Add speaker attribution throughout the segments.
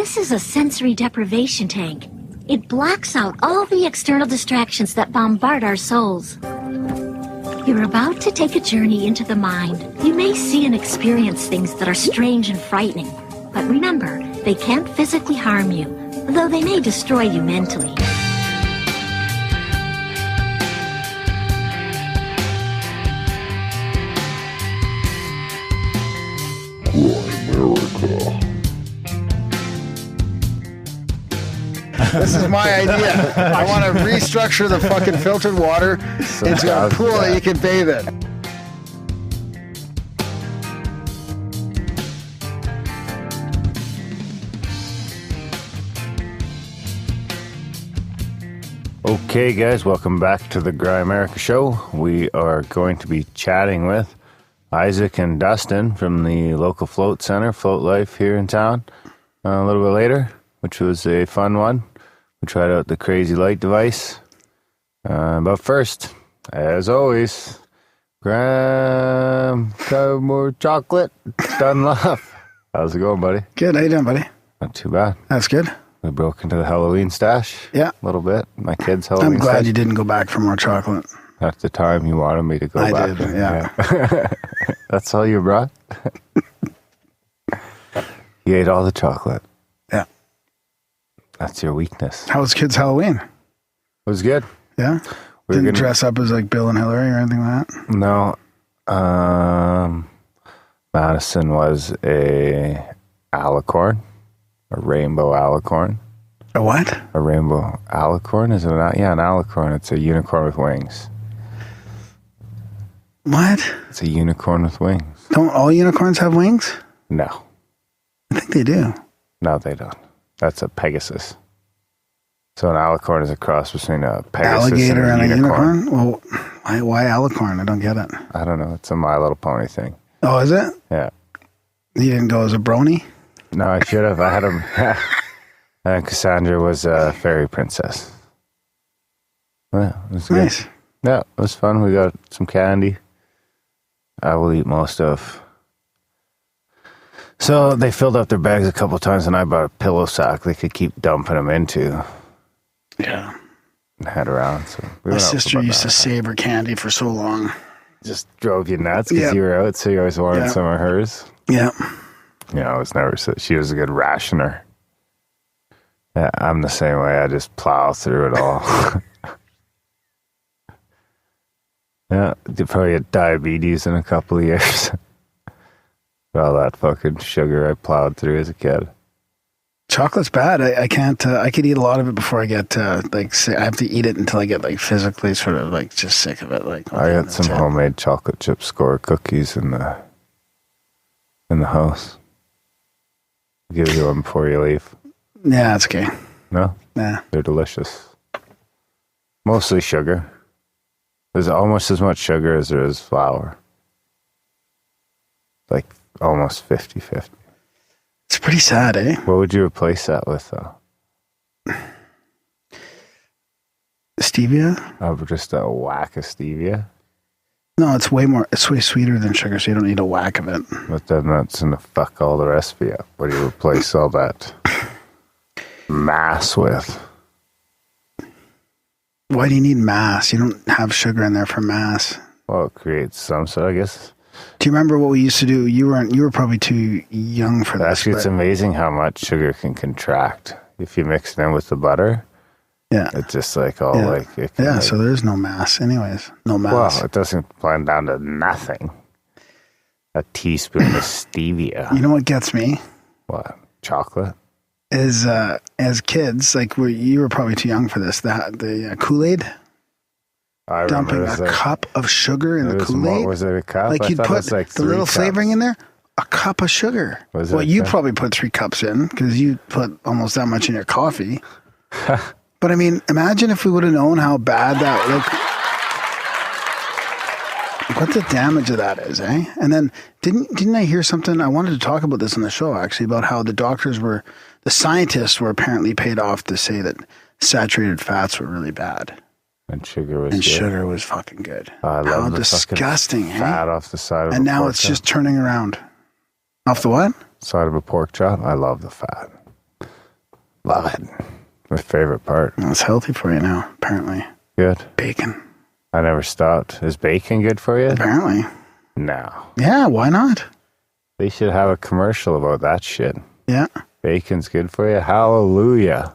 Speaker 1: This is a sensory deprivation tank. It blocks out all the external distractions that bombard our souls. You're about to take a journey into the mind. You may see and experience things that are strange and frightening. But remember, they can't physically harm you, though they may destroy you mentally.
Speaker 2: Grimerica.
Speaker 3: This is my idea. I want to restructure the fucking filtered water into a pool that you can bathe in.
Speaker 2: Okay, guys, welcome back to the Grimerica show. We are going to be chatting with Isaac and Dustin from the local float center, Float Life, here in town a little bit later, which was a fun one. We tried out the crazy light device. But first, as always, Graham, more chocolate, done love. How's it going, buddy?
Speaker 3: Good. How you doing, buddy?
Speaker 2: Not too bad.
Speaker 3: That's good.
Speaker 2: We broke into the Halloween stash.
Speaker 3: Yeah.
Speaker 2: A little bit. My kids' Halloween stash.
Speaker 3: I'm glad you didn't go back for more chocolate.
Speaker 2: At the time, you wanted me to go back.
Speaker 3: I did, yeah.
Speaker 2: That's all you brought? You ate all the chocolate.
Speaker 3: Yeah.
Speaker 2: That's your weakness.
Speaker 3: How was kids' Halloween?
Speaker 2: It was good.
Speaker 3: Yeah? Didn't dress up as like Bill and Hillary or anything like that?
Speaker 2: No. Madison was a alicorn. A rainbow alicorn.
Speaker 3: A what?
Speaker 2: A rainbow alicorn? Is it an alicorn. It's a unicorn with wings.
Speaker 3: What?
Speaker 2: It's a unicorn with wings.
Speaker 3: Don't all unicorns have wings?
Speaker 2: No.
Speaker 3: I think they do.
Speaker 2: No, they don't. That's a Pegasus. So an alicorn is a cross between a Pegasus
Speaker 3: alligator
Speaker 2: and a unicorn.
Speaker 3: Well, why alicorn? I don't get it.
Speaker 2: I don't know. It's a My Little Pony thing.
Speaker 3: Oh, is it?
Speaker 2: Yeah.
Speaker 3: You didn't go as a brony?
Speaker 2: No, I should have. I had him. And Cassandra was a fairy princess. Yeah, it was good.
Speaker 3: Nice.
Speaker 2: Yeah, it was fun. We got some candy. I will eat most of. So they filled up their bags a couple of times, and I bought a pillow sack they could keep dumping them into.
Speaker 3: Yeah.
Speaker 2: And head around. So
Speaker 3: my sister used to save her candy for so long.
Speaker 2: Just drove you nuts because you were out, so you always wanted some of hers.
Speaker 3: Yeah.
Speaker 2: I was never so. She was a good rationer. Yeah, I'm the same way. I just plow through it all. Yeah, you probably get diabetes in a couple of years. All that fucking sugar I plowed through as a kid.
Speaker 3: Chocolate's bad. I can't. I could eat a lot of it before I get I have to eat it until I get like physically sort of like just sick of it. Like
Speaker 2: I got some homemade chocolate chip score cookies in the house. I'll give you one before you leave.
Speaker 3: Yeah, that's okay.
Speaker 2: No?
Speaker 3: Yeah.
Speaker 2: They're delicious. Mostly sugar. There's almost as much sugar as there is flour. Like almost 50-50.
Speaker 3: It's pretty sad, eh?
Speaker 2: What would you replace that with, though?
Speaker 3: Stevia?
Speaker 2: Oh, just a whack of stevia?
Speaker 3: No, it's way sweeter than sugar, so you don't need a whack of it.
Speaker 2: But then that's going to fuck all the recipe up. What do you replace all that mass with?
Speaker 3: Why do you need mass? You don't have sugar in there for mass.
Speaker 2: Well, it creates some, so I guess.
Speaker 3: Do you remember what we used to do? You were probably too young for this.
Speaker 2: Actually, it's amazing how much sugar can contract if you mix it in with the butter.
Speaker 3: Yeah.
Speaker 2: It's just like all like...
Speaker 3: So there's no mass anyways. No mass.
Speaker 2: Well, it doesn't blend down to nothing. A teaspoon of stevia.
Speaker 3: You know what gets me?
Speaker 2: What? Chocolate?
Speaker 3: Is as kids, like you were probably too young for this. The Kool-Aid, dumping a cup of sugar in the Kool-Aid.
Speaker 2: Was it a cup?
Speaker 3: Like you'd put
Speaker 2: like
Speaker 3: the little
Speaker 2: cups.
Speaker 3: flavoring in there. A cup of sugar. Well, you probably put 3 cups in because you put almost that much in your coffee. But I mean, imagine if we would have known how bad that what the damage of that is, eh? And then didn't I hear something? I wanted to talk about this on the show actually about how the scientists were apparently paid off to say that saturated fats were really bad.
Speaker 2: And sugar was good.
Speaker 3: Sugar was fucking good.
Speaker 2: I love
Speaker 3: how
Speaker 2: the
Speaker 3: disgusting,
Speaker 2: fat off the side of
Speaker 3: and
Speaker 2: a
Speaker 3: now
Speaker 2: pork
Speaker 3: it's
Speaker 2: chop.
Speaker 3: just turning around. Off the what?
Speaker 2: Side of a pork chop. I love the fat. Love it. My favorite part.
Speaker 3: Well, it's healthy for you now, apparently.
Speaker 2: Good.
Speaker 3: Bacon.
Speaker 2: I never stopped. Is bacon good for you?
Speaker 3: Apparently.
Speaker 2: No.
Speaker 3: Yeah, why not?
Speaker 2: They should have a commercial about that shit.
Speaker 3: Yeah.
Speaker 2: Bacon's good for you. Hallelujah.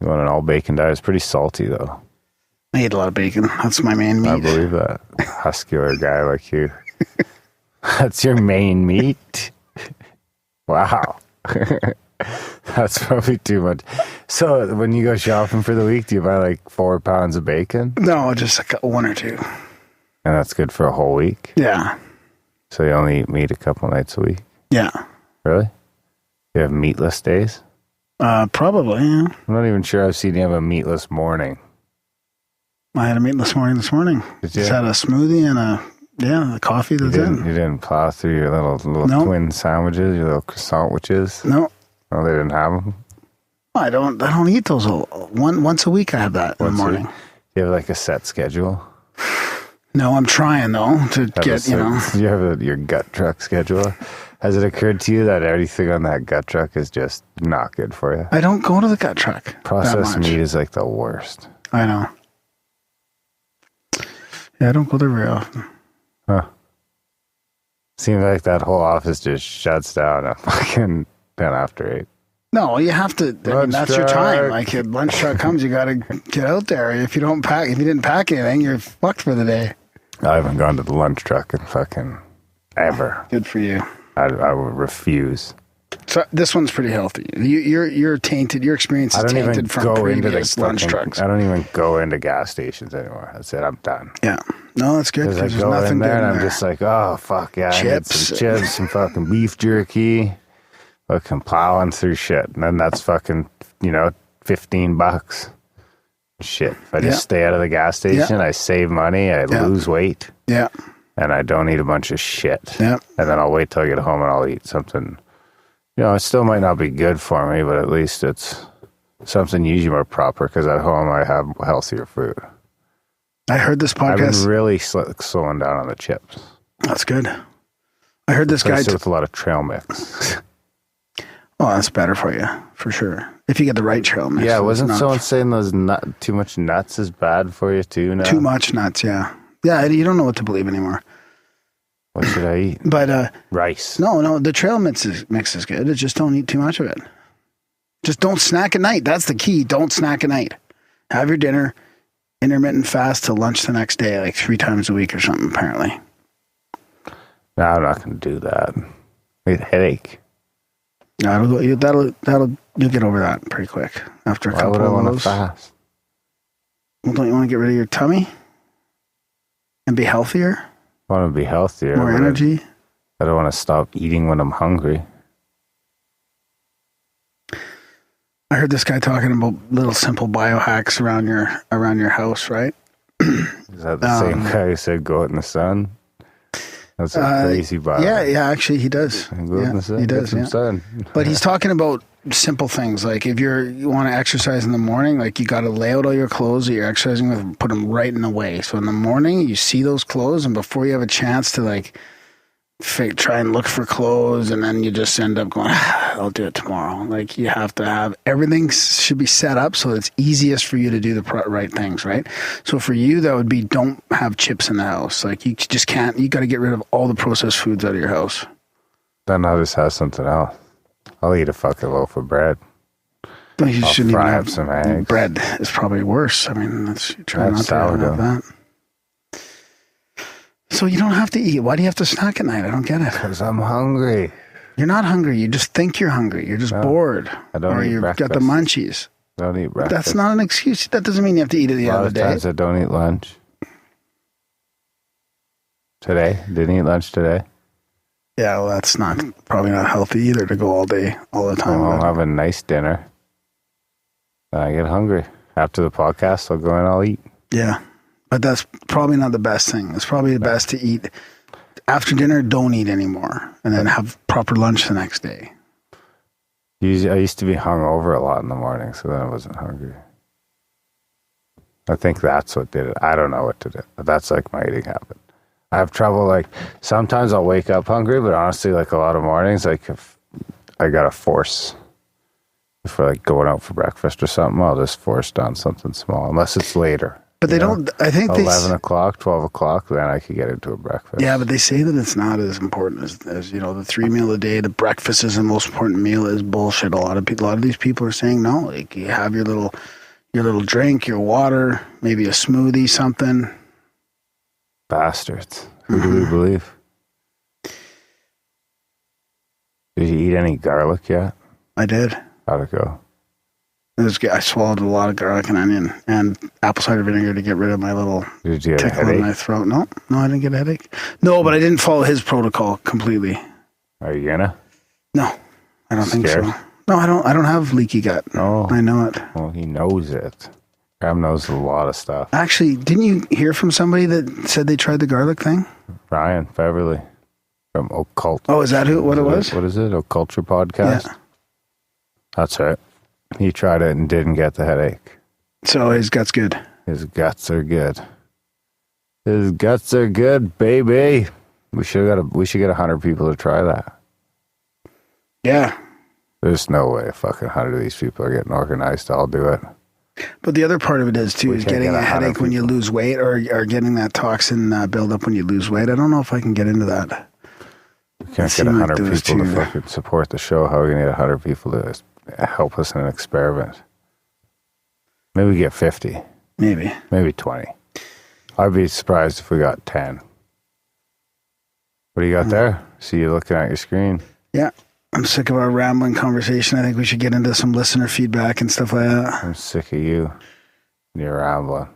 Speaker 2: You want an all bacon diet? It's pretty salty though.
Speaker 3: I eat a lot of bacon. That's my main meat.
Speaker 2: I believe that. Muscular guy like you. That's your main meat? Wow. That's probably too much. So when you go shopping for the week, do you buy like 4 pounds of bacon?
Speaker 3: No, just like 1 or 2.
Speaker 2: And that's good for a whole week?
Speaker 3: Yeah.
Speaker 2: So you only eat meat a couple nights a week?
Speaker 3: Yeah.
Speaker 2: Really? You have meatless days?
Speaker 3: Probably, yeah.
Speaker 2: I'm not even sure I've seen you have a meatless morning.
Speaker 3: I had a meatless morning this morning.
Speaker 2: Did you?
Speaker 3: Just had a smoothie and a coffee. That's it.
Speaker 2: You didn't plow through your little
Speaker 3: No.
Speaker 2: twin sandwiches, your little croissant witches?
Speaker 3: No.
Speaker 2: Oh, they didn't have them?
Speaker 3: I don't eat those. Once a week I have that in the morning.
Speaker 2: Do you have like a set schedule?
Speaker 3: No, I'm trying though to get,
Speaker 2: You have your gut truck schedule. Has it occurred to you that everything on that gut truck is just not good for you?
Speaker 3: I don't go to the gut truck.
Speaker 2: Processed meat is like the worst.
Speaker 3: I know. Yeah, I don't go there very often.
Speaker 2: Huh. Seems like that whole office just shuts down at fucking 10 after 8.
Speaker 3: No, you have to. That's your time. Like if lunch truck comes, you got to get out there. If you didn't pack anything, you're fucked for the day.
Speaker 2: I haven't gone to the lunch truck in fucking ever.
Speaker 3: Good for you.
Speaker 2: I would refuse.
Speaker 3: So this one's pretty healthy. You're tainted. Your experience is tainted from previous lunch trucks.
Speaker 2: I don't even go into gas stations anymore. That's it. I'm done.
Speaker 3: Yeah. No, that's good.
Speaker 2: Because I go in there and I'm just like, oh fuck yeah, I need some chips, some fucking beef jerky, fucking plowing through shit, and then that's fucking $15. Shit. If I just stay out of the gas station, I save money, I lose weight.
Speaker 3: Yeah.
Speaker 2: And I don't eat a bunch of shit.
Speaker 3: Yeah.
Speaker 2: And then I'll wait till I get home and I'll eat something. It still might not be good for me, but at least it's something usually more proper because at home I have healthier food. I
Speaker 3: heard this podcast.
Speaker 2: I've been really slowing down on the chips.
Speaker 3: That's good. I heard this guy
Speaker 2: with a lot of trail mix.
Speaker 3: Oh, that's better for you, for sure. If you get the right trail mix.
Speaker 2: Yeah, wasn't someone saying too much nuts is bad for you too now?
Speaker 3: Too much nuts, yeah. Yeah, you don't know what to believe anymore.
Speaker 2: What should I eat?
Speaker 3: But
Speaker 2: rice.
Speaker 3: No, the trail mix is good. Just don't eat too much of it. Just don't snack at night. That's the key. Don't snack at night. Have your dinner, intermittent fast till lunch the next day, like 3 times a week or something, apparently.
Speaker 2: No, I'm not going to do that. I get a headache.
Speaker 3: No, you'll get over that pretty quick after a couple of those. Why would I want to fast? Well, don't you want to get rid of your tummy and be healthier?
Speaker 2: I want to be healthier.
Speaker 3: More energy.
Speaker 2: I don't want to stop eating when I'm hungry.
Speaker 3: I heard this guy talking about little simple biohacks around your house, right?
Speaker 2: Is that the same guy who said go out in the sun? That's a crazy biohack.
Speaker 3: Yeah, actually he does.
Speaker 2: Go out in the sun,
Speaker 3: he does.
Speaker 2: Get some sun.
Speaker 3: But he's talking about simple things like if you want to exercise in the morning, like you got to lay out all your clothes that you're exercising with and put them right in the way. So in the morning you see those clothes, and before you have a chance to like try and look for clothes, and then you just end up going, I'll do it tomorrow. Like you have to have everything should be set up so it's easiest for you to do the right things, right? So for you, that would be don't have chips in the house. Like you just can't. You got to get rid of all the processed foods out of your house.
Speaker 2: Then I'll just have something else. I'll eat a fucking loaf of bread.
Speaker 3: No, you shouldn't even have
Speaker 2: some eggs.
Speaker 3: Bread is probably worse. I mean, try not to have that. So you don't have to eat. Why do you have to snack at night? I don't get it.
Speaker 2: Because I'm hungry.
Speaker 3: You're not hungry. You just think you're hungry. You're just bored.
Speaker 2: I don't
Speaker 3: or
Speaker 2: eat
Speaker 3: you've
Speaker 2: breakfast.
Speaker 3: got the munchies.
Speaker 2: I don't eat breakfast.
Speaker 3: That's not an excuse. That doesn't mean you have to eat at the end of the day.
Speaker 2: A lot of times I don't eat lunch. Today? Didn't eat lunch today.
Speaker 3: Yeah, well, that's probably not healthy either to go all day, all the time.
Speaker 2: I'll have a nice dinner. Then I get hungry. After the podcast, I'll go and I'll eat.
Speaker 3: Yeah. But that's probably not the best thing. It's probably the best to eat after dinner. Don't eat anymore, and then have proper lunch the next day.
Speaker 2: I used to be hungover a lot in the morning, so then I wasn't hungry. I think that's what did it. I don't know what to do, but that's like my eating habit. I have trouble. Like sometimes I'll wake up hungry, but honestly, like a lot of mornings, like if I gotta force If we're like going out for breakfast or something, I'll just force down something small, unless it's later.
Speaker 3: But they don't, I think
Speaker 2: 11 o'clock, 12 o'clock, then I could get into a breakfast.
Speaker 3: Yeah, but they say that it's not as important as the 3 meal a day. The breakfast is the most important meal is bullshit. A lot of these people are saying no. Like you have your little drink, your water, maybe a smoothie, something.
Speaker 2: Bastards. Who do we believe? Did you eat any garlic yet?
Speaker 3: I did.
Speaker 2: How'd it go?
Speaker 3: It was good. I swallowed a lot of garlic and onion and apple cider vinegar to get rid of my little tickle in my throat. No, I didn't get a headache. No, but I didn't follow his protocol completely.
Speaker 2: Are you gonna?
Speaker 3: No, I don't think so. No, I don't have leaky gut.
Speaker 2: No.
Speaker 3: I know it.
Speaker 2: Well, he knows it. Graham knows a lot of stuff.
Speaker 3: Actually, didn't you hear from somebody that said they tried the garlic thing?
Speaker 2: Ryan Beverly from Occult.
Speaker 3: Oh, is that what it was?
Speaker 2: What is it? Occulture Podcast?
Speaker 3: Yeah.
Speaker 2: That's right. He tried it and didn't get the headache.
Speaker 3: So his gut's good.
Speaker 2: His guts are good. His guts are good, baby. We should get 100 people to try that.
Speaker 3: Yeah.
Speaker 2: There's no way fucking 100 of these people are getting organized to all do it.
Speaker 3: But the other part of it is getting a headache when you lose weight or getting that toxin buildup when you lose weight. I don't know if I can get into that.
Speaker 2: We can't get 100 people to fucking support the show. How are we going to get 100 people to help us in an experiment? Maybe we get 50. Maybe 20. I'd be surprised if we got 10. What do you got there? See you looking at your screen. Yeah.
Speaker 3: I'm sick of our rambling conversation. I think we should get into some listener feedback and stuff like that.
Speaker 2: I'm sick of you. You're rambling.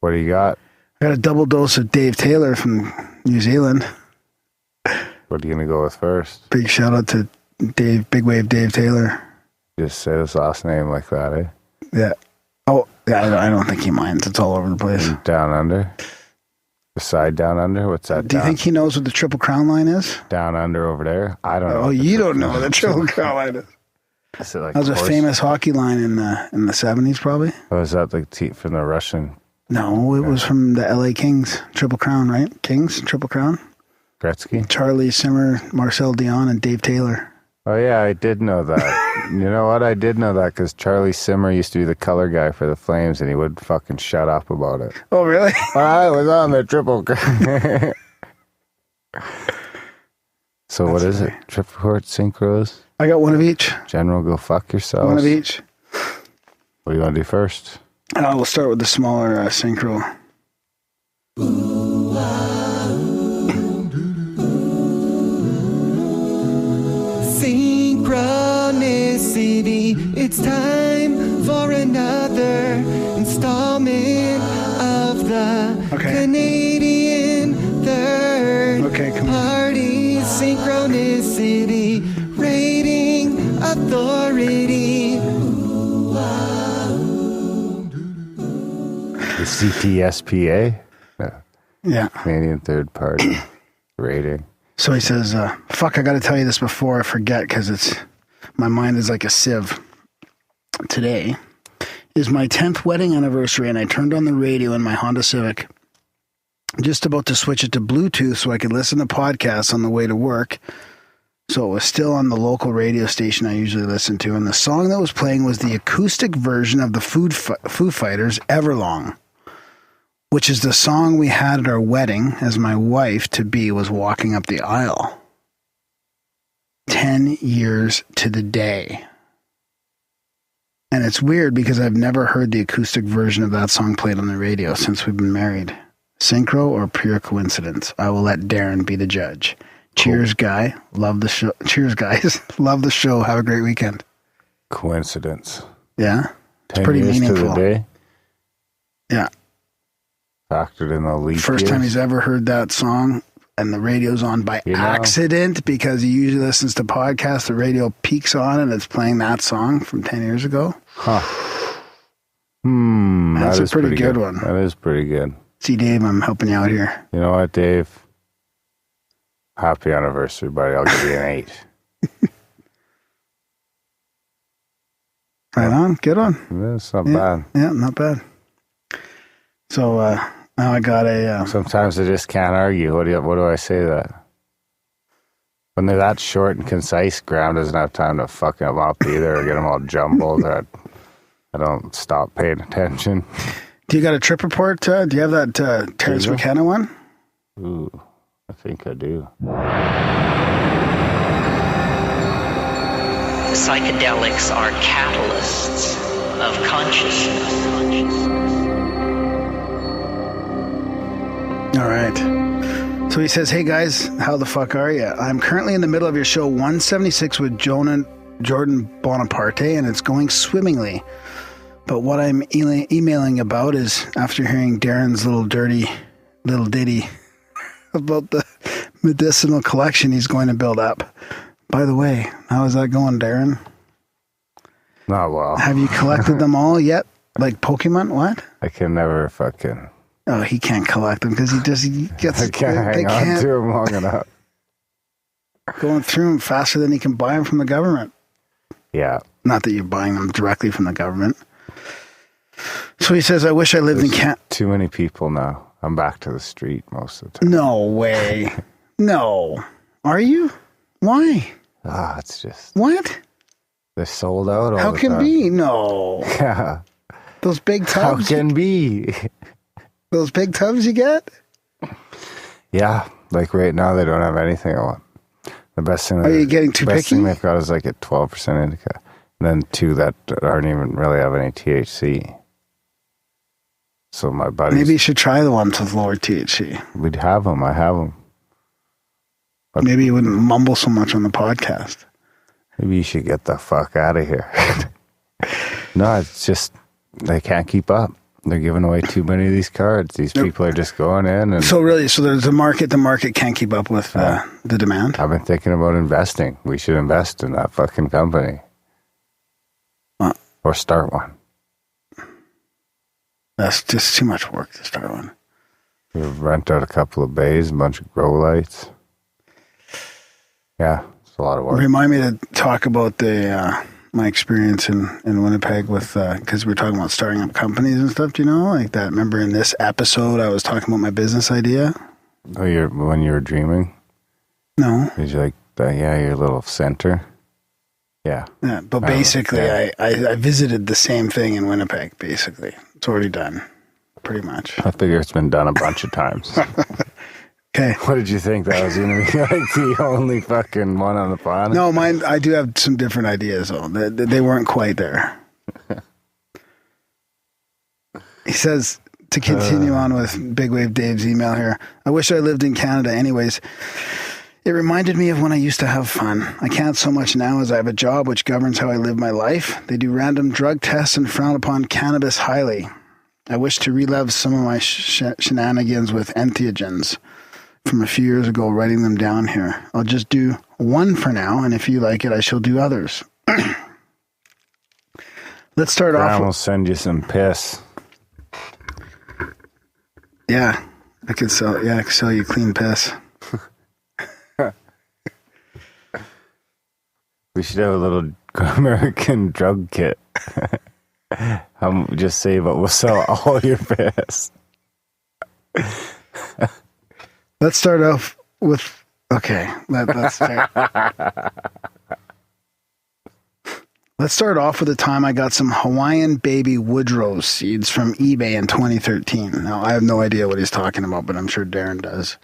Speaker 2: What do you got?
Speaker 3: I got a double dose of Dave Taylor from New Zealand.
Speaker 2: What are you going to go with first?
Speaker 3: Big shout out to Big Wave Dave Taylor.
Speaker 2: Just say his last name like that, eh?
Speaker 3: Yeah. Oh, yeah, I don't think he minds. It's all over the place.
Speaker 2: Down under? Beside Down Under? What's that?
Speaker 3: Do you think he knows what the Triple Crown line is?
Speaker 2: Down Under over there? I don't know.
Speaker 3: Oh, you don't know what the Triple Crown line is.
Speaker 2: Is it like
Speaker 3: that was a famous hockey line in the 70s, probably.
Speaker 2: Oh, is that like from the Russian?
Speaker 3: No, it was from the LA Kings. Triple Crown, right? Kings, Triple Crown.
Speaker 2: Gretzky?
Speaker 3: Charlie Simmer, Marcel Dion, and Dave Taylor.
Speaker 2: Oh, yeah, I did know that. You know what? I did know that because Charlie Simmer used to be the color guy for the Flames, and he would fucking shut up about it.
Speaker 3: Oh, really?
Speaker 2: I was on the Triple Crown. So what is it? Triple Court Synchros?
Speaker 3: I got one of each.
Speaker 2: General, go fuck yourselves.
Speaker 3: One of each.
Speaker 2: What do you want to do first?
Speaker 3: We'll start with the smaller synchro.
Speaker 4: Synchronicity, it's time for another installment of the Canadian Third Party Synchronicity Rating Authority.
Speaker 2: The CTSPA?
Speaker 3: Yeah.
Speaker 2: Canadian Third Party Rating.
Speaker 3: So he says, fuck, I got to tell you this before I forget because my mind is like a sieve. Today is my 10th wedding anniversary and I turned on the radio in my Honda Civic. Just about to switch it to Bluetooth so I could listen to podcasts on the way to work. So it was still on the local radio station I usually listen to. And the song that was playing was the acoustic version of the Foo Fighters' Everlong, which is the song we had at our wedding as my wife-to-be was walking up the aisle. 10 years to the day. And it's weird because I've never heard the acoustic version of that song played on the radio since we've been married. Synchro or pure coincidence? I will let Darren be the judge. Cheers, guy. Love the show. Cheers, guys. Love the show. Have a great weekend.
Speaker 2: Coincidence.
Speaker 3: Yeah? It's
Speaker 2: 10
Speaker 3: pretty
Speaker 2: years
Speaker 3: meaningful.
Speaker 2: To the day?
Speaker 3: Yeah.
Speaker 2: Factored in the leap
Speaker 3: First time he's ever heard that song, and the radio's on by accident because he usually listens to podcasts. The radio peaks on and it's playing that song from 10 years ago.
Speaker 2: Huh.
Speaker 3: That's a pretty good one.
Speaker 2: That is pretty good.
Speaker 3: See, Dave, I'm helping you out here.
Speaker 2: You know what, Dave? Happy anniversary, buddy. I'll give you an 8.
Speaker 3: Right on. Good one.
Speaker 2: It's not bad.
Speaker 3: Yeah, not bad. So, now I got a...
Speaker 2: Sometimes I just can't argue. What do I say to that? When they're that short and concise, Graham doesn't have time to fuck them up either or get them all jumbled. I don't stop paying attention.
Speaker 3: Do you got a trip report? Do you have that Terrence McKenna one?
Speaker 2: Ooh, I think I do.
Speaker 5: Psychedelics are catalysts of consciousness.
Speaker 3: All right. So he says, hey guys, how the fuck are you? I'm currently in the middle of your show 176 with Jordan Bonaparte, and it's going swimmingly. But what I'm emailing about is after hearing Darren's little ditty about the medicinal collection he's going to build up. By the way, how is that going, Darren?
Speaker 2: Not well.
Speaker 3: Have you collected them all yet? Like Pokemon? What?
Speaker 2: I can never fucking...
Speaker 3: Oh, he can't collect them because he gets...
Speaker 2: I can't hang on to them long enough.
Speaker 3: Going through them faster than he can buy them from the government.
Speaker 2: Yeah.
Speaker 3: Not that you're buying them directly from the government. So he says, I wish I lived in Canada.
Speaker 2: Too many people now. I'm back to the street most of the time.
Speaker 3: No way. No. Are you? Why?
Speaker 2: It's just...
Speaker 3: What?
Speaker 2: They're sold out all
Speaker 3: How
Speaker 2: the
Speaker 3: can
Speaker 2: time.
Speaker 3: be? No.
Speaker 2: Yeah.
Speaker 3: Those big tubs.
Speaker 2: How can be?
Speaker 3: Those big tubs you get?
Speaker 2: Yeah. Like right now, they don't have anything I want. The best thing...
Speaker 3: Are you getting too
Speaker 2: best
Speaker 3: picky?
Speaker 2: thing they've got is like a 12% indica. And then 2 that aren't even really have any THC. So my buddies...
Speaker 3: Maybe you should try the ones with lower THC.
Speaker 2: We'd have them. I have them. But
Speaker 3: maybe you wouldn't mumble so much on the podcast.
Speaker 2: Maybe you should get the fuck out of here. No, it's just... They can't keep up. They're giving away too many of these cards. These people are just going in and...
Speaker 3: So there's a market. The market can't keep up with the demand.
Speaker 2: I've been thinking about investing. We should invest in that fucking company. Or start one.
Speaker 3: That's just too much work to start one.
Speaker 2: We rent out a couple of bays, a bunch of grow lights. Yeah, it's a lot of work.
Speaker 3: Remind me to talk about my experience in Winnipeg with, because we're talking about starting up companies and stuff, do you know? Like that, remember in this episode I was talking about my business idea?
Speaker 2: Oh, when you were dreaming?
Speaker 3: No.
Speaker 2: Did you like, your little center? Yeah.
Speaker 3: Yeah, but basically I visited the same thing in Winnipeg, basically. It's already done, pretty much.
Speaker 2: I figure it's been done a bunch of times.
Speaker 3: Okay.
Speaker 2: What did you think? That was going to be like the only fucking one on the planet?
Speaker 3: No, mine, I do have some different ideas, though. They weren't quite there. He says, to continue on with Big Wave Dave's email here, I wish I lived in Canada anyways. It reminded me of when I used to have fun. I can't so much now as I have a job which governs how I live my life. They do random drug tests and frown upon cannabis highly. I wish to relive some of my shenanigans with entheogens from a few years ago, writing them down here. I'll just do one for now, and if you like it, I shall do others. Let's start off.
Speaker 2: We'll send you some piss.
Speaker 3: Yeah, I could sell you clean piss.
Speaker 2: We should have a little American drug kit. Just say, but we'll sell all your piss.
Speaker 3: Let's start off with... Okay, let's start. Let's start off with the time I got some Hawaiian baby woodrose seeds from eBay in 2013. Now, I have no idea what he's talking about, but I'm sure Darren does.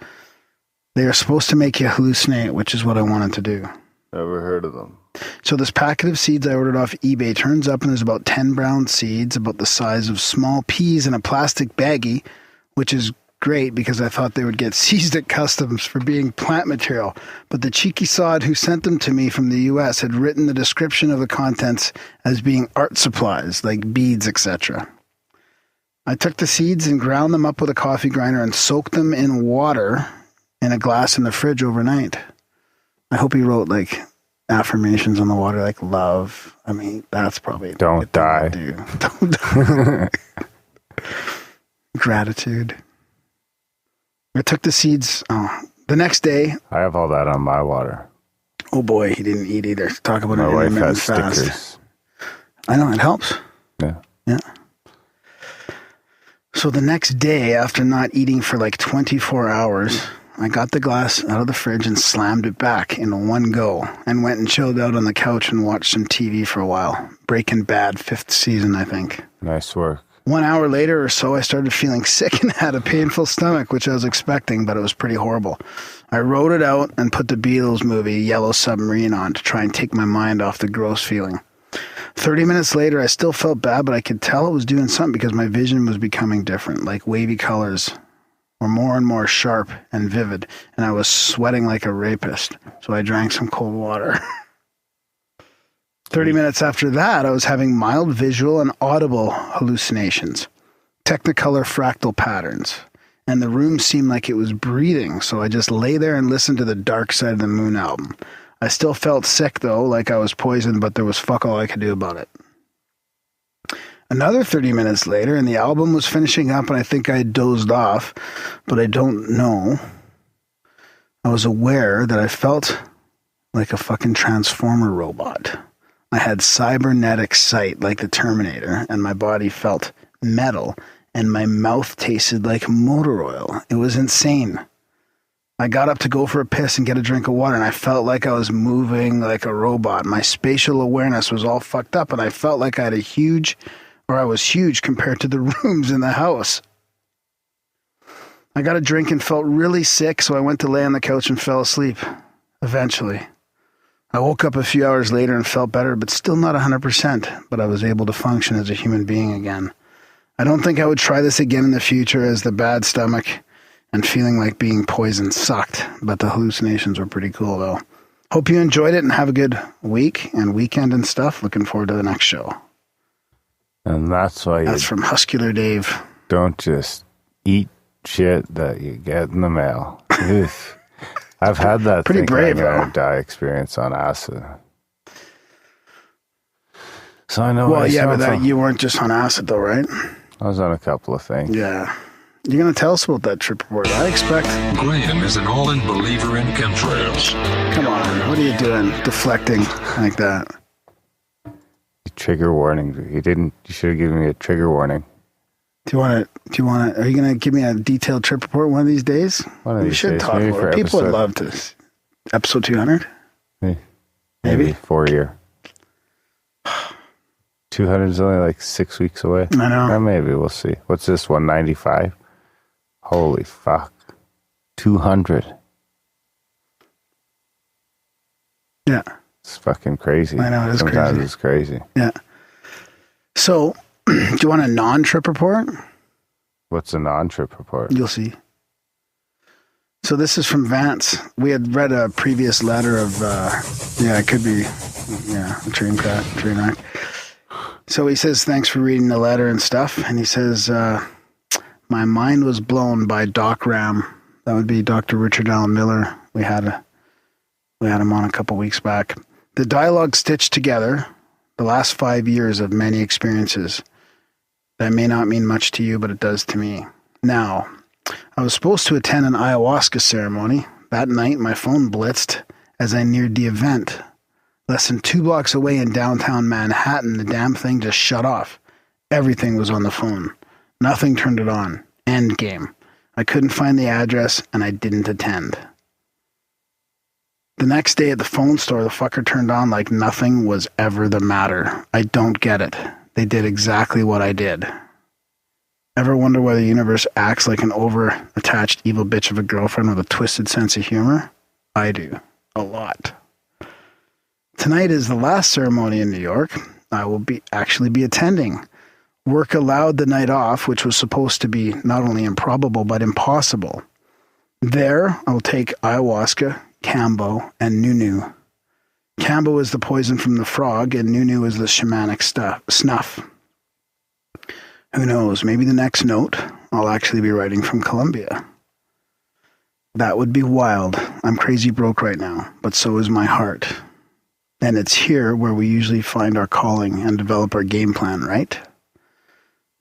Speaker 3: They are supposed to make you hallucinate, which is what I wanted to do.
Speaker 2: Never heard of them.
Speaker 3: So this packet of seeds I ordered off eBay turns up and there's about 10 brown seeds, about the size of small peas in a plastic baggie, which is great because I thought they would get seized at customs for being plant material. But the cheeky sod who sent them to me from the U.S. had written the description of the contents as being art supplies, like beads, etc. I took the seeds and ground them up with a coffee grinder and soaked them in water in a glass in the fridge overnight. I hope he wrote like affirmations on the water, like love. I mean, that's probably
Speaker 2: don't die.
Speaker 3: Don't die. Gratitude. I took the seeds. The next day,
Speaker 2: I have all that on my water.
Speaker 3: Oh boy, he didn't eat either. Talk about
Speaker 2: my
Speaker 3: an
Speaker 2: wife
Speaker 3: intermittent
Speaker 2: has
Speaker 3: fast.
Speaker 2: stickers.
Speaker 3: I know it helps.
Speaker 2: Yeah.
Speaker 3: Yeah. So the next day, after not eating for like 24 hours, I got the glass out of the fridge and slammed it back in one go and went and chilled out on the couch and watched some TV for a while. Breaking Bad, 5th season, I think.
Speaker 2: Nice work.
Speaker 3: 1 hour later or so, I started feeling sick and had a painful stomach, which I was expecting, but it was pretty horrible. I wrote it out and put the Beatles movie Yellow Submarine on to try and take my mind off the gross feeling. 30 minutes later, I still felt bad, but I could tell it was doing something because my vision was becoming different, like wavy colors were more and more sharp and vivid, and I was sweating like a rapist, so I drank some cold water. 30 minutes after that, I was having mild visual and audible hallucinations, technicolor fractal patterns, and the room seemed like it was breathing, so I just lay there and listened to the Dark Side of the Moon album. I still felt sick, though, like I was poisoned, but there was fuck all I could do about it. Another 30 minutes later, and the album was finishing up, and I think I dozed off, but I don't know. I was aware that I felt like a fucking Transformer robot. I had cybernetic sight like the Terminator, and my body felt metal, and my mouth tasted like motor oil. It was insane. I got up to go for a piss and get a drink of water, and I felt like I was moving like a robot. My spatial awareness was all fucked up, and I felt like I was huge compared to the rooms in the house. I got a drink and felt really sick, so I went to lay on the couch and fell asleep. Eventually. I woke up a few hours later and felt better, but still not 100%, but I was able to function as a human being again. I don't think I would try this again in the future, as the bad stomach and feeling like being poisoned sucked, but the hallucinations were pretty cool, though. Hope you enjoyed it and have a good week and weekend and stuff. Looking forward to the next show.
Speaker 2: And that's why
Speaker 3: That's from Huskular Dave.
Speaker 2: Don't just eat shit that you get in the mail. Oof. I've had that
Speaker 3: pretty brave,
Speaker 2: die experience on acid. So I know.
Speaker 3: Well, yeah, but you weren't just on acid, though, right?
Speaker 2: I was on a couple of things.
Speaker 3: Yeah. You're going to tell us about that trip report. I expect...
Speaker 6: Graham is an all-in believer in chemtrails.
Speaker 3: Come on, what are you doing? Deflecting like that.
Speaker 2: Trigger warning. You should have given me a trigger warning.
Speaker 3: Are you going to give me a detailed trip report one of these days? We should talk about it. People would love to. Episode 200?
Speaker 2: Maybe 4 year. 200 is only like 6 weeks away.
Speaker 3: I know.
Speaker 2: Or maybe we'll see. What's this, 195? Holy fuck. 200.
Speaker 3: Yeah.
Speaker 2: It's fucking crazy.
Speaker 3: I know, it is crazy.
Speaker 2: Sometimes it's crazy.
Speaker 3: Yeah. So, do you want a non-trip report?
Speaker 2: What's a non-trip report?
Speaker 3: You'll see. So this is from Vance. We had read a previous letter of, it could be, a train wreck. So he says, thanks for reading the letter and stuff. And he says, my mind was blown by Doc Ram. That would be Dr. Richard Allen Miller. We had him on a couple weeks back. The dialogue stitched together the last 5 years of many experiences. That may not mean much to you, but it does to me. Now, I was supposed to attend an ayahuasca ceremony. That night, my phone blitzed as I neared the event. Less than 2 blocks away in downtown Manhattan, the damn thing just shut off. Everything was on the phone. Nothing turned it on. End game. I couldn't find the address, and I didn't attend. The next day at the phone store, the fucker turned on like nothing was ever the matter. I don't get it. They did exactly what I did. Ever wonder why the universe acts like an over-attached evil bitch of a girlfriend with a twisted sense of humor? I do. A lot. Tonight is the last ceremony in New York. I will actually be attending. Work allowed the night off, which was supposed to be not only improbable, but impossible. There, I will take ayahuasca, Cambo, and Nunu. Cambo is the poison from the frog, and Nunu is the shamanic snuff. Who knows, maybe the next note I'll actually be writing from Colombia. That would be wild. I'm crazy broke right now, but so is my heart. And it's here where we usually find our calling and develop our game plan, right?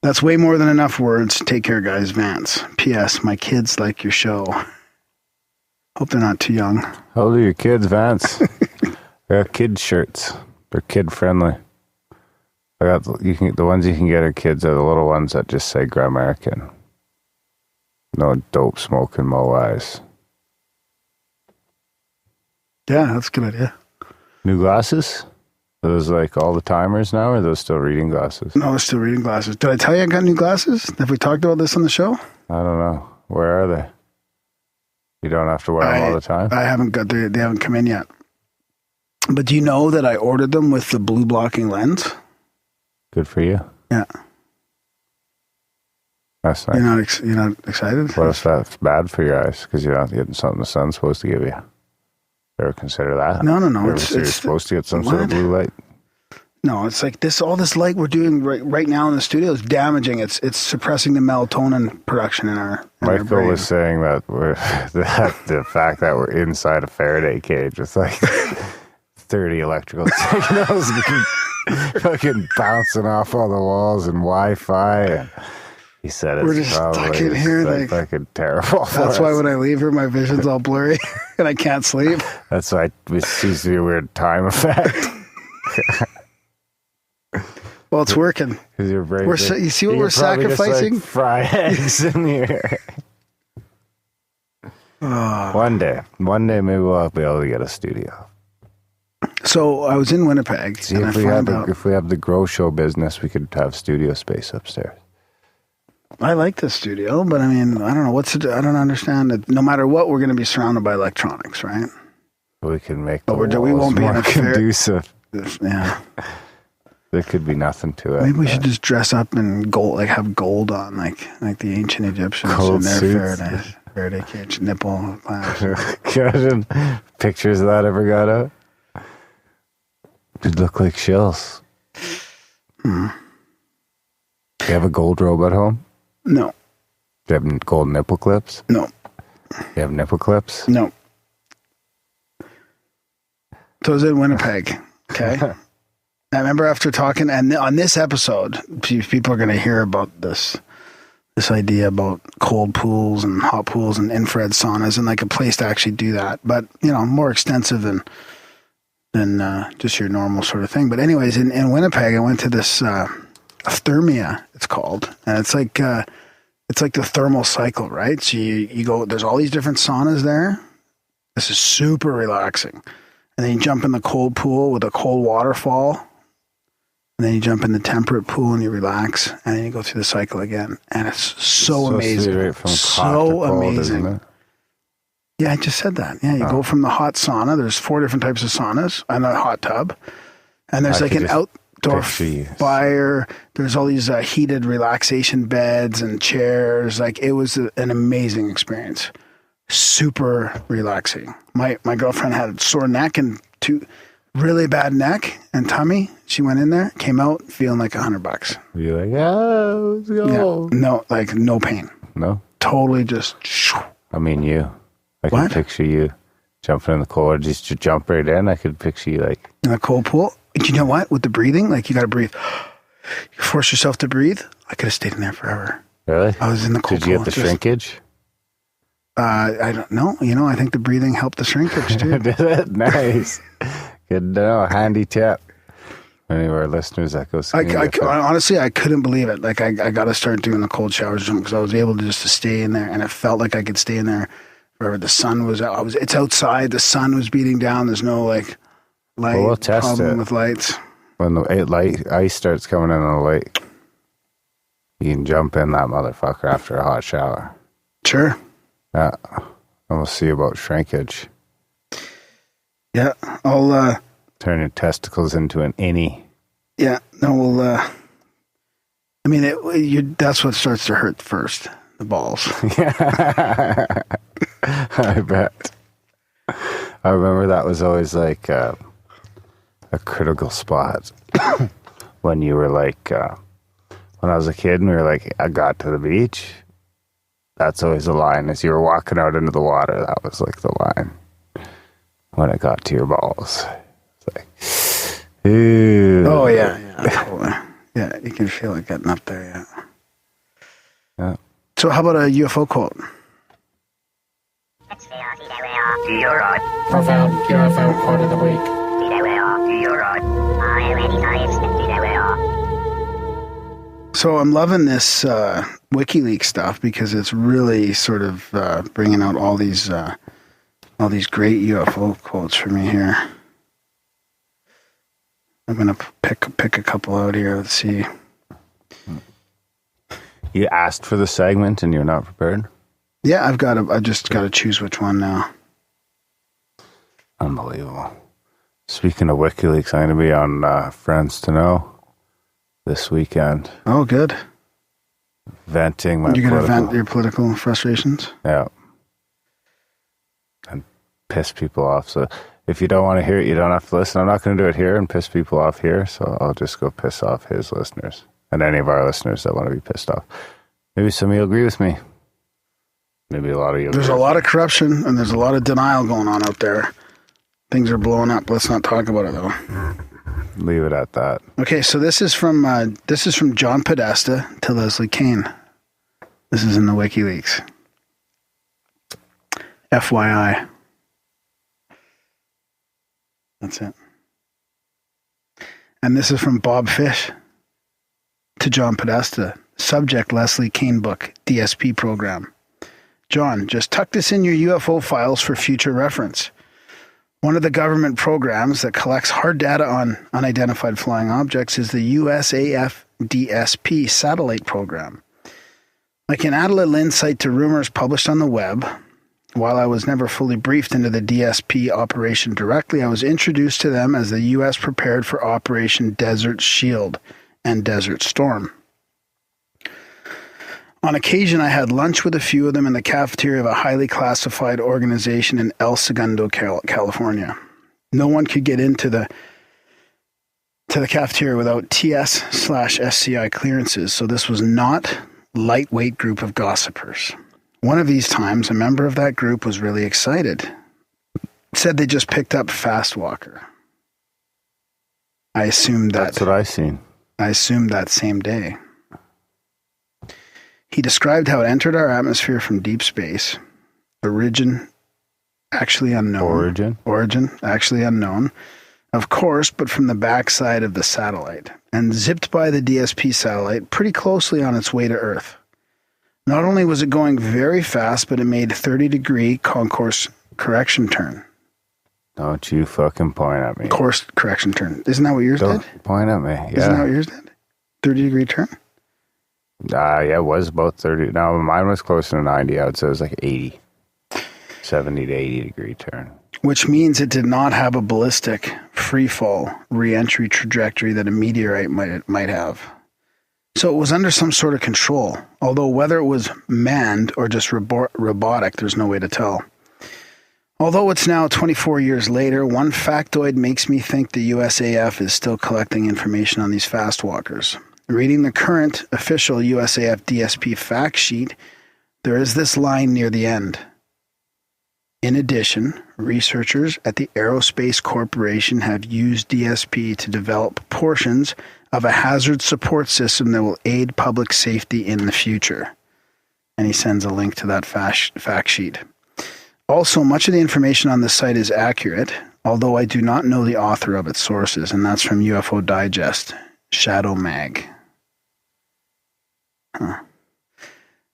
Speaker 3: That's way more than enough words. Take care, guys. Vance. P.S. My kids like your show. Hope they're not too young.
Speaker 2: How old are your kids, Vance? I got kids shirts. They're kid friendly. I got the ones you can get are kids are the little ones that just say Grimerica. No dope smoking mo eyes.
Speaker 3: Yeah, that's a good idea.
Speaker 2: New glasses? Are those like all the timers now, or are those still reading glasses?
Speaker 3: No, I'm still reading glasses. Did I tell you I got new glasses? Have we talked about this on the show?
Speaker 2: I don't know. Where are they? You don't have to wear them all the time?
Speaker 3: I haven't got they haven't come in yet. But do you know that I ordered them with the blue blocking lens?
Speaker 2: Good for you.
Speaker 3: Yeah.
Speaker 2: That's nice.
Speaker 3: You're not excited?
Speaker 2: What if that's bad for your eyes? Because you're not getting something the sun's supposed to give you. Ever consider that?
Speaker 3: No.
Speaker 2: You're supposed to get some sort of blue light.
Speaker 3: No, it's like all this light we're doing right now in the studio is damaging. It's suppressing the melatonin production in our
Speaker 2: Michael was saying that the fact that we're inside a Faraday cage with like 30 electrical signals fucking bouncing off all the walls and Wi-Fi. And he said
Speaker 3: we're just stuck in here.
Speaker 2: Like fucking terrible.
Speaker 3: That's why when I leave here, my vision's all blurry and I can't sleep.
Speaker 2: That's why it seems to be a weird time effect.
Speaker 3: Well, it's working.
Speaker 2: Because you're brave.
Speaker 3: You see what we're sacrificing?
Speaker 2: Just, like, fry eggs in here. One day, maybe we'll be able to get a studio.
Speaker 3: So I was in Winnipeg.
Speaker 2: See, if we have the Grow Show business, we could have studio space upstairs.
Speaker 3: I like the studio, but I mean, I don't know I don't understand that. No matter what, we're going to be surrounded by electronics, right?
Speaker 2: We can make
Speaker 3: we won't be
Speaker 2: more conducive.
Speaker 3: Yeah.
Speaker 2: There could be nothing to it.
Speaker 3: Maybe we should just dress up in gold, like have gold on, like the ancient Egyptians in their Faraday cage, nipple clamps.
Speaker 2: Imagine pictures of that ever got out. It'd look like shills. You have a gold robe at home?
Speaker 3: No.
Speaker 2: Do you have gold nipple clips?
Speaker 3: No.
Speaker 2: You have nipple clips?
Speaker 3: No. So I was in Winnipeg, okay? I remember after talking, and on this episode, people are going to hear about this idea about cold pools and hot pools and infrared saunas and like a place to actually do that. But, more extensive than just your normal sort of thing. But anyways, in Winnipeg, I went to this thermia, it's called. And it's like the thermal cycle, right? So you go, there's all these different saunas there. This is super relaxing. And then you jump in the cold pool with a cold waterfall. And then you jump in the temperate pool and you relax, and then you go through the cycle again. And it's so amazing.
Speaker 2: Right from
Speaker 3: so amazing.
Speaker 2: Isn't it?
Speaker 3: Yeah, I just said that. Yeah, you go from the hot sauna. There's 4 different types of saunas and a hot tub. And there's like an outdoor fire. There's all these heated relaxation beds and chairs. Like, it was an amazing experience. Super relaxing. My girlfriend had a sore neck and really bad neck and tummy. She went in there, came out feeling like $100.
Speaker 2: You're like, let's go.
Speaker 3: Yeah, no, like no pain.
Speaker 2: No?
Speaker 3: Totally just.
Speaker 2: I mean, you. I can picture you jumping in the cold. Just jump right in. I could picture you like.
Speaker 3: In the cold pool? You know what? With the breathing, like you got to breathe. You force yourself to breathe. I could have stayed in there forever.
Speaker 2: Really?
Speaker 3: I was in the cold pool.
Speaker 2: Did you get the shrinkage?
Speaker 3: I don't know. I think the breathing helped the shrinkage too.
Speaker 2: Did it? Nice. Good to know. Handy tip. Any of our listeners that goes.
Speaker 3: Honestly, I couldn't believe it. Like I got to start doing the cold showers because I was able to just to stay in there, and it felt like I could stay in there wherever the sun was. It's outside. The sun was beating down. There's no like light
Speaker 2: we'll test
Speaker 3: problem
Speaker 2: it.
Speaker 3: with lights.
Speaker 2: When the ice starts coming in the lake, you can jump in that motherfucker after a hot shower.
Speaker 3: Sure.
Speaker 2: Yeah, and we'll see about shrinkage.
Speaker 3: Yeah, I'll
Speaker 2: turn your testicles into an innie.
Speaker 3: Yeah, no, we'll. I mean, that's what starts to hurt first, the balls.
Speaker 2: I bet. I remember that was always like a critical spot when you were like, when I was a kid and we were like, I got to the beach. That's always the line. As you were walking out into the water, that was like the line. When it got to your balls. It's like, ew.
Speaker 3: Oh, yeah. Totally. Yeah, you can feel it getting up there,
Speaker 2: yeah.
Speaker 3: So how about a UFO quote?
Speaker 7: Profound UFO quote of the week.
Speaker 3: So I'm loving this WikiLeaks stuff because it's really sort of bringing out all these All these great UFO quotes for me here. I'm going to pick a couple out here. Let's see.
Speaker 2: You asked for the segment and you're not prepared?
Speaker 3: Yeah, I just got to choose which one now.
Speaker 2: Unbelievable. Speaking of WikiLeaks, I'm going to be on Friends to Know this weekend.
Speaker 3: Oh, good.
Speaker 2: Venting my
Speaker 3: You're going to vent your political frustrations?
Speaker 2: Yeah. And piss people off. So if you don't want to hear it, you don't have to listen. I'm not going to do it here and piss people off here, so I'll just go piss off his listeners and any of our listeners that want to be pissed off. Maybe some of you agree with me. Maybe a lot of you.
Speaker 3: There's a lot of corruption and there's a lot of denial going on out there. Things are blowing up. Let's not talk about it, though.
Speaker 2: Leave it at that.
Speaker 3: Okay, so this is from John Podesta to Leslie Kean. This is in the WikiLeaks. FYI. That's it. And this is from Bob Fish to John Podesta. Subject Leslie Kean book, DSP program. John, just tuck this in your UFO files for future reference. One of the government programs that collects hard data on unidentified flying objects is the USAF DSP satellite program. Like an add a little insight to rumors published on the web, while I was never fully briefed into the DSP operation directly, I was introduced to them as the U.S. prepared for Operation Desert Shield and Desert Storm. On occasion, I had lunch with a few of them in the cafeteria of a highly classified organization in El Segundo, California. No one could get into the cafeteria without TS/SCI clearances, so this was not lightweight group of gossipers. One of these times, a member of that group was really excited. Said they just picked up Fast Walker. I assumed that.
Speaker 2: That's what I seen.
Speaker 3: I assumed that same day. He described how it entered our atmosphere from deep space. Origin, actually unknown. Origin, actually unknown. Of course, but from the backside of the satellite. And zipped by the DSP satellite pretty closely on its way to Earth. Not only was it going very fast, but it made 30-degree concourse correction turn.
Speaker 2: Don't you fucking point at me.
Speaker 3: Course correction turn. Isn't that what yours did?
Speaker 2: Point at me. Yeah.
Speaker 3: Isn't that what yours did? 30-degree turn?
Speaker 2: Yeah, it was about 30. Now, mine was closer to 90. I would say it was like 80. 70 to 80 degree turn.
Speaker 3: Which means it did not have a ballistic free-fall re-entry trajectory that a meteorite might have. So it was under some sort of control, although whether it was manned or just robotic, there's no way to tell. Although it's now 24 years later, one factoid makes me think the USAF is still collecting information on these fast walkers. Reading the current official USAF DSP fact sheet, there is this line near the end. In addition, researchers at the Aerospace Corporation have used DSP to develop portions of a hazard support system that will aid public safety in the future. And he sends a link to that fact sheet. Also, much of the information on the site is accurate, although I do not know the author of its sources, and that's from UFO Digest, Shadow Mag.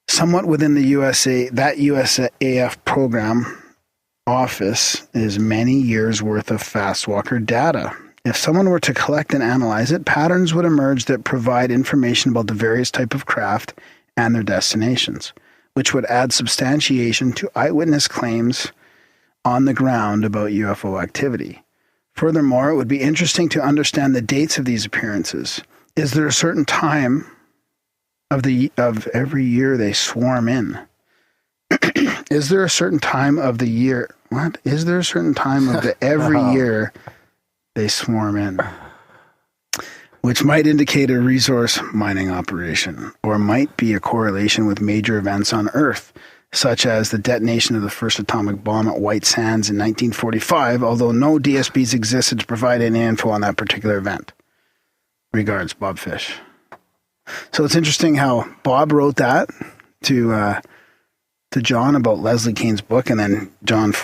Speaker 3: Somewhat within the USAF program office is many years worth of fast walker data. If someone were to collect and analyze it, patterns would emerge that provide information about the various type of craft and their destinations, which would add substantiation to eyewitness claims on the ground about UFO activity. Furthermore, it would be interesting to understand the dates of these appearances. Is there a certain time of every year they swarm in? Is there a certain time of the year? What? Is there a certain time of the every year they swarm in? Which might indicate a resource mining operation, or might be a correlation with major events on Earth, such as the detonation of the first atomic bomb at White Sands in 1945, although no DSPs existed to provide any info on that particular event. Regards, Bob Fish. So it's interesting how Bob wrote that to John about Leslie Kean's book, and then John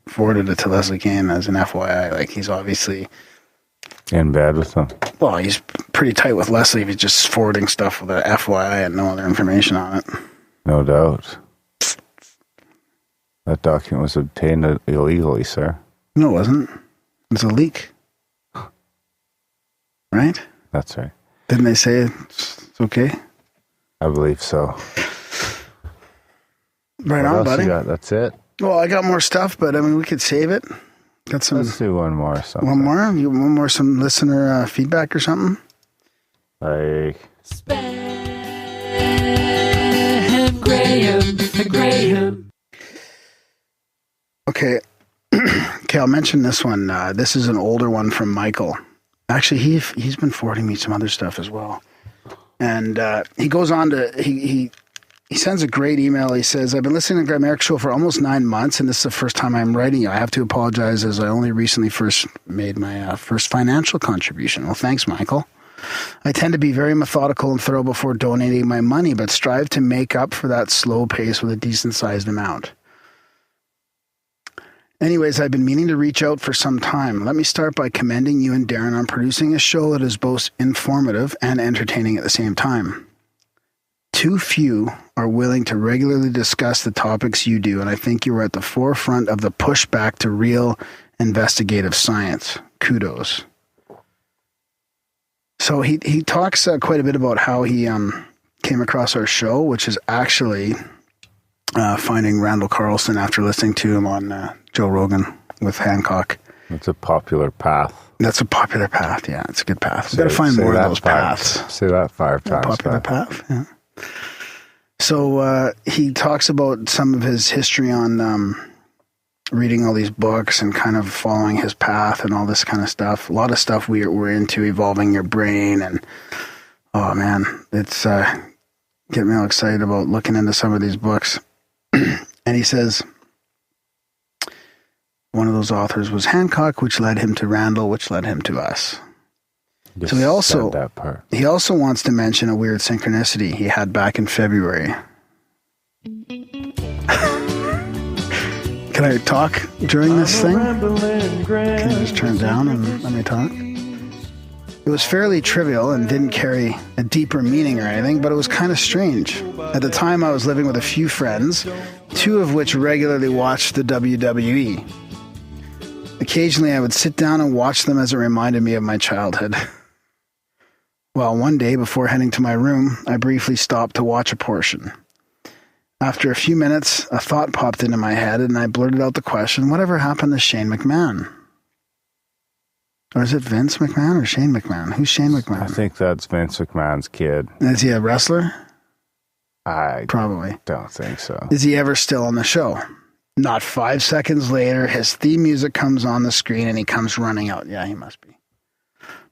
Speaker 3: forwarded it to Leslie Kean as an FYI. Like, he's obviously
Speaker 2: in bed with them.
Speaker 3: Well, he's pretty tight with Leslie if he's just forwarding stuff with an FYI and no other information on it.
Speaker 2: No doubt. That document was obtained illegally, sir.
Speaker 3: No, it wasn't. It was a leak. Right?
Speaker 2: That's right.
Speaker 3: Didn't they say it's okay?
Speaker 2: I believe so.
Speaker 3: Right
Speaker 2: What
Speaker 3: on,
Speaker 2: else
Speaker 3: buddy.
Speaker 2: you got? That's it?
Speaker 3: Well, I got more stuff, but I mean, we could save it. Got some.
Speaker 2: Let's do one more. Something.
Speaker 3: One more? One more, some listener feedback or something?
Speaker 2: Like...
Speaker 4: Graham.
Speaker 3: Okay. Okay, I'll mention this one. This is an older one from Michael. Actually, he's been forwarding me some other stuff as well. And he goes on to... He sends a great email. He says, I've been listening to Grimerica show for almost 9 months, and this is the first time I'm writing you. I have to apologize as I only recently first made my first financial contribution. Well, thanks, Michael. I tend to be very methodical and thorough before donating my money, but strive to make up for that slow pace with a decent-sized amount. Anyways, I've been meaning to reach out for some time. Let me start by commending you and Darren on producing a show that is both informative and entertaining at the same time. Too few are willing to regularly discuss the topics you do, and I think you are at the forefront of the pushback to real investigative science. Kudos. So he talks quite a bit about how he came across our show, which is actually finding Randall Carlson after listening to him on Joe Rogan with Hancock.
Speaker 2: It's a popular path.
Speaker 3: That's a popular path, yeah. It's a good path. We've got to find more of those paths.
Speaker 2: Say that 5 times.
Speaker 3: Popular path, yeah. So he talks about some of his history on reading all these books and kind of following his path and all this kind of stuff. A lot of stuff we're into, evolving your brain, and oh man, it's getting me all excited about looking into some of these books. And he says one of those authors was Hancock, which led him to Randall, which led him to us.
Speaker 2: Just
Speaker 3: so he also wants to mention a weird synchronicity he had back in February. Can I talk during this thing? Can I just turn down and let me talk? It was fairly trivial and didn't carry a deeper meaning or anything, but it was kind of strange. At the time, I was living with a few friends, 2 of which regularly watched the WWE. Occasionally, I would sit down and watch them as it reminded me of my childhood. Well, one day before heading to my room, I briefly stopped to watch a portion. After a few minutes, a thought popped into my head, and I blurted out the question, whatever happened to Shane McMahon? Or is it Vince McMahon or Shane McMahon? Who's Shane McMahon?
Speaker 2: I think that's Vince McMahon's kid.
Speaker 3: Is he a wrestler?
Speaker 2: I
Speaker 3: probably
Speaker 2: don't think so.
Speaker 3: Is he ever still on the show? Not 5 seconds later, his theme music comes on the screen and he comes running out. Yeah, he must be.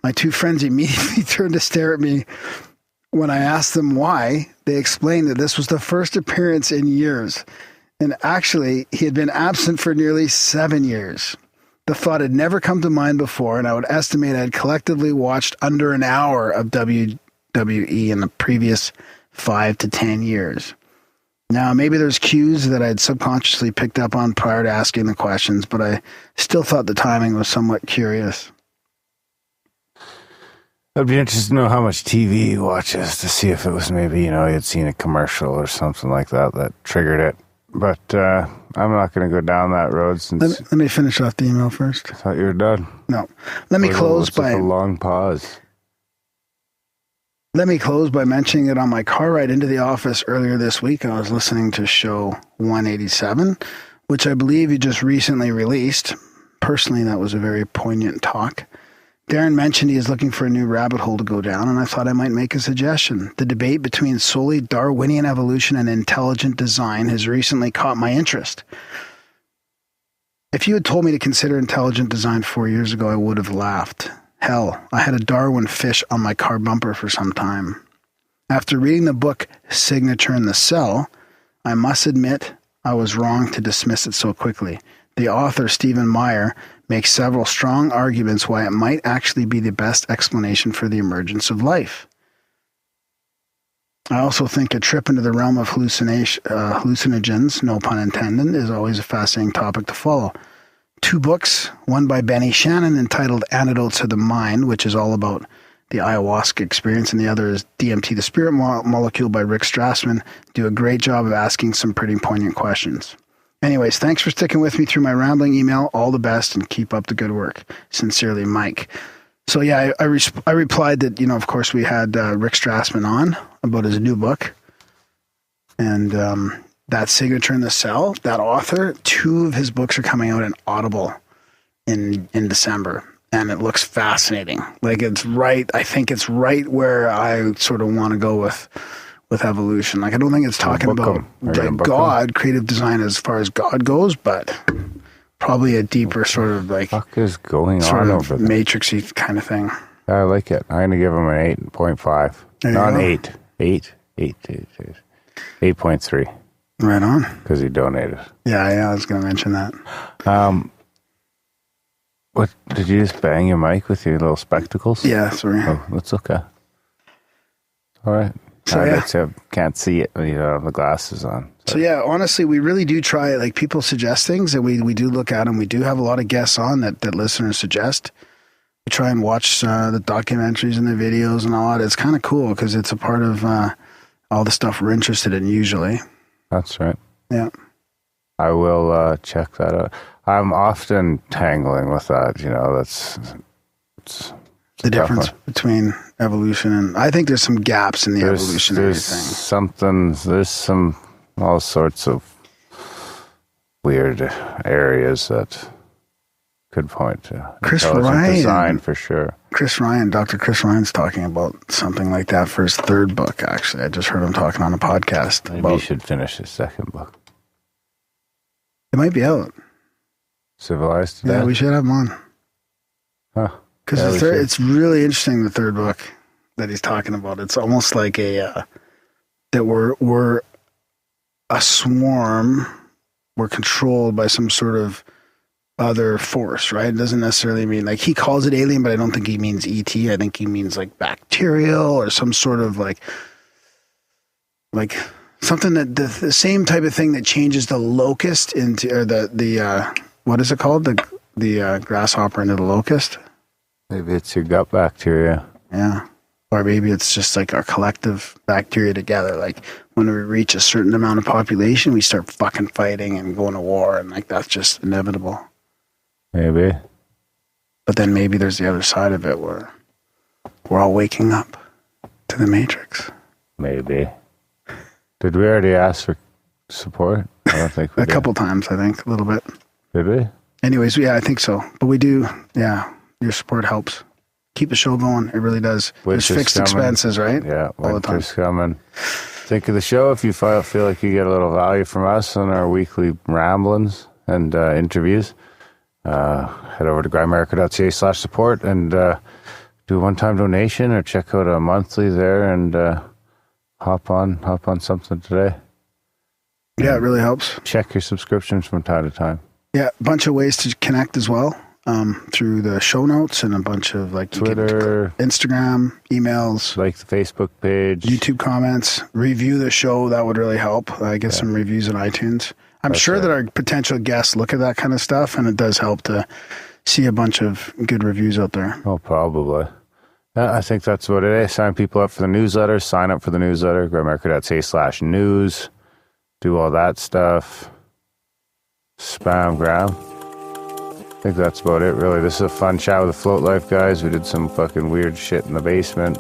Speaker 3: My 2 friends immediately turned to stare at me. When I asked them why, they explained that this was the first appearance in years. And actually, he had been absent for nearly 7 years. The thought had never come to mind before, and I would estimate I had collectively watched under an hour of WWE in the previous 5 to 10 years. Now, maybe there's cues that I'd subconsciously picked up on prior to asking the questions, but I still thought the timing was somewhat curious.
Speaker 2: I'd be interested to know how much TV he watches to see if it was maybe, he had seen a commercial or something like that triggered it. But I'm not going to go down that road since...
Speaker 3: Let me finish off the email first.
Speaker 2: I thought you were done.
Speaker 3: No. Let me close by...
Speaker 2: a long pause.
Speaker 3: Let me close by mentioning that on my car ride into the office earlier this week, I was listening to show 187, which I believe you just recently released. Personally, that was a very poignant talk. Darren mentioned he is looking for a new rabbit hole to go down, and I thought I might make a suggestion. The debate between solely Darwinian evolution and intelligent design has recently caught my interest. If you had told me to consider intelligent design 4 years ago, I would have laughed. Hell, I had a Darwin fish on my car bumper for some time. After reading the book Signature in the Cell, I must admit I was wrong to dismiss it so quickly. The author, Stephen Meyer, makes several strong arguments why it might actually be the best explanation for the emergence of life. I also think a trip into the realm of hallucinogens, no pun intended, is always a fascinating topic to follow. 2 books, one by Benny Shannon entitled Antidotes of the Mind, which is all about the ayahuasca experience, and the other is DMT, the Spirit Molecule by Rick Strassman, do a great job of asking some pretty poignant questions. Anyways, thanks for sticking with me through my rambling email. All the best and keep up the good work. Sincerely, Mike. So yeah, I replied that, of course we had Rick Strassman on about his new book. And that Signature in the Cell, that author, 2 of his books are coming out in Audible in December. And it looks fascinating. Like I think it's right where I sort of want to go with evolution. Like I don't think it's talking about like God, creative design as far as God goes, but probably a deeper sort of like
Speaker 2: what the fuck is going on over there?
Speaker 3: Matrixy kind of thing.
Speaker 2: I like it. I'm going to give him an 8.5. Not an 8. 8.3.
Speaker 3: Right on.
Speaker 2: Because he donated.
Speaker 3: Yeah, I was going to mention that.
Speaker 2: What, did you just bang your mic with your little spectacles?
Speaker 3: Yeah, sorry.
Speaker 2: Oh, that's okay. All right.
Speaker 3: So,
Speaker 2: I can't see it when you don't have the glasses on.
Speaker 3: So yeah, honestly, we really do try, like people suggest things and we do look at them. We do have a lot of guests on that listeners suggest. We try and watch the documentaries and the videos and all that. It's kind of cool because it's a part of all the stuff we're interested in usually.
Speaker 2: That's right.
Speaker 3: Yeah.
Speaker 2: I will check that out. I'm often tangling with that, it's
Speaker 3: the difference between evolution and I think there's some gaps in the evolutionary thing.
Speaker 2: There's some all sorts of weird areas that could point to
Speaker 3: Chris
Speaker 2: intelligent
Speaker 3: Ryan
Speaker 2: design for sure.
Speaker 3: Dr. Chris Ryan's talking about something like that for his 3rd book, actually. I just heard him talking on a podcast.
Speaker 2: Maybe he should finish his 2nd book.
Speaker 3: It might be out.
Speaker 2: Civilized Today?
Speaker 3: Yeah, we should have him on.
Speaker 2: Huh.
Speaker 3: Because it's really interesting, the 3rd book that he's talking about. It's almost like that we're a swarm. We're controlled by some sort of other force, right? It doesn't necessarily mean, like, he calls it alien, but I don't think he means ET. I think he means like bacterial or some sort of like something that the same type of thing that changes the locust into, or the what is it called? The grasshopper into the locust.
Speaker 2: Maybe it's your gut bacteria.
Speaker 3: Yeah. Or maybe it's just like our collective bacteria together. Like when we reach a certain amount of population, we start fucking fighting and going to war. And like, that's just inevitable.
Speaker 2: Maybe.
Speaker 3: But then maybe there's the other side of it where we're all waking up to the Matrix.
Speaker 2: Maybe. Did we already ask for support? I don't think we
Speaker 3: did. A couple times, I think, a little bit.
Speaker 2: Did we?
Speaker 3: Anyways, yeah, I think so. But we do, yeah, your support helps. Keep the show going. It really does. There's fixed expenses, right?
Speaker 2: Yeah,
Speaker 3: all the time.
Speaker 2: Winter's coming. Think of the show. If you feel like you get a little value from us on our weekly ramblings and interviews, head over to grimerica.ca/support and do a one-time donation or check out a monthly there and hop on something today.
Speaker 3: Yeah, it really helps.
Speaker 2: Check your subscriptions from time to time.
Speaker 3: Yeah, a bunch of ways to connect as well. Through the show notes and a bunch of like
Speaker 2: Twitter,
Speaker 3: Instagram, emails,
Speaker 2: like the Facebook page,
Speaker 3: YouTube comments, review the show. That would really help. Get some reviews on iTunes. I'm sure that our potential guests look at that kind of stuff, and it does help to see a bunch of good reviews out there.
Speaker 2: Oh, probably. I think that's what it is. Sign people up for the newsletter. Sign up for the newsletter. Grimerica.ca/news. Do all that stuff. Spam gram. I think that's about it, really. This is a fun chat with the Float Life guys. We did some fucking weird shit in the basement.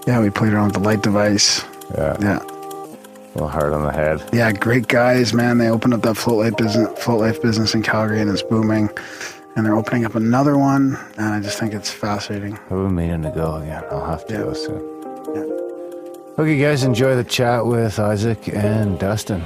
Speaker 3: Yeah, we played around with the light device.
Speaker 2: Yeah. A little hard on the head.
Speaker 3: Yeah, great guys, man. They opened up that Float Life business in Calgary, and it's booming. And they're opening up another one, and I just think it's fascinating.
Speaker 2: I've been meaning to go again. I'll have to go soon.
Speaker 3: Yeah.
Speaker 2: Okay, guys, enjoy the chat with Isaac and Dustin.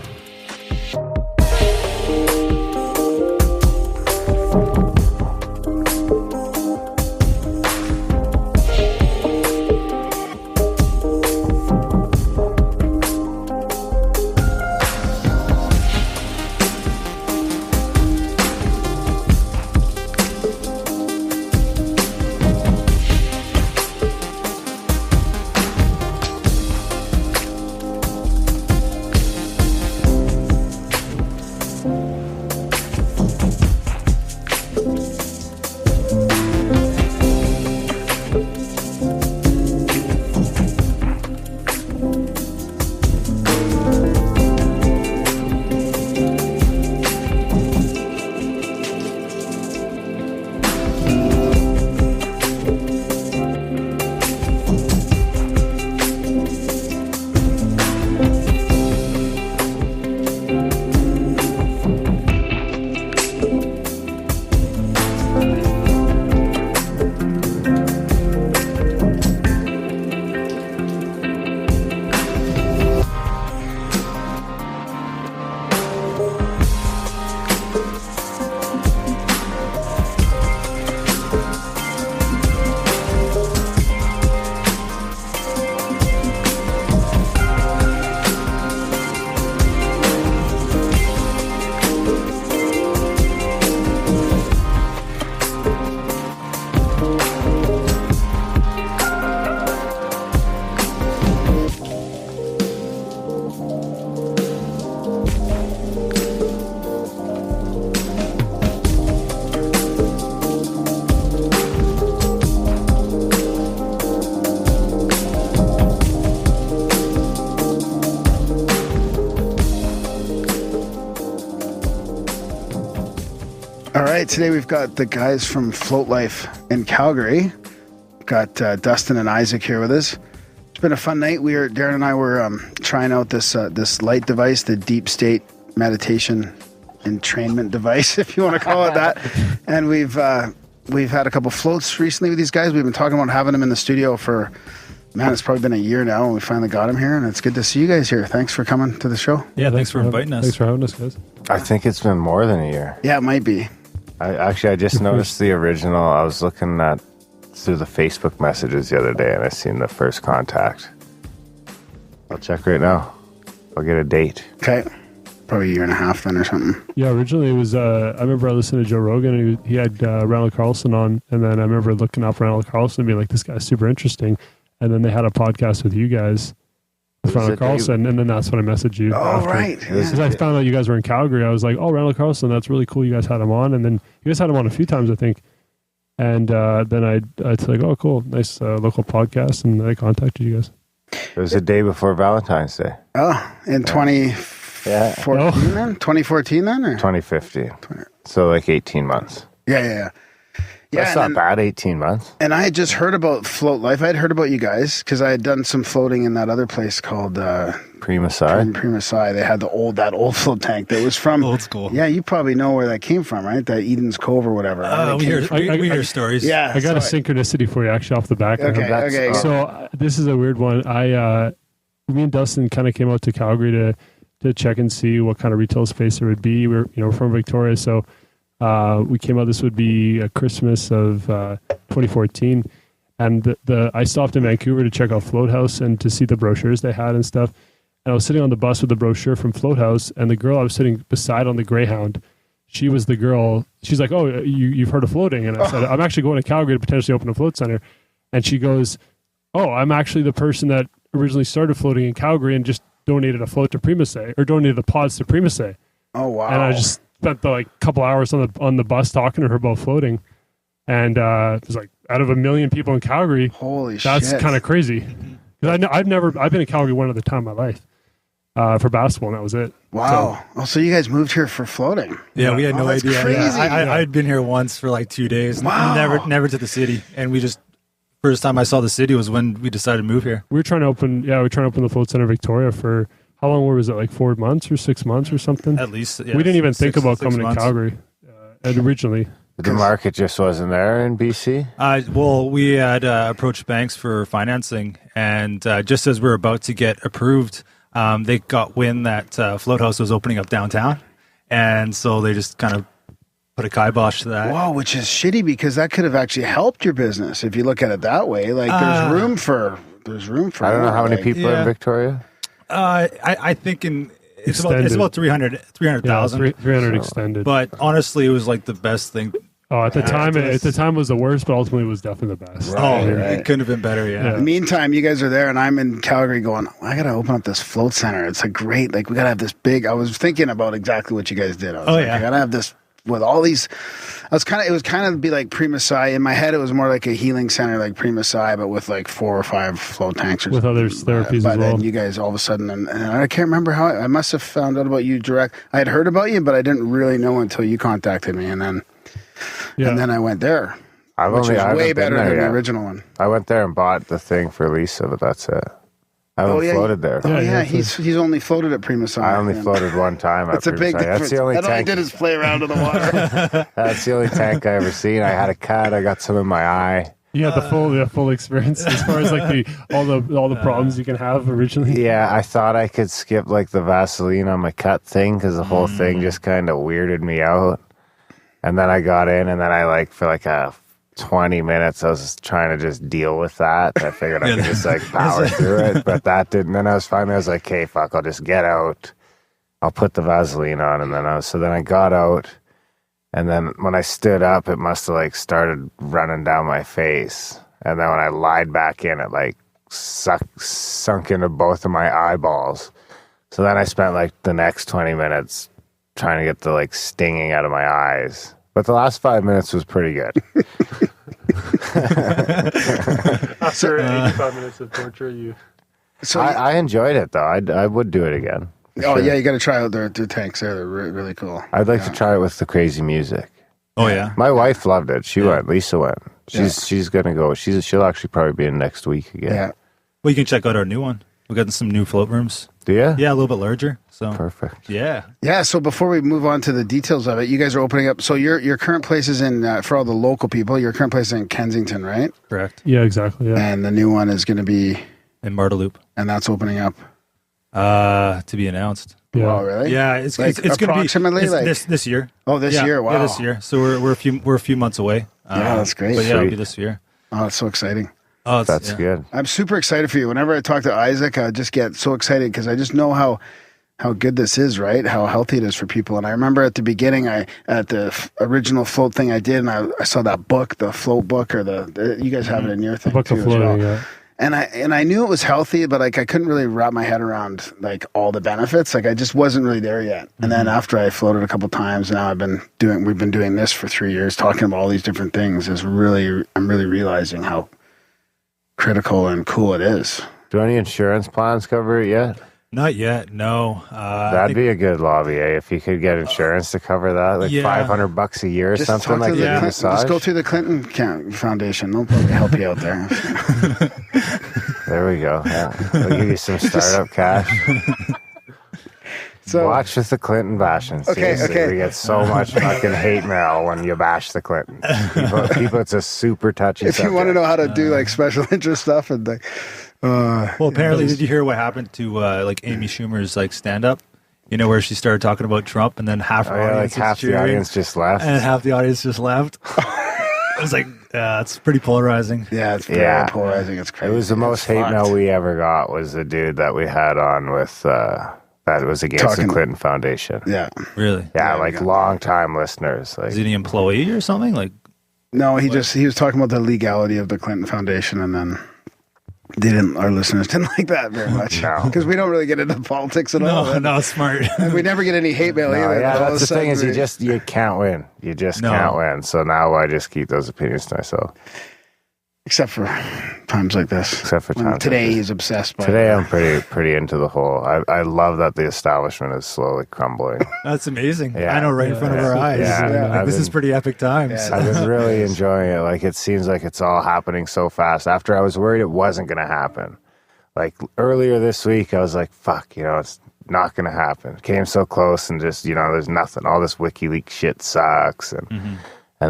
Speaker 3: right, today we've got the guys from Float Life in Calgary. Got Dustin and Isaac here with us. It's been a fun night. Darren and I were trying out this light device, the deep state meditation entrainment device, if you want to call it that. And we've had a couple floats recently with these guys. We've been talking about having them in the studio for, man, it's probably been a year now, and we finally got them here, and it's good to see you guys here. Thanks for coming to the show.
Speaker 8: Yeah, thanks for inviting us.
Speaker 9: Thanks for having us, guys.
Speaker 2: I think it's been more than a year.
Speaker 3: Yeah, it might be.
Speaker 2: I just noticed the original. I was looking through the Facebook messages the other day, and I seen the first contact. I'll check right now. I'll get a date.
Speaker 3: Okay. Probably a year and a half then or something.
Speaker 9: Yeah, originally it was, I remember I listened to Joe Rogan, and he had Randall Carlson on, and then I remember looking up Randall Carlson and being like, this guy's super interesting. And then they had a podcast with you guys, with Randall Carlson, and then that's when I messaged you.
Speaker 3: Oh,
Speaker 9: after.
Speaker 3: right.
Speaker 9: Because I found out you guys were in Calgary. I was like, oh, Randall Carlson, that's really cool. You guys had him on. And then you guys had him on a few times, I think. And then I'd like, oh, cool, nice local podcast. And I contacted you guys.
Speaker 2: It was the day before Valentine's Day.
Speaker 3: Oh, in 2014 then? 2014 then? Or?
Speaker 2: 2015. So like 18 months.
Speaker 3: Yeah.
Speaker 2: That's not bad, 18 months.
Speaker 3: And I had just heard about Float Life. I had heard about you guys because I had done some floating in that other place called
Speaker 2: Prima Psi.
Speaker 3: They had that old float tank that was from
Speaker 8: old school.
Speaker 3: Yeah, you probably know where that came from, right? That Eden's Cove or whatever.
Speaker 8: We hear stories.
Speaker 3: Yeah,
Speaker 9: I got a synchronicity for you actually off the back.
Speaker 3: Okay.
Speaker 9: So this is a weird one. Me and Dustin kind of came out to Calgary to check and see what kind of retail space there would be. We're from Victoria, so we came out. This would be a Christmas of 2014, and I stopped in Vancouver to check out Float House and to see the brochures they had and stuff. And I was sitting on the bus with the brochure from Float House, and the girl I was sitting beside on the Greyhound, she was the girl. She's like, "Oh, you've heard of floating?" And I said, "I'm actually going to Calgary to potentially open a float center." And she goes, "Oh, I'm actually the person that originally started floating in Calgary and just donated a float to Prima Psi, or donated the pods to Prima Psi."
Speaker 3: Oh, wow.
Speaker 9: And I just spent the couple hours on the bus talking to her about floating. And it was like, out of 1 million people in Calgary,
Speaker 3: holy shit,
Speaker 9: that's kind of crazy. Because I've been in Calgary one other time in my life for basketball, and that was it.
Speaker 3: Wow. So you guys moved here for floating?
Speaker 8: Yeah, we had no idea.
Speaker 3: Crazy.
Speaker 8: Yeah. I'd been here once for like 2 days.
Speaker 3: Wow.
Speaker 8: Never to the city. And first time I saw the city was when we decided to move here.
Speaker 9: We were trying to open the float center in Victoria for, how long was it, like 4 months or 6 months or something?
Speaker 8: At least, yeah.
Speaker 9: We didn't even think about coming to Calgary originally.
Speaker 2: The market just wasn't there in BC?
Speaker 8: Well, we had approached banks for financing, and just as we were about to get approved, they got wind that Float House was opening up downtown, and so they just kind of put a kibosh to that.
Speaker 3: Wow, which is shitty because that could have actually helped your business if you look at it that way. Like, there's room for. I
Speaker 2: don't know how many people are in Victoria.
Speaker 8: I think it's about 300,000.
Speaker 9: Yeah, 300 extended.
Speaker 8: But honestly, it was like the best thing.
Speaker 9: Oh, at the time it was the worst, but ultimately it was definitely the best.
Speaker 3: Right,
Speaker 8: It couldn't have been better. Yeah.
Speaker 3: Meantime, you guys are there, and I'm in Calgary going, I got to open up this float center. It's a great, we got to have this big. I was thinking about exactly what you guys did. I was I got to have this with all these. It was kind of be like Prima Psi. In my head, it was more like a healing center, like Prima Psi, but with like 4 or 5 float tanks or
Speaker 9: with
Speaker 3: something.
Speaker 9: other therapies as well.
Speaker 3: But then you guys all of a sudden, and I can't remember how I must have found out about you direct. I had heard about you, but I didn't really know until you contacted me, and then I went there. Which was way better than the original one.
Speaker 2: I went there and bought the thing for Lisa, but that's it. I haven't floated there.
Speaker 3: Oh yeah, he's only floated at Prima Psi.
Speaker 2: I only floated one time at Prima Psi.
Speaker 3: That's the only tank. All I did is play around in the water.
Speaker 2: That's the only tank I ever seen. I had a cut. I got some in my eye.
Speaker 9: You had the full experience as far as like all the problems you can have originally.
Speaker 2: Yeah, I thought I could skip like the Vaseline on my cut thing because the whole thing just kind of weirded me out. And then I got in, and then I for like a 20 minutes, I was trying to just deal with that. I figured I could just power through it, but that didn't. Then I was like, hey, fuck, I'll just get out. I'll put the Vaseline on, and then I got out, and then when I stood up, it must have started running down my face, and then when I lied back in, it sunk into both of my eyeballs. So then I spent the next 20 minutes trying to get the stinging out of my eyes. But the last 5 minutes was pretty good.
Speaker 9: After 85 minutes of torture,
Speaker 2: I enjoyed it, though. I would do it again.
Speaker 3: Oh, sure. Yeah, you got to try out their tanks there. They're really cool.
Speaker 2: I'd like to try it with the crazy music.
Speaker 8: Oh yeah.
Speaker 2: My wife loved it. She went. Lisa went. She's gonna go. She'll actually probably be in next week again.
Speaker 3: Yeah.
Speaker 8: Well, you can check out our new one. We've got some new float rooms.
Speaker 2: Do you?
Speaker 8: Yeah, a little bit larger. So
Speaker 2: Perfect.
Speaker 8: Yeah.
Speaker 3: Yeah. So before we move on to the details of it, you guys are opening up. So your current place is in for all the local people. Your current place is in Kensington, right?
Speaker 8: Correct.
Speaker 9: Yeah, exactly. Yeah.
Speaker 3: And the new one is going to be
Speaker 8: In Martaloop.
Speaker 3: and that's opening up.
Speaker 8: To be announced.
Speaker 9: Yeah.
Speaker 3: Oh, really?
Speaker 8: Yeah, it's
Speaker 3: Like,
Speaker 8: going to be
Speaker 3: approximately, like-
Speaker 8: this year.
Speaker 3: Oh, this
Speaker 8: Yeah,
Speaker 3: year. Wow.
Speaker 8: Yeah, this year. So we're a few months away.
Speaker 3: Yeah, that's great.
Speaker 8: But yeah, it'll
Speaker 2: Sweet.
Speaker 8: be this year.
Speaker 3: Oh, it's so exciting.
Speaker 8: Oh,
Speaker 2: That's good.
Speaker 3: I'm super excited for you. Whenever I talk to Isaac, I just get so excited because I just know how good this is, right? How healthy it is for people. And I remember at the beginning, at the original float thing I did, and I saw that book, the float book, or you guys have it in your thing
Speaker 9: Book
Speaker 3: too
Speaker 9: of
Speaker 3: as
Speaker 9: floating.
Speaker 3: well.
Speaker 9: Yeah.
Speaker 3: And I knew it was healthy, but like I couldn't really wrap my head around like all the benefits. Like I just wasn't really there yet. And then after I floated a couple times, now we've been doing this for 3 years, talking about all these different things. I'm really realizing how critical and cool it is.
Speaker 2: Do any insurance plans cover it yet?
Speaker 8: Not yet. No.
Speaker 2: That'd be a good lobby, if you could get insurance to cover that, like
Speaker 8: Yeah.
Speaker 2: $500 a year or
Speaker 3: Just
Speaker 2: something
Speaker 3: talk
Speaker 2: like
Speaker 3: to
Speaker 2: that.
Speaker 3: the Clinton,
Speaker 2: Massage.
Speaker 3: just go through the Clinton Foundation. They'll probably help you out there.
Speaker 2: There we go. Yeah. They'll give you some startup cash.
Speaker 3: So
Speaker 2: Watch with the Clinton bashing.
Speaker 3: Okay,
Speaker 2: Seriously,
Speaker 3: okay.
Speaker 2: we get so much fucking hate mail when you bash the Clintons. People, it's a super touchy
Speaker 3: if you
Speaker 2: subject.
Speaker 3: want to know how to do like special interest stuff and like,
Speaker 8: Well, apparently, did you hear what happened to like Amy Schumer's like stand up? You know, where she started talking about Trump, and then half her
Speaker 2: Oh, yeah,
Speaker 8: audience
Speaker 2: like half
Speaker 8: was
Speaker 2: the
Speaker 8: cheering,
Speaker 2: audience just left.
Speaker 8: and half the audience just left. I was like, it's pretty polarizing.
Speaker 3: yeah, it's very
Speaker 2: Yeah.
Speaker 3: polarizing. It's
Speaker 2: It
Speaker 3: crazy.
Speaker 2: was the most
Speaker 3: It's
Speaker 2: hate
Speaker 3: fucked.
Speaker 2: mail we ever got was the dude that we had on with that was against
Speaker 3: Talking-
Speaker 2: the Clinton Foundation.
Speaker 3: Yeah.
Speaker 8: Really?
Speaker 2: Yeah,
Speaker 3: Yeah,
Speaker 2: like
Speaker 3: we got-
Speaker 2: long time listeners. Like
Speaker 8: Is he an employee or something? Like,
Speaker 3: No, he was talking about the legality of the Clinton Foundation, and then our listeners didn't like that very much.
Speaker 2: No.
Speaker 3: Because we don't really get into politics at all.
Speaker 8: no, it's smart.
Speaker 3: And we never get any hate mail
Speaker 2: no,
Speaker 3: either.
Speaker 2: yeah,
Speaker 3: All of
Speaker 2: that's
Speaker 3: a
Speaker 2: the thing is
Speaker 3: sudden
Speaker 2: you can't win. You just
Speaker 8: No.
Speaker 2: can't win. So now I just keep those opinions to myself.
Speaker 3: except for times like this.
Speaker 2: Except for
Speaker 3: When
Speaker 2: times
Speaker 3: today
Speaker 2: like this.
Speaker 3: he's obsessed by
Speaker 2: Today I'm pretty into the whole. I love that the establishment is slowly crumbling.
Speaker 8: That's amazing.
Speaker 2: Yeah.
Speaker 8: I know, right in front of our eyes.
Speaker 2: Yeah.
Speaker 8: Like,
Speaker 2: I've
Speaker 8: this is
Speaker 2: been-
Speaker 8: pretty epic times.
Speaker 3: Yeah.
Speaker 2: I've been really enjoying it. Like it seems like it's all happening so fast. After I was worried it wasn't going to happen. Like earlier this week, I was like, "Fuck, it's not going to happen." It came so close, and just there's nothing. All this WikiLeaks shit sucks, and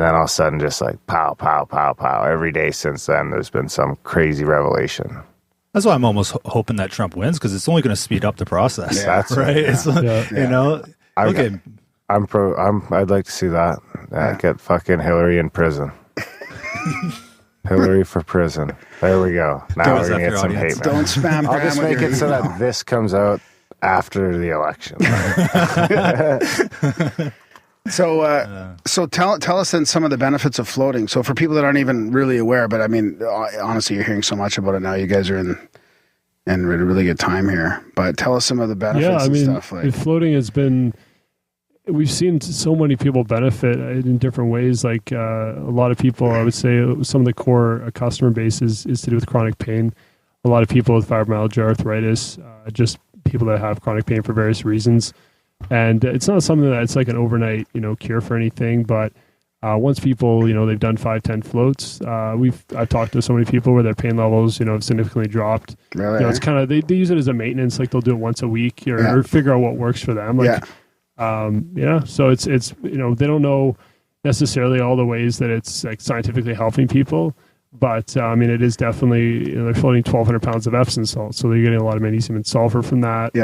Speaker 2: then all of a sudden, just like pow, pow, pow, pow. Every day since then, there's been some crazy revelation.
Speaker 8: That's why I'm almost hoping that Trump wins, because it's only going to speed up the process.
Speaker 3: Yeah.
Speaker 2: That's
Speaker 8: right.
Speaker 2: yeah.
Speaker 8: It's like,
Speaker 9: Yeah.
Speaker 8: Okay.
Speaker 2: I'd like to see that. Get fucking Hillary in prison. Hillary for prison. There we go. Now
Speaker 8: Don't
Speaker 2: we're gonna
Speaker 8: zap
Speaker 2: get
Speaker 8: your
Speaker 2: some
Speaker 8: audience.
Speaker 2: hate mail.
Speaker 3: Don't spam
Speaker 2: I'll
Speaker 3: Graham
Speaker 2: just
Speaker 3: with
Speaker 2: make
Speaker 3: your
Speaker 2: it so
Speaker 3: email.
Speaker 2: that this comes out after the election.
Speaker 3: So tell us then some of the benefits of floating. So for people that aren't even really aware, but I mean, honestly, you're hearing so much about it now. You guys are in a really good time here. But tell us some of the benefits
Speaker 9: Yeah, I
Speaker 3: and
Speaker 9: mean,
Speaker 3: stuff. Like,
Speaker 9: floating has been. We've seen so many people benefit in different ways. Like a lot of people, I would say, some of the core customer base is to do with chronic pain. A lot of people with fibromyalgia, arthritis, just people that have chronic pain for various reasons. And it's not something that's like an overnight, cure for anything. But once people, they've done 5-10 floats, I've talked to so many people where their pain levels, have significantly dropped.
Speaker 3: really?
Speaker 9: It's kind of they use it as a maintenance, like they'll do it once a week or figure out what works for them. Like, so it's they don't know necessarily all the ways that it's like scientifically helping people, but I mean it is definitely they're floating 1,200 pounds of Epsom salt, so they're getting a lot of magnesium and sulfur from that.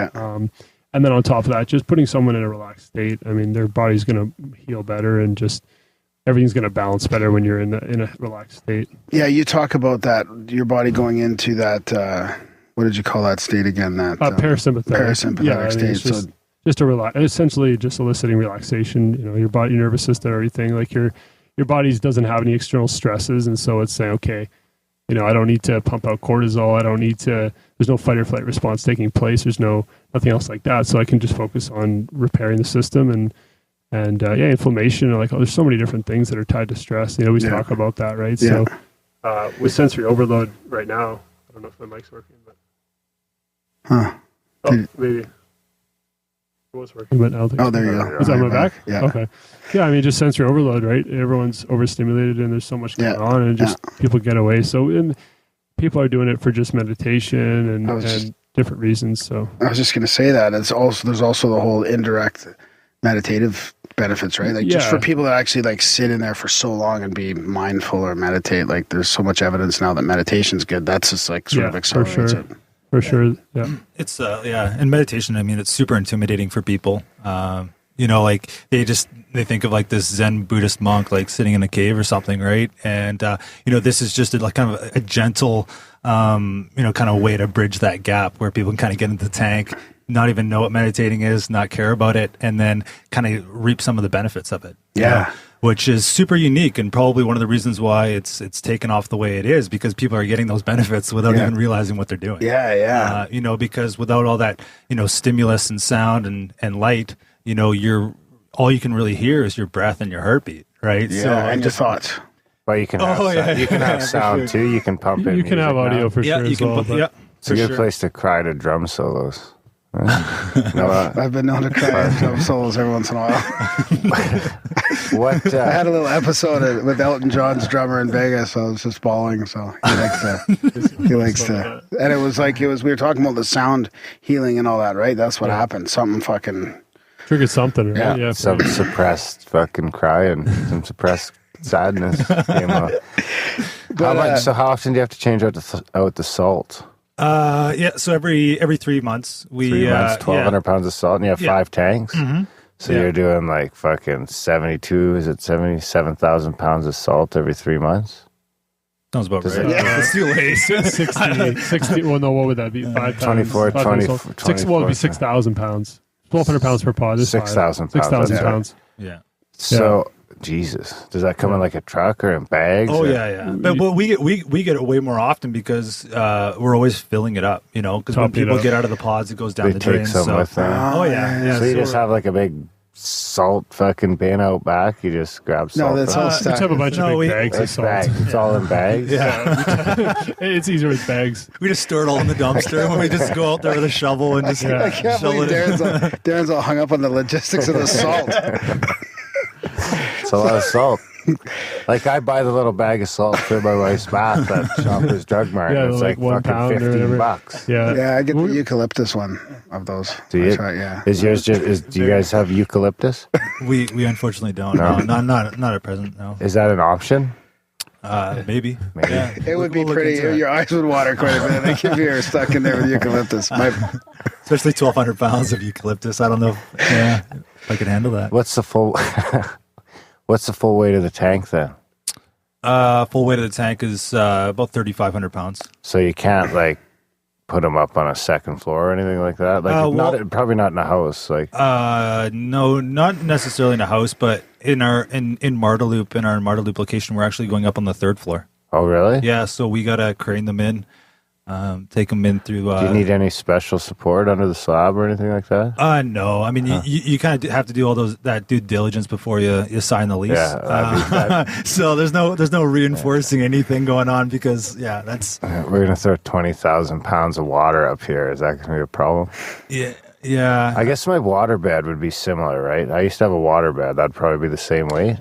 Speaker 9: And then on top of that, just putting someone in a relaxed state. I mean, their body's going to heal better, and just everything's going to balance better when you're in a relaxed state.
Speaker 3: Yeah, you talk about that, your body going into that, what did you call that state again? That
Speaker 9: Parasympathetic.
Speaker 3: parasympathetic
Speaker 9: It's
Speaker 3: state.
Speaker 9: just essentially just eliciting relaxation. Your body, your nervous system, everything. Like your body doesn't have any external stresses, and so it's saying, okay, I don't need to pump out cortisol. I don't need to. There's no fight or flight response taking place. There's nothing else like that. So I can just focus on repairing the system and inflammation. Like there's so many different things that are tied to stress. We talk about that, right?
Speaker 3: Yeah.
Speaker 9: So with sensory overload right now, I don't know if my mic's working, but
Speaker 3: Huh.
Speaker 9: oh, maybe. It was working, but I don't think
Speaker 3: Oh, there you go.
Speaker 9: Is that my back?
Speaker 3: Yeah.
Speaker 9: Okay. Yeah, I mean, just sensory overload, right? Everyone's overstimulated and there's so much going on and just people get away. So people are doing it for just meditation and different reasons. So
Speaker 3: I was just going to say that there's also the whole indirect meditative benefits, right? Like just for people that actually like sit in there for so long and be mindful or meditate, like there's so much evidence now that meditation's good. That's just like sort of accelerates it.
Speaker 9: For sure. Yeah.
Speaker 8: It's and meditation, I mean, it's super intimidating for people. Like they think of like this Zen Buddhist monk like sitting in a cave or something, right? And this is just like kind of a gentle kind of way to bridge that gap where people can kind of get into the tank, not even know what meditating is, not care about it, and then kind of reap some of the benefits of it.
Speaker 3: Yeah.
Speaker 8: Which is super unique and probably one of the reasons why it's taken off the way it is, because people are getting those benefits without even realizing what they're doing.
Speaker 3: Yeah.
Speaker 8: Because without all that, stimulus and sound and light, all you can really hear is your breath and your heartbeat, right?
Speaker 3: Yeah,
Speaker 8: so
Speaker 3: and your thoughts.
Speaker 2: Well, you can have you can have sound too. You can pump in.
Speaker 9: You can have audio for sure as well.
Speaker 2: It's a good place to cry to drum solos. Right?
Speaker 3: I've been known to cry at drum solos every once in a while. I had a little episode with Elton John's drummer in Vegas. So I was just bawling. So he likes to, and it was we were talking about the sound healing and all that, right? That's what happened. Something fucking
Speaker 9: triggered something, right?
Speaker 2: Yeah. Some suppressed fucking cry and some suppressed sadness came up. So how often do you have to change out the salt?
Speaker 8: So every 3 months we
Speaker 2: 1,200 pounds of salt, and you have 5 tanks.
Speaker 8: Mm-hmm.
Speaker 2: So you're doing like fucking 77,000 pounds of salt every 3 months.
Speaker 8: Sounds about right. It's too late.
Speaker 9: 60. Well, no, what would that be? 5 times
Speaker 2: 24,
Speaker 9: 24. Well, it'd be 6,000 pounds. 1,200 pounds per pod.
Speaker 2: 6,000 pounds.
Speaker 9: 6,000 pounds.
Speaker 8: Yeah.
Speaker 2: So. Jesus, does that come in like a truck or in bags?
Speaker 8: Oh yeah. But we get it way more often because we're always filling it up. Because when people get out of the pods, it goes down the drain.
Speaker 2: Take some with them.
Speaker 8: Oh yeah.
Speaker 2: So you just have like a big salt fucking bin out back. You just grab salt.
Speaker 3: No, that's all stuff.
Speaker 9: We just have a bunch of big bags of salt.
Speaker 2: It's all in bags.
Speaker 9: Yeah. It's easier with bags.
Speaker 8: We just store it all in the dumpster when we just go out there with a shovel and just
Speaker 3: I can't believe Darren's all hung up on the logistics of the salt.
Speaker 2: It's a lot of salt. Like I buy the little bag of salt for my wife's bath at Shoppers Drug Mart.
Speaker 9: Yeah,
Speaker 2: it's like fucking $15.
Speaker 3: Yeah, I get the eucalyptus one of those.
Speaker 2: Do you?
Speaker 3: Yeah.
Speaker 2: Is yours just? Do you guys have eucalyptus?
Speaker 8: We unfortunately don't. No, not at present. No.
Speaker 2: Is that an option?
Speaker 8: Maybe.
Speaker 2: Yeah.
Speaker 3: It would be pretty. Your eyes would water quite a bit. I think if you're stuck in there with eucalyptus,
Speaker 8: especially 1,200 pounds of eucalyptus. I don't know. If I can handle that.
Speaker 2: What's the full weight of the tank then?
Speaker 8: Full weight of the tank is about 3,500 pounds.
Speaker 2: So you can't like put them up on a second floor or anything like that. Like probably not in a house. Like
Speaker 8: no, not necessarily in a house, but in our Marteloup, in our Marteloup location, we're actually going up on the 3rd floor.
Speaker 2: Oh really?
Speaker 8: Yeah. So we gotta crane them in. Take them in through.
Speaker 2: Do you need any special support under the slab or anything like that?
Speaker 8: No. I mean, you kind of have to do all that due diligence before you sign the lease.
Speaker 2: Yeah.
Speaker 8: So there's no reinforcing anything going on because that's.
Speaker 2: We're gonna throw 20,000 pounds of water up here. Is that gonna be a problem?
Speaker 8: Yeah. Yeah.
Speaker 2: I guess my water bed would be similar, right? I used to have a water bed. That'd probably be the same weight.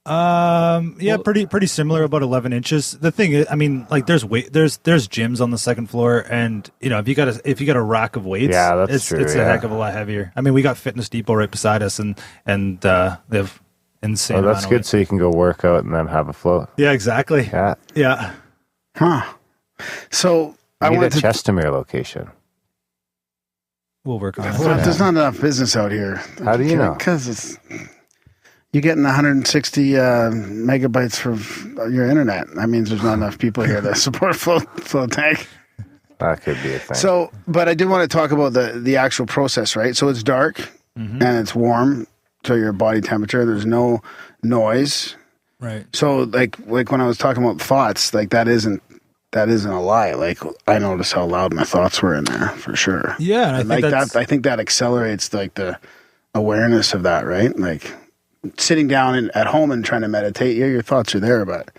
Speaker 8: Pretty similar, about 11 inches. The thing is, I mean, like there's gyms on the 2nd floor, and if you got a rack of weights,
Speaker 2: that's true.
Speaker 8: It's a heck of a lot heavier. I mean, we got Fitness Depot right beside us, and they have insane.
Speaker 2: Oh, that's good. So you can go work out and then have a float.
Speaker 8: Yeah, exactly. Yeah.
Speaker 3: Huh. So
Speaker 2: I need a Chestermere location.
Speaker 8: We'll work on it.
Speaker 3: Well, there's not enough business out here.
Speaker 2: How do you know?
Speaker 3: Because you're getting 160 megabytes for your internet. That means there's not enough people here to support float tank.
Speaker 2: That could be a thing.
Speaker 3: So, but I did want to talk about the actual process, right? So it's dark and it's warm to your body temperature. There's no noise.
Speaker 8: Right.
Speaker 3: So like when I was talking about thoughts, like that isn't a lie. Like I noticed how loud my thoughts were in there for sure.
Speaker 8: Yeah, and
Speaker 3: I think that accelerates like the awareness of that, right? Like sitting down at home and trying to meditate, your thoughts are there, but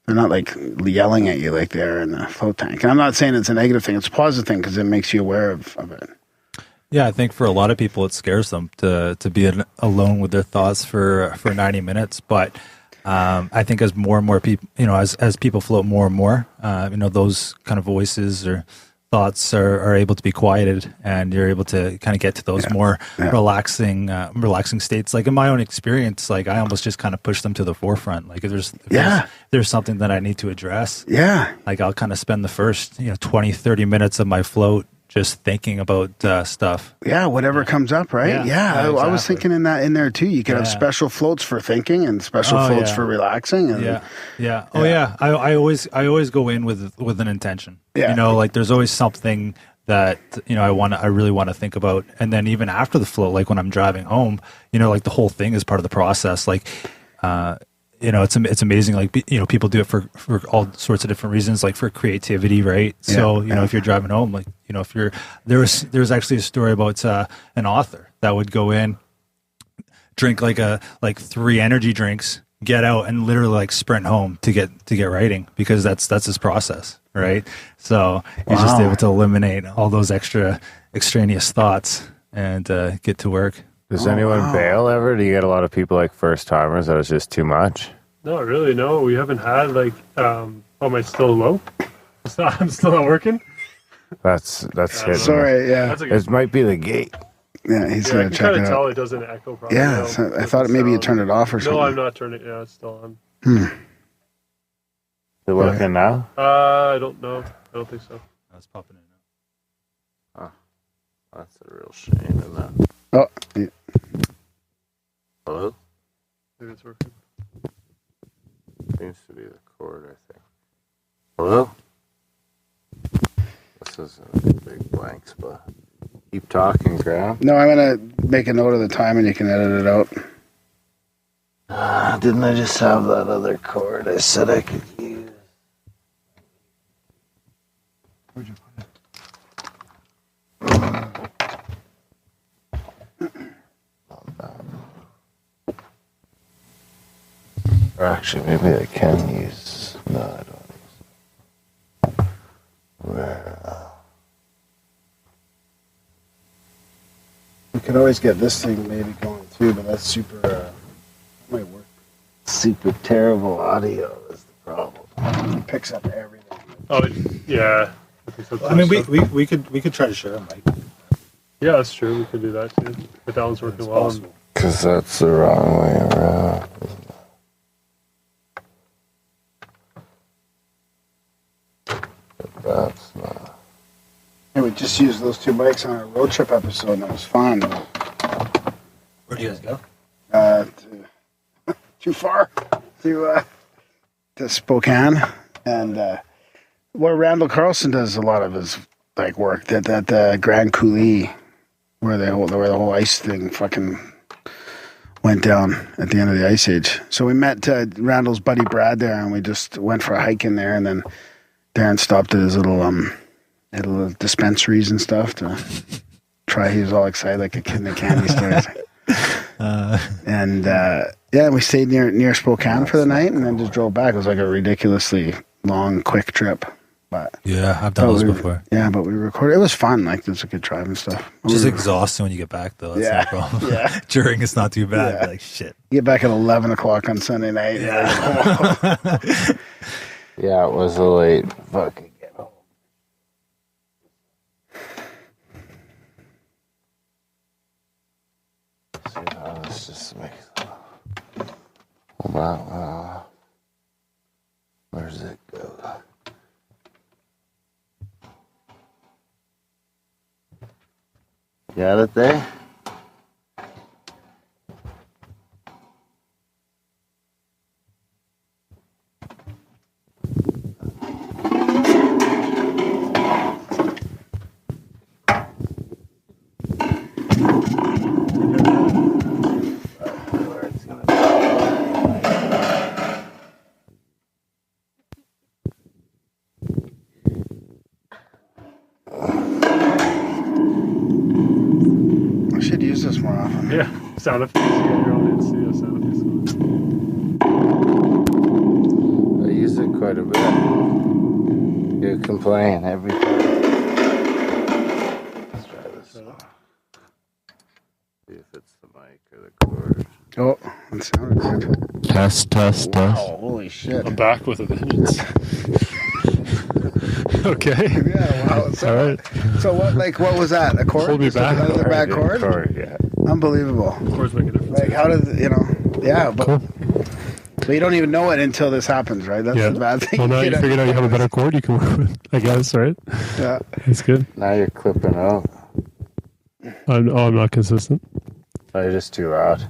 Speaker 3: they're not like yelling at you like they are in the float tank. And I'm not saying it's a negative thing; it's a positive thing because it makes you aware of it.
Speaker 8: Yeah, I think for a lot of people, it scares them to be alone with their thoughts for 90 minutes. But I think as more and more people, as people float more and more, those kind of voices or thoughts are able to be quieted, and you're able to kind of get to those more relaxing states. Like in my own experience, like I almost just kind of push them to the forefront. Like if there's something that I need to address, like I'll kind of spend the first 20, 30 minutes of my float just thinking about stuff.
Speaker 3: Yeah, whatever comes up, right?
Speaker 8: Yeah,
Speaker 3: exactly. I was thinking in there too. You could have special floats for thinking and special floats for relaxing. And,
Speaker 8: I always go in with an intention.
Speaker 3: Yeah.
Speaker 8: Like there's always something that I really want to think about, and then even after the float, like when I'm driving home, like the whole thing is part of the process. Like it's amazing. Like people do it for all sorts of different reasons, like for creativity, right? So if you're driving home, like if you're there's actually a story about an author that would go in, drink like 3 energy drinks, get out, and literally like sprint home to get writing, because that's his process, right? So he's just able to eliminate all those extraneous thoughts and get to work.
Speaker 2: Does anyone bail ever? Do you get a lot of people like first timers that it's just too much?
Speaker 9: Not really, no. We haven't had like, am I still low? I'm still not working?
Speaker 2: That's hidden.
Speaker 3: Sorry, yeah.
Speaker 2: It might be the gate.
Speaker 3: Yeah, he's going to check it out.
Speaker 9: I can kind of tell it doesn't echo properly.
Speaker 3: Yeah, so I thought maybe you turned it off or something.
Speaker 9: No, I'm not turning it. Yeah, it's still on.
Speaker 2: Is it working now?
Speaker 9: I don't know. I don't think so.
Speaker 8: It's popping in now.
Speaker 2: Oh, that's a real shame, isn't it?
Speaker 3: Oh, yeah.
Speaker 2: Hello?
Speaker 9: I think it's working.
Speaker 2: Seems to be the cord, I think. Hello? This is a big blank spot. Keep talking, Graham.
Speaker 3: No, I'm going to make a note of the time and you can edit it out.
Speaker 2: Didn't I just have that other cord I said I could use?
Speaker 3: Where'd you put it?
Speaker 2: Or actually, maybe I can use... No, I don't use... Where...
Speaker 3: We could always get this thing maybe going too, but that's super... that might work.
Speaker 2: Super terrible audio is the problem.
Speaker 3: It picks up everything.
Speaker 9: Oh, yeah.
Speaker 8: I mean, we could try to share a mic.
Speaker 9: Yeah, that's true. We could do that too. If that one's working well.
Speaker 2: Because that's the wrong way around, isn't it? But that's not...
Speaker 3: Yeah, we just used those 2 mics on our road trip episode, and it was fun.
Speaker 8: Where'd you guys go?
Speaker 3: Too far to Spokane, and where Randall Carlson does a lot of his like work. That Grand Coulee, where the whole ice thing fucking went down at the end of the Ice Age. So we met Randall's buddy Brad there, and we just went for a hike in there, and then Darren stopped at his little dispensaries and stuff to try. He was all excited like a kid in a candy store. We stayed near Spokane for the night and then just drove back. It was like a ridiculously long, quick trip. But
Speaker 8: yeah, I've done those before.
Speaker 3: Yeah, but we recorded. It was fun. Like, it was a good drive and stuff.
Speaker 8: Just exhausting when you get back, though. That's no problem.
Speaker 3: Yeah.
Speaker 8: During, it's not too bad.
Speaker 3: Yeah.
Speaker 8: Like, shit.
Speaker 3: You get back at 11 o'clock on Sunday night.
Speaker 8: Yeah.
Speaker 3: Like,
Speaker 2: Yeah, it was a late fucking get home. See how this just makes... Hold on. Where's it go? Got it there?
Speaker 3: I should use this more often.
Speaker 9: Yeah, sound effects. You got your audience see a sound effects.
Speaker 2: I use it quite a bit. You complain every time. Let's try this.
Speaker 3: Oh, that sounded good.
Speaker 2: Test.
Speaker 3: Wow, holy shit.
Speaker 9: I'm back with a vengeance. Okay.
Speaker 3: Yeah, wow. So,
Speaker 9: all right.
Speaker 3: So what was that? A chord?
Speaker 9: Hold me
Speaker 3: Just
Speaker 9: back.
Speaker 3: Another bad chord?
Speaker 2: Yeah.
Speaker 3: Unbelievable.
Speaker 9: Chords make a difference.
Speaker 3: Like, how did, yeah, but,
Speaker 9: Cool.
Speaker 3: but you don't even know it until this happens, right? That's the bad thing.
Speaker 9: Well, now you figured out you have a better chord you can work with, I guess, right?
Speaker 3: Yeah.
Speaker 9: That's good.
Speaker 2: Now you're clipping out.
Speaker 9: I'm not consistent.
Speaker 2: Oh, you're just too loud.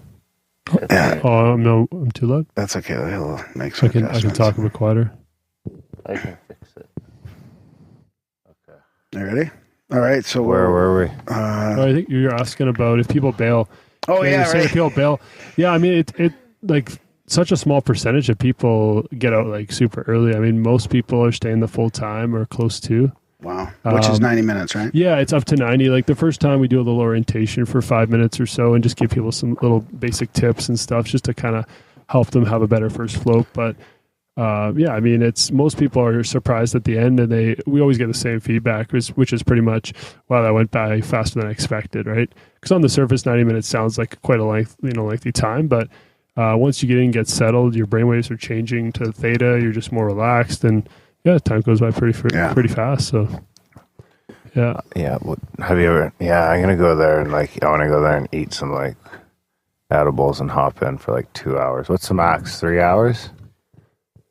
Speaker 3: Yeah.
Speaker 9: Oh, no, I'm too loud.
Speaker 3: That's okay. He'll make some
Speaker 9: I can
Speaker 3: adjustments.
Speaker 9: talk a bit quieter.
Speaker 2: I can fix it. Okay.
Speaker 3: You ready? All right. So
Speaker 2: Where were we?
Speaker 9: I think you're asking about if people bail.
Speaker 3: Oh, yeah,
Speaker 9: you're saying
Speaker 3: right.
Speaker 9: if people bail. Yeah, I mean, it like such a small percentage of people get out like super early. I mean, most people are staying the full time or close to.
Speaker 3: Wow. Which is 90 minutes, right?
Speaker 9: Yeah, it's up to 90. Like the first time we do a little orientation for 5 minutes or so and just give people some little basic tips and stuff just to kind of help them have a better first float. But yeah, I mean, most people are surprised at the end, and we always get the same feedback, which is pretty much, wow, that went by faster than I expected, right? Because on the surface, 90 minutes sounds like quite a lengthy time, but once you get in and get settled, your brainwaves are changing to theta, you're just more relaxed, and yeah, time goes by pretty fast. So yeah.
Speaker 2: Yeah. Have you ever? Yeah, I'm gonna go there and I want to go there and eat some edibles and hop in for 2 hours. What's the max? 3 hours?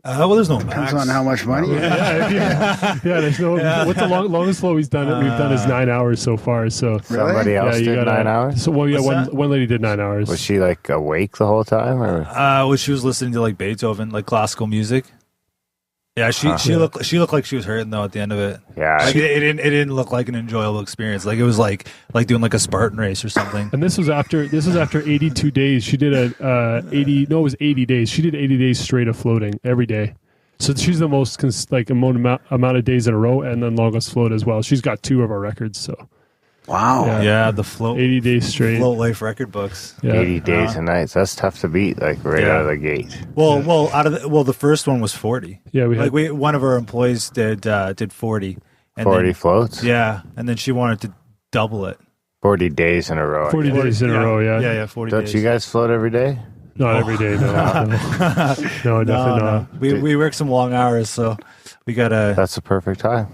Speaker 8: Well, there's no
Speaker 3: Depends
Speaker 8: max.
Speaker 3: on how much money you have.
Speaker 9: Yeah, there's no. What's the longest flow we've done is 9 hours so far. So
Speaker 2: Somebody else
Speaker 9: you
Speaker 2: did
Speaker 9: gotta-
Speaker 2: 9 hours?
Speaker 9: So
Speaker 8: What's
Speaker 9: one lady did 9 hours.
Speaker 2: Was she awake the whole time? Or?
Speaker 8: Well, she was listening to Beethoven, classical music. Yeah, she looked like she was hurting though at the end of it.
Speaker 2: Yeah.
Speaker 8: it didn't look like an enjoyable experience. It was like doing a Spartan race or something.
Speaker 9: And this was after 82 days. She did it was 80 days. She did 80 days straight of floating every day. So she's the most amount of days in a row, and then longest float as well. She's got 2 of our records. So
Speaker 3: Wow.
Speaker 8: Yeah, the float
Speaker 9: 80 days straight.
Speaker 8: Float Life record books.
Speaker 9: Yeah.
Speaker 2: 80 days and nights. That's tough to beat, out of the gate.
Speaker 8: Well, the first one was 40.
Speaker 9: Yeah, we
Speaker 8: one of our employees did 40. And
Speaker 2: 40 floats?
Speaker 8: Yeah, and then she wanted to double it.
Speaker 2: 40 days in a row.
Speaker 9: 40 days in a row. Yeah.
Speaker 8: Yeah, 40
Speaker 2: Don't
Speaker 8: days.
Speaker 2: you guys float every day?
Speaker 9: Not every day. No, no, definitely not.
Speaker 8: We work some long hours, so we gotta.
Speaker 2: That's the perfect time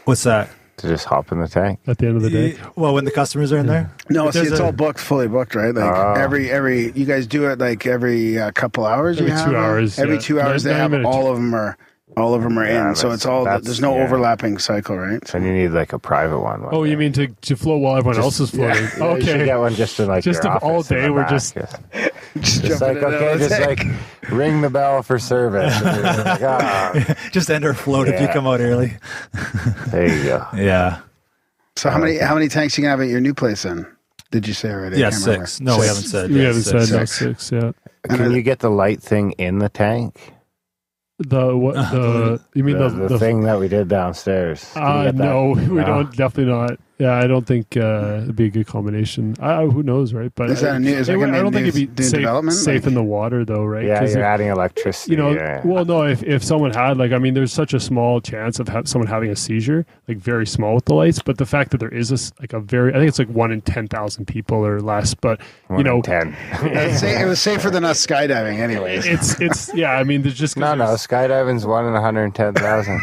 Speaker 8: What's that?
Speaker 2: to just hop in the tank.
Speaker 9: At the end of the day.
Speaker 8: Well, when the customers are in there.
Speaker 3: No,
Speaker 8: If
Speaker 3: see,
Speaker 8: there's
Speaker 3: it's
Speaker 8: a-
Speaker 3: all booked, fully booked, right? Every you guys do it every couple hours.
Speaker 9: Every
Speaker 3: you have
Speaker 9: 2
Speaker 3: them?
Speaker 9: hours,
Speaker 3: Every
Speaker 9: yeah.
Speaker 3: 2 hours, they
Speaker 9: 90
Speaker 3: have
Speaker 9: minutes.
Speaker 3: all of them are
Speaker 2: Yeah,
Speaker 3: in. So it's all
Speaker 2: that's-
Speaker 3: there's no
Speaker 2: yeah.
Speaker 3: overlapping cycle, right?
Speaker 2: And you need a private one.
Speaker 9: Oh, you mean to float while everyone else is floating?
Speaker 2: Yeah, you should
Speaker 9: Okay.
Speaker 2: get one just in
Speaker 9: Just
Speaker 2: your
Speaker 9: if all
Speaker 2: office in
Speaker 9: day
Speaker 2: the
Speaker 9: we're
Speaker 2: back,
Speaker 9: just-
Speaker 2: yeah.
Speaker 3: Just
Speaker 2: Just
Speaker 3: jumping in and out of the tank.
Speaker 2: ring the bell for service. And you're
Speaker 8: Just end our float if you
Speaker 2: Yeah.
Speaker 8: come out early.
Speaker 2: there you go.
Speaker 8: Yeah.
Speaker 3: So how many tanks you can have at your new place then? Did you say already? I
Speaker 8: Yeah,
Speaker 3: can't remember.
Speaker 8: 6. No, we haven't said.
Speaker 9: We
Speaker 8: Yeah,
Speaker 9: haven't said
Speaker 8: six.
Speaker 9: no 6. Yeah.
Speaker 2: Can you get the light thing in the tank?
Speaker 9: You mean
Speaker 2: the thing that we did downstairs? Can you get that?
Speaker 9: No, we
Speaker 2: No?
Speaker 9: don't. Definitely not. Yeah, I don't think it'd be a good combination. Who knows, right? But
Speaker 3: Is that a new? Is that gonna be
Speaker 9: I don't think
Speaker 3: new
Speaker 9: it'd be
Speaker 3: development?
Speaker 9: safe in the water, though, right?
Speaker 2: Yeah,
Speaker 9: 'Cause
Speaker 2: you're
Speaker 9: if-
Speaker 2: adding electricity. yeah.
Speaker 9: Well, no, if someone had, there's such a small chance of someone having a seizure, very small with the lights, but the fact that there is I think it's 1 in 10,000 people or less, but,
Speaker 2: 1 in 10.
Speaker 3: It was safer than us skydiving, anyways.
Speaker 9: it's yeah, I mean, there's just...
Speaker 2: No, skydiving's 1 in 110,000.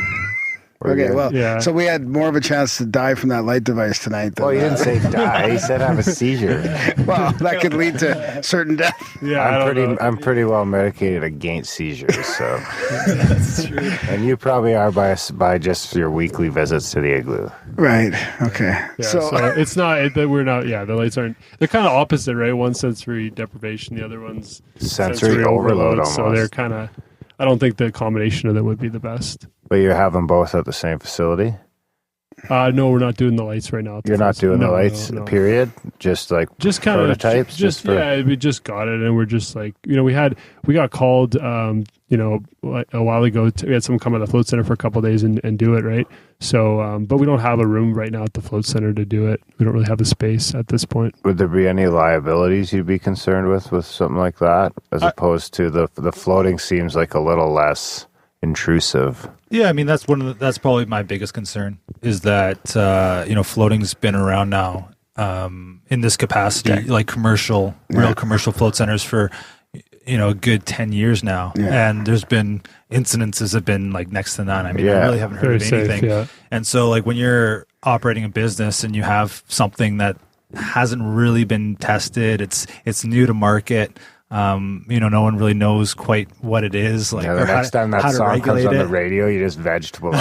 Speaker 2: We're
Speaker 3: Okay,
Speaker 2: good.
Speaker 3: well,
Speaker 9: Yeah.
Speaker 3: so we had more of a chance to die from that light device tonight. Than,
Speaker 2: Well, you didn't say die. You said have a seizure.
Speaker 3: well, that could lead to certain death.
Speaker 9: Yeah, I don't know.
Speaker 2: I'm pretty well medicated against seizures. So,
Speaker 8: That's true.
Speaker 2: and you probably are by just your weekly visits to the igloo.
Speaker 3: Right. Okay.
Speaker 9: Yeah,
Speaker 3: so
Speaker 9: it's not that we're not. Yeah, the lights aren't. They're kind of opposite, right? One's sensory deprivation, the other one's
Speaker 2: Sensory overload
Speaker 9: So
Speaker 2: almost.
Speaker 9: they're kind of. I don't think the combination of them would be the best.
Speaker 2: But you're having both at the same facility.
Speaker 9: No, we're not doing the lights right now.
Speaker 2: You're not doing the lights.
Speaker 9: No.
Speaker 2: Period. Just kind prototypes.
Speaker 9: Just we just got it, and we're just we got called, a while ago. We had someone come at the float center for a couple of days and do it, right? So, but we don't have a room right now at the float center to do it. We don't really have the space at this point.
Speaker 2: Would there be any liabilities you'd be concerned with something like that, as opposed to the floating seems like a little less intrusive?
Speaker 8: Yeah, I mean that's probably my biggest concern is that floating's been around now in this capacity, like real commercial float centers for a good 10 years now, and there's been incidences have been like next to none. I mean, I really haven't heard of anything. And so like when you're operating a business and you have something that hasn't really been tested, it's new to market. No one really knows quite what it is. Like,
Speaker 2: the next time that song comes on the radio, you just vegetable.
Speaker 3: Go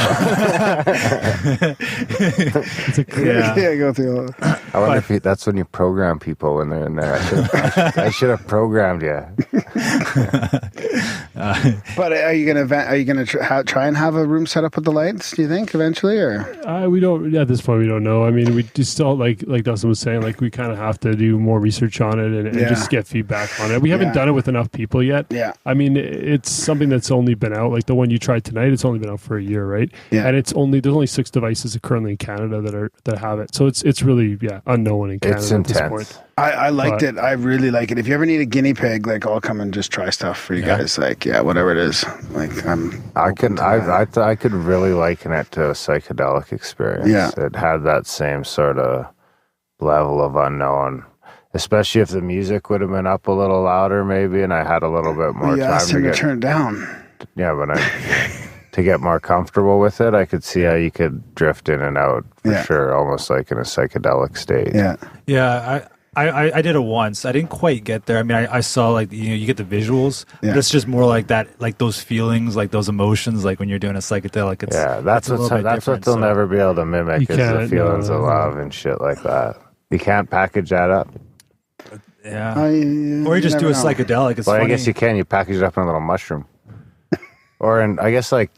Speaker 3: through.
Speaker 2: I wonder if that's when you program people when they're in there. I should have programmed you.
Speaker 3: But are you gonna try and have a room set up with the lights? Do you think eventually, or
Speaker 9: we don't? At this point, we don't know. I mean, we just still like Dustin was saying, like we kind of have to do more research on it and just get feedback on it. We haven't done it with enough people yet. Yeah. I mean, it's something that's only been out, like the one you tried tonight, it's only been out for a year, right? Yeah. And there's only 6 devices currently in Canada that have it. So it's really unknown in Canada.
Speaker 2: It's intense.
Speaker 9: At this point.
Speaker 3: I liked it. I really like it. If you ever need a guinea pig, like I'll come and just try stuff for you guys. Like whatever it is. Like
Speaker 2: I could really liken it to a psychedelic experience. Yeah. It had that same sort of level of unknown. Especially if the music would have been up a little louder, maybe, and I had a little bit more time
Speaker 3: to turn it down.
Speaker 2: Yeah, but to get more comfortable with it, I could see how you could drift in and out for sure, almost like in a psychedelic state.
Speaker 8: Yeah. I did it once. I didn't quite get there. I mean, I saw like you get the visuals, but it's just more like that, like those feelings, like those emotions, like when you're doing a psychedelic.
Speaker 2: That's what they'll never be able to mimic is the feelings of love and shit like that. You can't package that up.
Speaker 8: Yeah, or you just do a psychedelic. It's funny.
Speaker 2: I guess you can. You package it up in a little mushroom, I guess like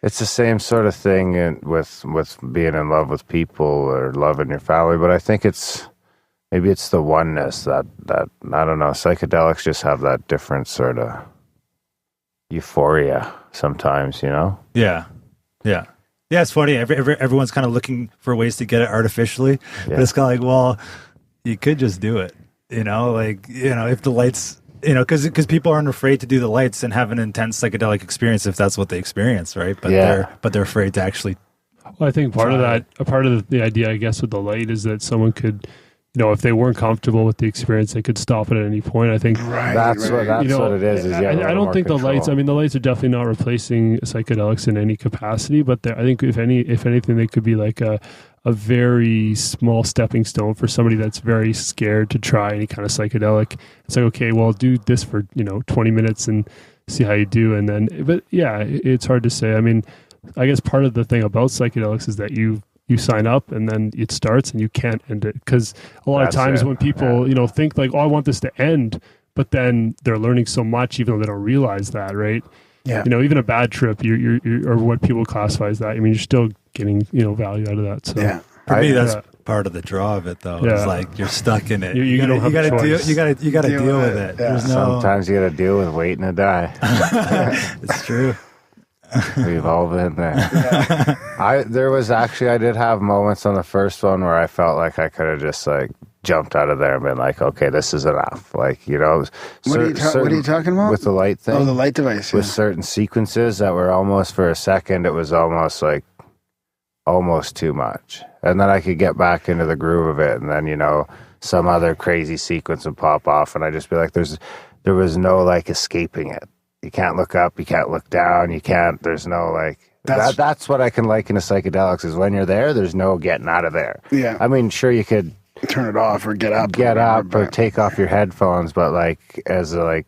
Speaker 2: it's the same sort of thing with being in love with people or loving your family. But I think maybe it's the oneness that I don't know. Psychedelics just have that different sort of euphoria sometimes,
Speaker 8: Yeah. It's funny. Everyone's kind of looking for ways to get it artificially, but it's kind of like, well, you could just do it. If the lights, because people aren't afraid to do the lights and have an intense psychedelic experience if that's what they experience, right? But they're afraid to actually.
Speaker 9: Well, I think part of the idea, I guess, with the light is that someone could, if they weren't comfortable with the experience, they could stop it at any point. I think
Speaker 2: that's what it is.
Speaker 9: I don't think the lights. I mean, the lights are definitely not replacing psychedelics in any capacity, but I think if anything, they could be like a very small stepping stone for somebody that's very scared to try any kind of psychedelic. It's like, okay, well, do this for 20 minutes and see how you do, and then. But yeah, it's hard to say. I mean, I guess part of the thing about psychedelics is that you sign up and then it starts and you can't end it, because a lot of times when people think like, oh, I want this to end, but then they're learning so much even though they don't realize that, right? Yeah. Even a bad trip, you're or what people classify as that. I mean, you're still getting value out of that. So
Speaker 8: for me, that's part of the draw of it, though. Yeah. It's like you're stuck in it. You gotta deal with it.
Speaker 2: Yeah. Sometimes you gotta deal with waiting to die.
Speaker 8: It's true.
Speaker 2: We've all been there. I did have moments on the first one where I felt like I could have just like jumped out of there and been like, okay, this is enough. Like,
Speaker 3: what are you talking about?
Speaker 2: With the light thing?
Speaker 3: Oh, the light device.
Speaker 2: With certain sequences that were almost, for a second, it was almost too much. And then I could get back into the groove of it, and then, some other crazy sequence would pop off, and I'd just be like, there was no like escaping it. You can't look up, you can't look down, there's no like, that's what I can liken to psychedelics, is when you're there, there's no getting out of there. Yeah. I mean, sure, you could
Speaker 3: turn it off or get up
Speaker 2: or take off your headphones, but like, I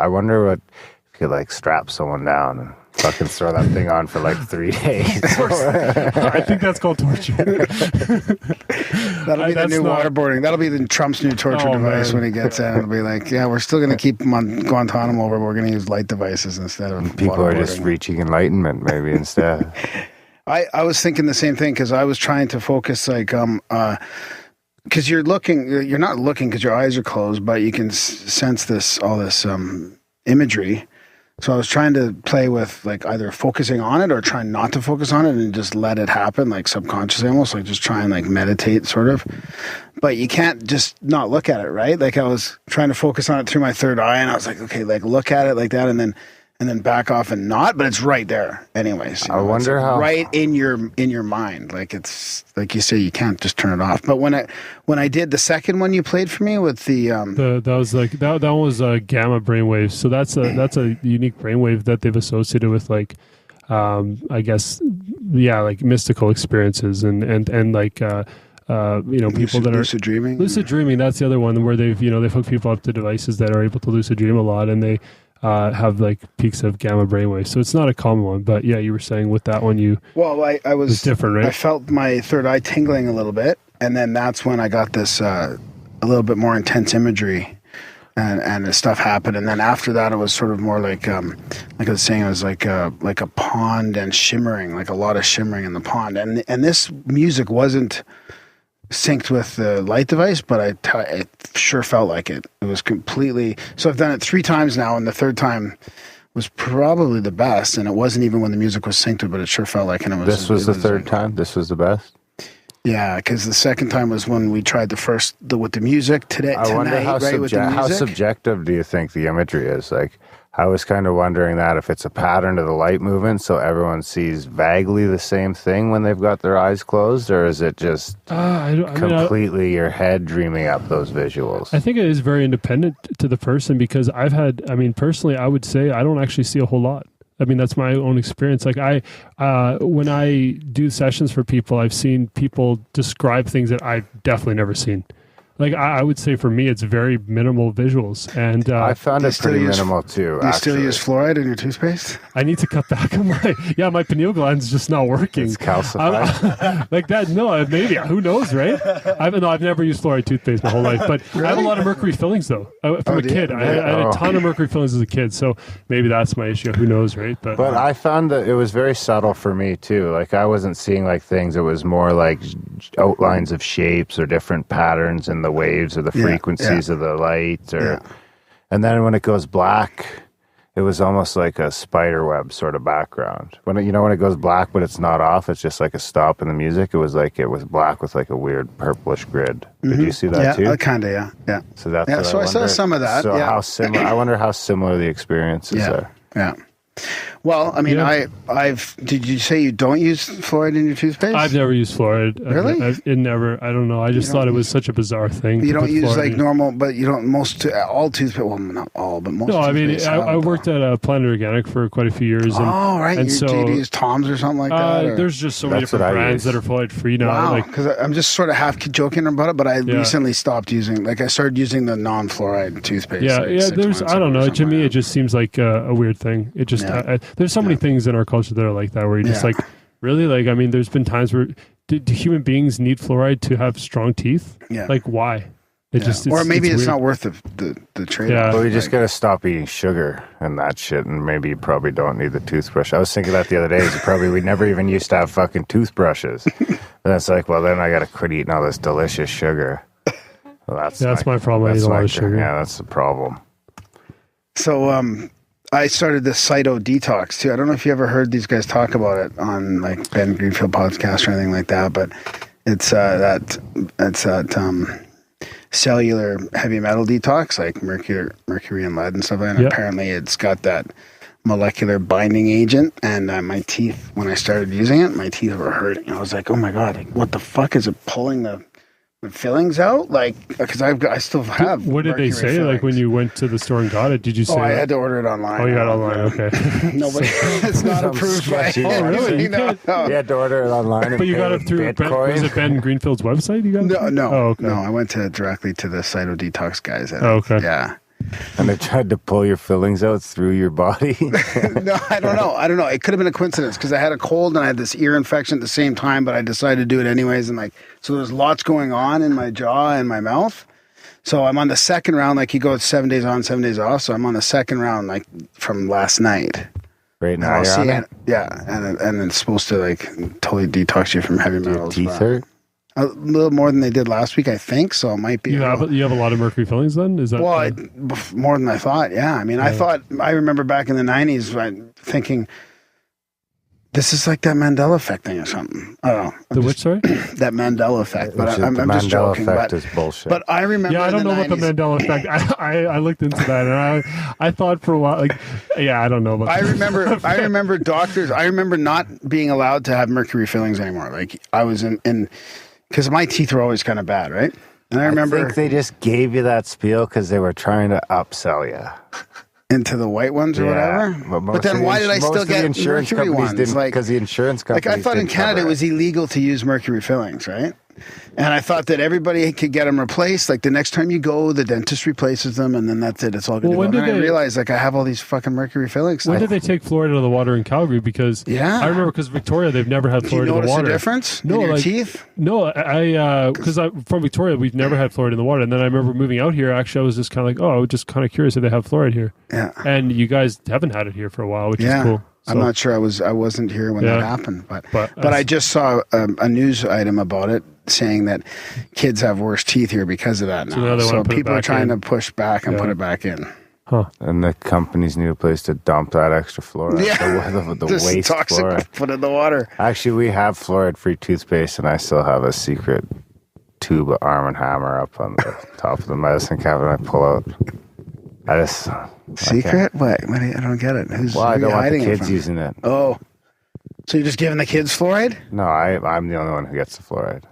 Speaker 2: wonder what, if you could like strap someone down and fucking throw that thing on for like 3 days.
Speaker 9: I think that's called torture.
Speaker 3: That'll be the new waterboarding. That'll be Trump's new torture device when he gets in. It'll be like, we're still going to keep him on Guantanamo, but we're going to use light devices instead of
Speaker 2: people are just reaching enlightenment maybe instead.
Speaker 3: I was thinking the same thing, because I was trying to focus like because you're not looking because your eyes are closed, but you can sense all this imagery. So I was trying to play with like either focusing on it or trying not to focus on it and just let it happen, like subconsciously, almost like just try and like meditate sort of. But you can't just not look at it, right? Like I was trying to focus on it through my third eye, and I was like, okay, like look at it like that, and then and then back off and not, but it's right there anyways.
Speaker 2: I wonder
Speaker 3: it's
Speaker 2: how
Speaker 3: right in your mind. Like it's like you say, you can't just turn it off. But when I did the second one you played for me with
Speaker 9: that was like that one was a gamma brainwave. So that's a unique brainwave that they've associated with like I guess like mystical experiences and like people that are
Speaker 3: lucid dreaming.
Speaker 9: Lucid dreaming, that's the other one where they've hooked people up to devices that are able to lucid dream a lot, and they have like peaks of gamma brainwaves. So it's not a common one, but yeah, you were saying with that one I was
Speaker 3: different, right? I felt my third eye tingling a little bit, and then that's when I got this a little bit more intense imagery, and the stuff happened. And then after that, it was sort of more like I was saying, it was like a pond and shimmering, like a lot of shimmering in the pond. And this music wasn't synced with the light device, but it sure felt like it. It was completely. So I've done it 3 times now, and the third time was probably the best. And it wasn't even when the music was synced to, but it sure felt like. And it was.
Speaker 2: This was the third time. This was the best.
Speaker 3: Yeah, because the second time was when we tried with the music today.
Speaker 2: I wonder how subjective do you think the imagery is? Like, I was kind of wondering that if it's a pattern of the light movement, so everyone sees vaguely the same thing when they've got their eyes closed, or is it just completely your head dreaming up those visuals?
Speaker 9: I think it is very independent to the person, because personally, I would say I don't actually see a whole lot. I mean, that's my own experience. Like when I do sessions for people, I've seen people describe things that I've definitely never seen. Like I would say for me, it's very minimal visuals, and
Speaker 2: I found it pretty minimal too.
Speaker 3: Do you still use fluoride in your toothpaste?
Speaker 9: I need to cut back on my pineal gland's just not working.
Speaker 2: It's calcified.
Speaker 9: Like that? No, maybe. Who knows, right? I've never used fluoride toothpaste my whole life, but really? I have a lot of mercury fillings though. From a kid, I had a ton of mercury fillings as a kid, so maybe that's my issue. Who knows, right? But
Speaker 2: I found that it was very subtle for me too. Like I wasn't seeing like things. It was more like outlines of shapes or different patterns in the waves or the frequencies of the light, and then when it goes black, it was almost like a spider web sort of background. When it goes black, but it's not off, it's just like a stop in the music. It was like it was black with like a weird purplish grid. Did you see that too?
Speaker 3: Yeah, kind of, yeah.
Speaker 2: So that's
Speaker 3: so I saw some of that.
Speaker 2: So how similar? I wonder how similar the experiences are.
Speaker 3: Yeah. Well, I mean, did you say you don't use fluoride in your toothpaste?
Speaker 9: I've never used fluoride.
Speaker 3: Really?
Speaker 9: I don't know. I just thought it was such a bizarre thing.
Speaker 3: You don't use like normal, but you don't, all toothpaste, well, not all, but most.
Speaker 9: No, I mean, I worked at Planet Organic for quite a few years.
Speaker 3: Right. And so, do you use Tom's or something like that? Or?
Speaker 9: There's just so many different brands that are fluoride free now.
Speaker 3: Wow, because I'm just sort of half joking about it, but I recently stopped using, I started using the non-fluoride toothpaste.
Speaker 9: There's, I don't know, to me, it just seems like a weird thing. It just, there's so many things in our culture that are like that, where you just like, really? Like, I mean, there's been times where do human beings need fluoride to have strong teeth? Yeah. Like, why?
Speaker 3: Or maybe it's not worth the trade-off.
Speaker 2: Yeah. Well, you just got to stop eating sugar and that shit, and maybe you probably don't need the toothbrush. I was thinking that the other day. We never even used to have fucking toothbrushes. And it's like, well, then I got to quit eating all this delicious sugar. Well, that's my problem. I eat a lot of sugar. Yeah, that's the problem.
Speaker 3: So, I started this Cyto detox too. I don't know if you ever heard these guys talk about it on like Ben Greenfield podcast or anything like that, but it's that cellular heavy metal detox, like mercury and lead and stuff like that. And apparently it's got that molecular binding agent, and my teeth, when I started using it, my teeth were hurting. I was like, oh my God, what the fuck is it pulling the fillings out? Like, because I still have.
Speaker 9: What did they say? Fillings. Like when you went to the store and got it, did you say?
Speaker 3: I had to order it online.
Speaker 9: Oh, you got it online. Okay.
Speaker 3: Nobody. It's not approved by.
Speaker 9: Oh, really?
Speaker 2: You had to order it online.
Speaker 9: But you got it through. Was it Ben Greenfield's website? You got it?
Speaker 3: No.
Speaker 9: Oh, okay.
Speaker 3: No, I went directly to the Cyto Detox guys.
Speaker 9: Okay.
Speaker 3: Yeah.
Speaker 2: And they tried to pull your fillings out through your body?
Speaker 3: No, I don't know. It could have been a coincidence, because I had a cold and I had this ear infection at the same time, but I decided to do it anyways. And so there's lots going on in my jaw and my mouth. So I'm on the second round, like you go 7 days on, 7 days off. So I'm on the second round, like from last night.
Speaker 2: Right now, you're on it?
Speaker 3: Yeah. And it's supposed to like totally detox you from heavy metals.
Speaker 2: Your teeth hurt?
Speaker 3: A little more than they did last week, I think. So it might be.
Speaker 9: You have a lot of mercury fillings then? Is that
Speaker 3: more than I thought? Yeah. I mean, I remember back in the 90s thinking, This is like that Mandela effect thing or something. I don't know.
Speaker 9: The which, sorry?
Speaker 3: That Mandela effect. But
Speaker 2: The
Speaker 3: I'm just
Speaker 2: Mandela
Speaker 3: joking.
Speaker 2: effect
Speaker 3: But,
Speaker 2: is bullshit.
Speaker 3: but I remember.
Speaker 9: Yeah, I don't know
Speaker 3: 90s,
Speaker 9: about the Mandela effect. I looked into that, and I thought for a while, like, yeah, I don't know about.
Speaker 3: I remember doctors. I remember not being allowed to have mercury fillings anymore. Like I was in because my teeth were always kind of bad, right? And I remember
Speaker 2: think they just gave you that spiel because they were trying to upsell you.
Speaker 3: into the white ones or whatever. But then why did I still get mercury ones? Like,
Speaker 2: because the insurance companies.
Speaker 3: Like I thought in Canada it was illegal to use mercury fillings, right? And I thought that everybody could get them replaced. Like the next time you go, the dentist replaces them, and then that's it. It's all good.
Speaker 9: Well,
Speaker 3: to go. And then I realized like I have all these fucking mercury fillings.
Speaker 9: When did they take fluoride out of the water in Calgary? Because I remember because Victoria, they've never had fluoride in the water.
Speaker 3: Do you notice a difference in your teeth?
Speaker 9: No, because I'm from Victoria, we've never had fluoride in the water. And then I remember moving out here. Actually, I was just kind of like, I was just kind of curious if they have fluoride here.
Speaker 3: Yeah.
Speaker 9: And you guys haven't had it here for a while, which is cool.
Speaker 3: So, I'm not sure. I wasn't here when that happened, but I just saw a news item about it saying that kids have worse teeth here because of that now. So people are trying to push back and put it back in.
Speaker 9: Huh.
Speaker 2: And the companies need a place to dump that extra fluoride.
Speaker 3: Yeah,
Speaker 2: the
Speaker 3: just
Speaker 2: waste
Speaker 3: toxic
Speaker 2: fluoride.
Speaker 3: Put in the water.
Speaker 2: Actually, we have fluoride-free toothpaste, and I still have a secret tube of Arm & Hammer up on the top of the medicine cabinet I pull out.
Speaker 3: Secret? What? I don't get it.
Speaker 2: I don't want the kids using it.
Speaker 3: Oh. So you're just giving the kids fluoride?
Speaker 2: No, I'm the only one who gets the fluoride.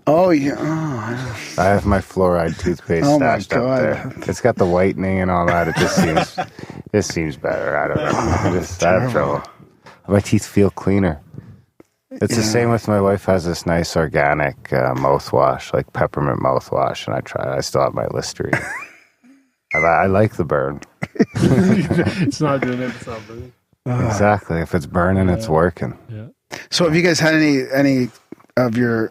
Speaker 3: Oh, yeah. Oh,
Speaker 2: I have my fluoride toothpaste stashed up there. It's got the whitening and all that. It just seems better. I don't know. I have trouble. My teeth feel cleaner. It's the same with my wife has this nice organic mouthwash, like peppermint mouthwash, and I still have my Listerine. I like the burn.
Speaker 9: It's not doing it. It's not burning.
Speaker 2: Exactly. If it's burning, it's working.
Speaker 9: Yeah.
Speaker 3: So have you guys had any of your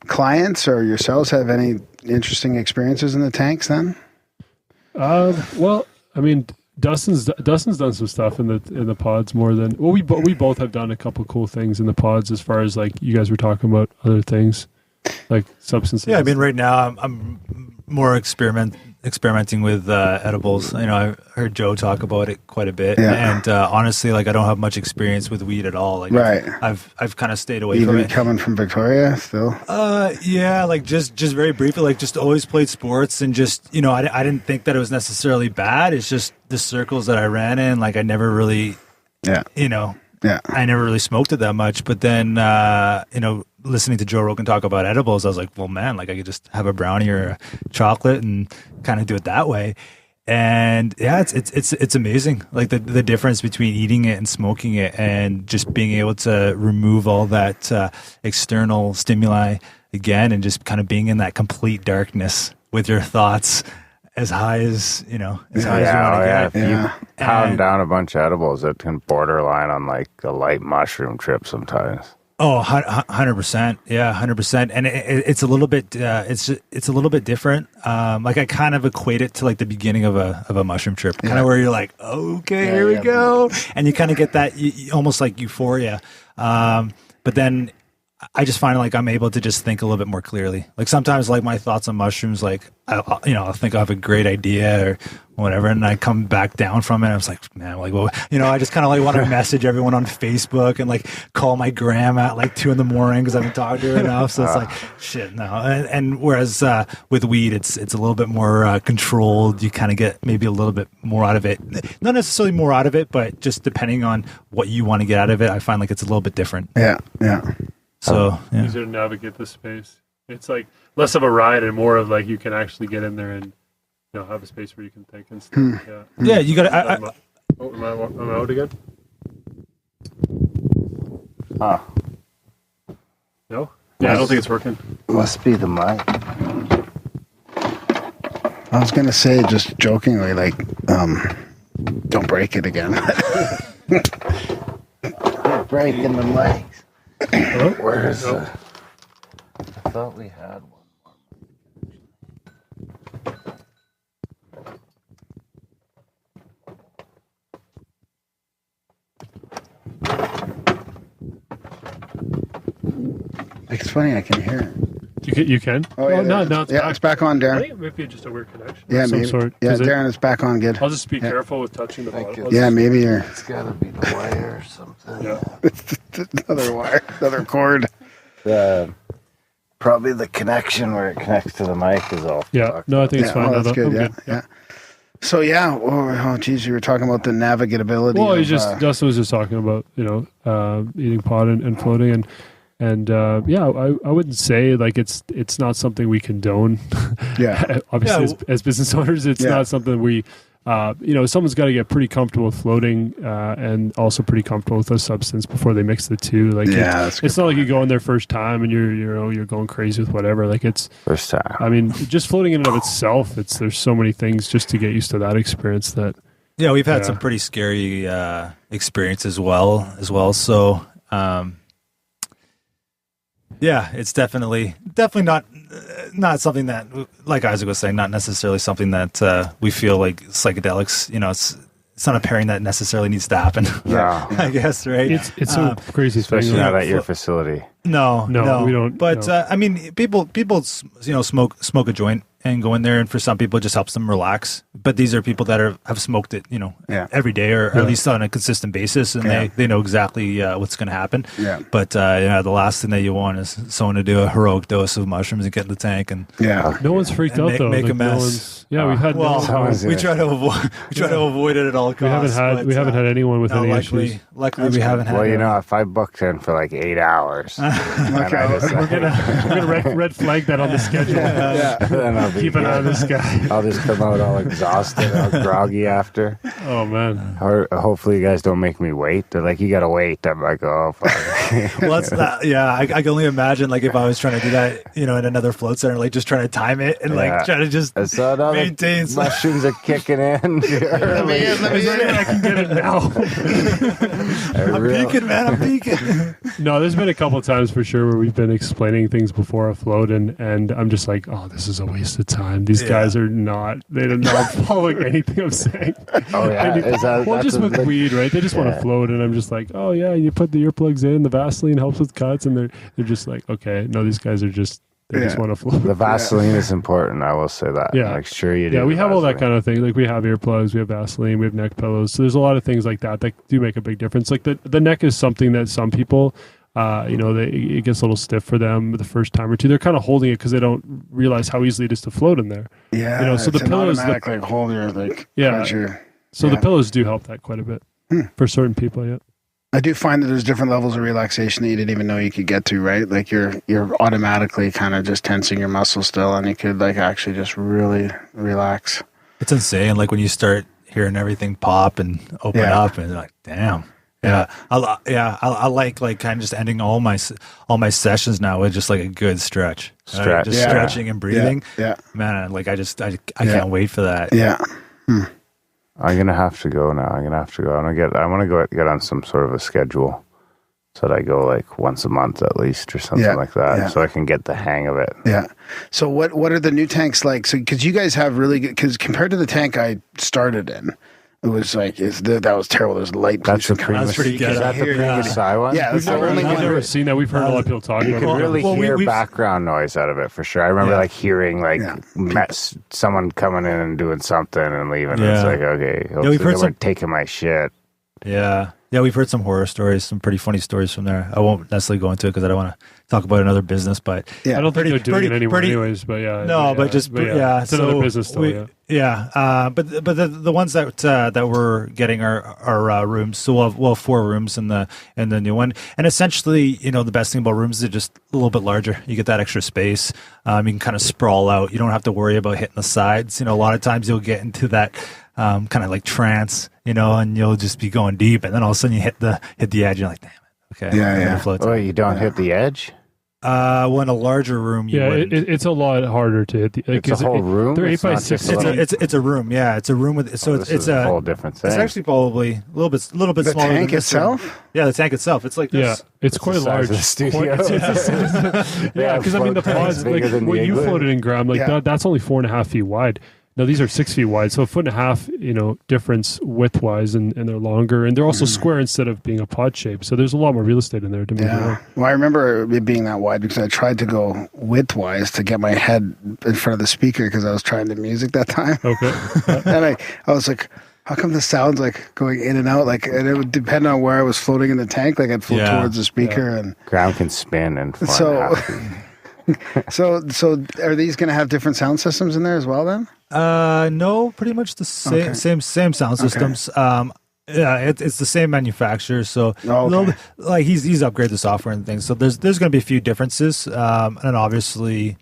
Speaker 3: clients or yourselves have any interesting experiences in the tanks then?
Speaker 9: Well, I mean, Dustin's done some stuff in the pods more than we both have done a couple cool things in the pods as far as like you guys were talking about other things like substances.
Speaker 8: Yeah, I mean, right now I'm more experimenting with edibles. You know, I heard Joe talk about it quite a bit, and honestly, like I don't have much experience with weed at all. Like, I've kind of stayed away from it.
Speaker 3: Even coming from Victoria, still.
Speaker 8: Yeah, like just very briefly, like just always played sports, and just I didn't think that it was necessarily bad. It's just the circles that I ran in. Like I never really, I never really smoked it that much. But then, listening to Joe Rogan talk about edibles, I was like, well, man, like I could just have a brownie or a chocolate and kind of do it that way. And yeah, it's amazing. Like the difference between eating it and smoking it and just being able to remove all that external stimuli again and just kind of being in that complete darkness with your thoughts as high as you want to get.
Speaker 2: If you pound down a bunch of edibles, it can borderline on like a light mushroom trip sometimes.
Speaker 8: Oh, 100%. Yeah, 100%. And it's a little bit, it's a little bit different. Like I kind of equate it to like the beginning of a mushroom trip, kind of where you're like, okay, here we go. And you kind of get that almost like euphoria. But then I just find like I'm able to just think a little bit more clearly. Like sometimes like my thoughts on mushrooms, like I'll think I have a great idea or whatever, and I come back down from it. I was like, man, like, well, I just kind of like want to message everyone on Facebook and like call my grandma at like 2 a.m. because I haven't talked to her enough. So it's like, shit, no. And whereas with weed, it's a little bit more controlled. You kind of get maybe a little bit more out of it. Not necessarily more out of it, but just depending on what you want to get out of it, I find like it's a little bit different.
Speaker 3: Yeah.
Speaker 8: So
Speaker 9: easier to navigate the space. It's like less of a ride and more of like you can actually get in there and have a space where you can think and stuff.
Speaker 8: Yeah, you got to.
Speaker 9: Am I out again? No. Yeah, I don't think it's working.
Speaker 2: Must be the mic.
Speaker 3: I was gonna say just jokingly, like, don't break it again.
Speaker 2: Breaking the mics. Where is it? I thought we had one
Speaker 3: more. It's funny, I can hear it.
Speaker 9: You can?
Speaker 3: Oh, yeah,
Speaker 9: no,
Speaker 3: it's back on,
Speaker 9: I
Speaker 3: Darren.
Speaker 9: think it might be just a weird connection.
Speaker 3: Yeah,
Speaker 9: of some
Speaker 3: maybe.
Speaker 9: sort.
Speaker 3: Yeah, Darren, it's back on good.
Speaker 9: I'll just be careful with touching the bottom.
Speaker 3: Yeah, maybe you're...
Speaker 2: It's got to be the wire or something.
Speaker 9: Yeah.
Speaker 3: another wire, another cord.
Speaker 2: Probably the connection where it connects to the mic is all fucked.
Speaker 9: No, I think it's fine.
Speaker 3: Oh, that's good.
Speaker 9: I'm
Speaker 3: Yeah. So geez, you were talking about the navigatability.
Speaker 9: Well, Dustin was just talking about eating pot and floating and I wouldn't say like it's not something we condone.
Speaker 3: Yeah,
Speaker 9: obviously as business owners, it's not something we. Someone's got to get pretty comfortable with floating and also pretty comfortable with a substance before they mix the two. Like, it's not like you go in there first time and you're going crazy with whatever. Like it's
Speaker 2: first time.
Speaker 9: I mean, just floating in and of itself, there's so many things just to get used to that experience that.
Speaker 8: Yeah, we've had some pretty scary experience as well. So, it's definitely not something that, like Isaac was saying, not necessarily something that we feel like psychedelics. It's not a pairing that necessarily needs to happen.
Speaker 2: Yeah,
Speaker 8: I guess, right?
Speaker 9: It's a crazy thing.
Speaker 2: Especially not at your facility.
Speaker 8: No,
Speaker 9: we don't.
Speaker 8: But I mean, people, smoke a joint and go in there, and for some people, it just helps them relax. But these are people that have smoked it, every day or at least on a consistent basis, and they know exactly what's going to happen.
Speaker 3: Yeah.
Speaker 8: But the last thing that you want is someone to do a heroic dose of mushrooms and get in the tank and
Speaker 9: no one's freaked out though.
Speaker 8: Make
Speaker 9: like,
Speaker 8: a mess.
Speaker 9: We've had.
Speaker 8: We try to avoid it at all costs.
Speaker 9: We haven't had anyone with any issues.
Speaker 8: Luckily, we haven't had.
Speaker 2: Well, if I booked in for like 8 hours,
Speaker 9: we're gonna red flag that on the schedule.
Speaker 2: Then I'll
Speaker 9: keep an eye on this guy.
Speaker 2: I'll just come out all exhausted, all groggy after.
Speaker 9: Oh man!
Speaker 2: Or hopefully, you guys don't make me wait. They're like, "You gotta wait." I'm like, "Oh, fuck."
Speaker 8: Well, that's not. Yeah, I can only imagine like if I was trying to do that, in another float center, like just trying to time it and like try to just maintain.
Speaker 2: Mushrooms are kicking in.
Speaker 9: Let me in. I can get it now.
Speaker 8: I'm peeking, man. I'm peeking.
Speaker 9: No, there's been a couple of times for sure where we've been explaining things before a float, and I'm just like, oh, this is a waste of time. They're not following anything I'm saying.
Speaker 2: Oh yeah,
Speaker 9: just with weed, right? They just want to float, and I'm just like, oh yeah, you put the earplugs in, the Vaseline helps with cuts, and they're just like, okay, no, these guys are just. They just want to float.
Speaker 2: The Vaseline is important. I will say that.
Speaker 9: Yeah.
Speaker 2: Make sure you do.
Speaker 9: Yeah, we have all that kind of thing. Like we have earplugs, we have Vaseline, we have neck pillows. So there's a lot of things like that do make a big difference. Like the neck is something that some people, it gets a little stiff for them the first time or two. They're kind of holding it because they don't realize how easily it is to float in there.
Speaker 3: Yeah.
Speaker 9: So the pillows,
Speaker 3: hold your pressure.
Speaker 9: So the pillows do help that quite a bit for certain people. Yeah.
Speaker 3: I do find that there's different levels of relaxation that you didn't even know you could get to, right? Like you're automatically kind of just tensing your muscles still, and you could like actually just really relax.
Speaker 8: It's insane. Like when you start hearing everything pop and open up, and you're like, damn. Yeah. I like kind of just ending all my sessions now with just like a good stretch. Right? Just stretching and breathing.
Speaker 3: Yeah.
Speaker 8: Man, like I can't wait for that.
Speaker 3: Yeah.
Speaker 2: I'm gonna have to go now. I want to get on some sort of a schedule so that I go like once a month at least or something like that, so I can get the hang of it.
Speaker 3: Yeah. So what are the new tanks like? So because you guys have really good, because compared to the tank I started in, it was like that was terrible. There's light.
Speaker 2: That's the
Speaker 8: That's pretty good.
Speaker 2: Is that the Primus one?
Speaker 3: Yeah,
Speaker 9: we've never seen that. We've heard a lot of people talking about it.
Speaker 2: You can really hear background noise out of it for sure. I remember like hearing someone coming in and doing something and leaving. Yeah. It's like, okay, hopefully they weren't taking my shit.
Speaker 8: Yeah. Yeah, we've heard some horror stories, some pretty funny stories from there. I won't necessarily go into it because I don't want to talk about another business, but
Speaker 9: I don't think they're doing it anymore anyways, but yeah.
Speaker 8: No, but
Speaker 9: it's another business still,
Speaker 8: but the ones that we're getting are rooms. So we'll have 4 rooms in the new one. And essentially, the best thing about rooms is they're just a little bit larger. You get that extra space. You can kind of sprawl out. You don't have to worry about hitting the sides. A lot of times you'll get into that kind of like trance, and you'll just be going deep, and then all of a sudden you hit the edge. You're like, damn it. Okay.
Speaker 3: Yeah.
Speaker 2: Oh, you don't hit the edge?
Speaker 8: Well, in a larger room,
Speaker 9: it's a lot harder to hit.
Speaker 2: It's a whole room.
Speaker 9: They're 8x6.
Speaker 8: It's a room. Yeah, it's a room with. So it's a whole
Speaker 2: different thing.
Speaker 8: It's actually probably a little bit smaller.
Speaker 3: The tank itself.
Speaker 8: Yeah, the tank itself. It's like this.
Speaker 9: Yeah, it's quite large.
Speaker 2: The studio.
Speaker 9: Yeah, because I mean the pods, like when you floated in, Graham, like that's only 4.5 feet wide. Now these are 6 feet wide, so 1.5 foot, difference width-wise, and they're longer, and they're also square instead of being a pod shape. So there's a lot more real estate in there to move around.
Speaker 3: Well, I remember it being that wide because I tried to go width-wise to get my head in front of the speaker because I was trying the music that time.
Speaker 9: Okay.
Speaker 3: And I was like, how come the sound's like going in and out? Like, and it would depend on where I was floating in the tank. Like I'd float towards the speaker, and
Speaker 2: ground can spin and
Speaker 3: so are these going to have different sound systems in there as well then?
Speaker 8: No, pretty much the same sound systems. It's the same manufacturer, so like he's upgraded the software and things. So there's going to be a few differences, and obviously,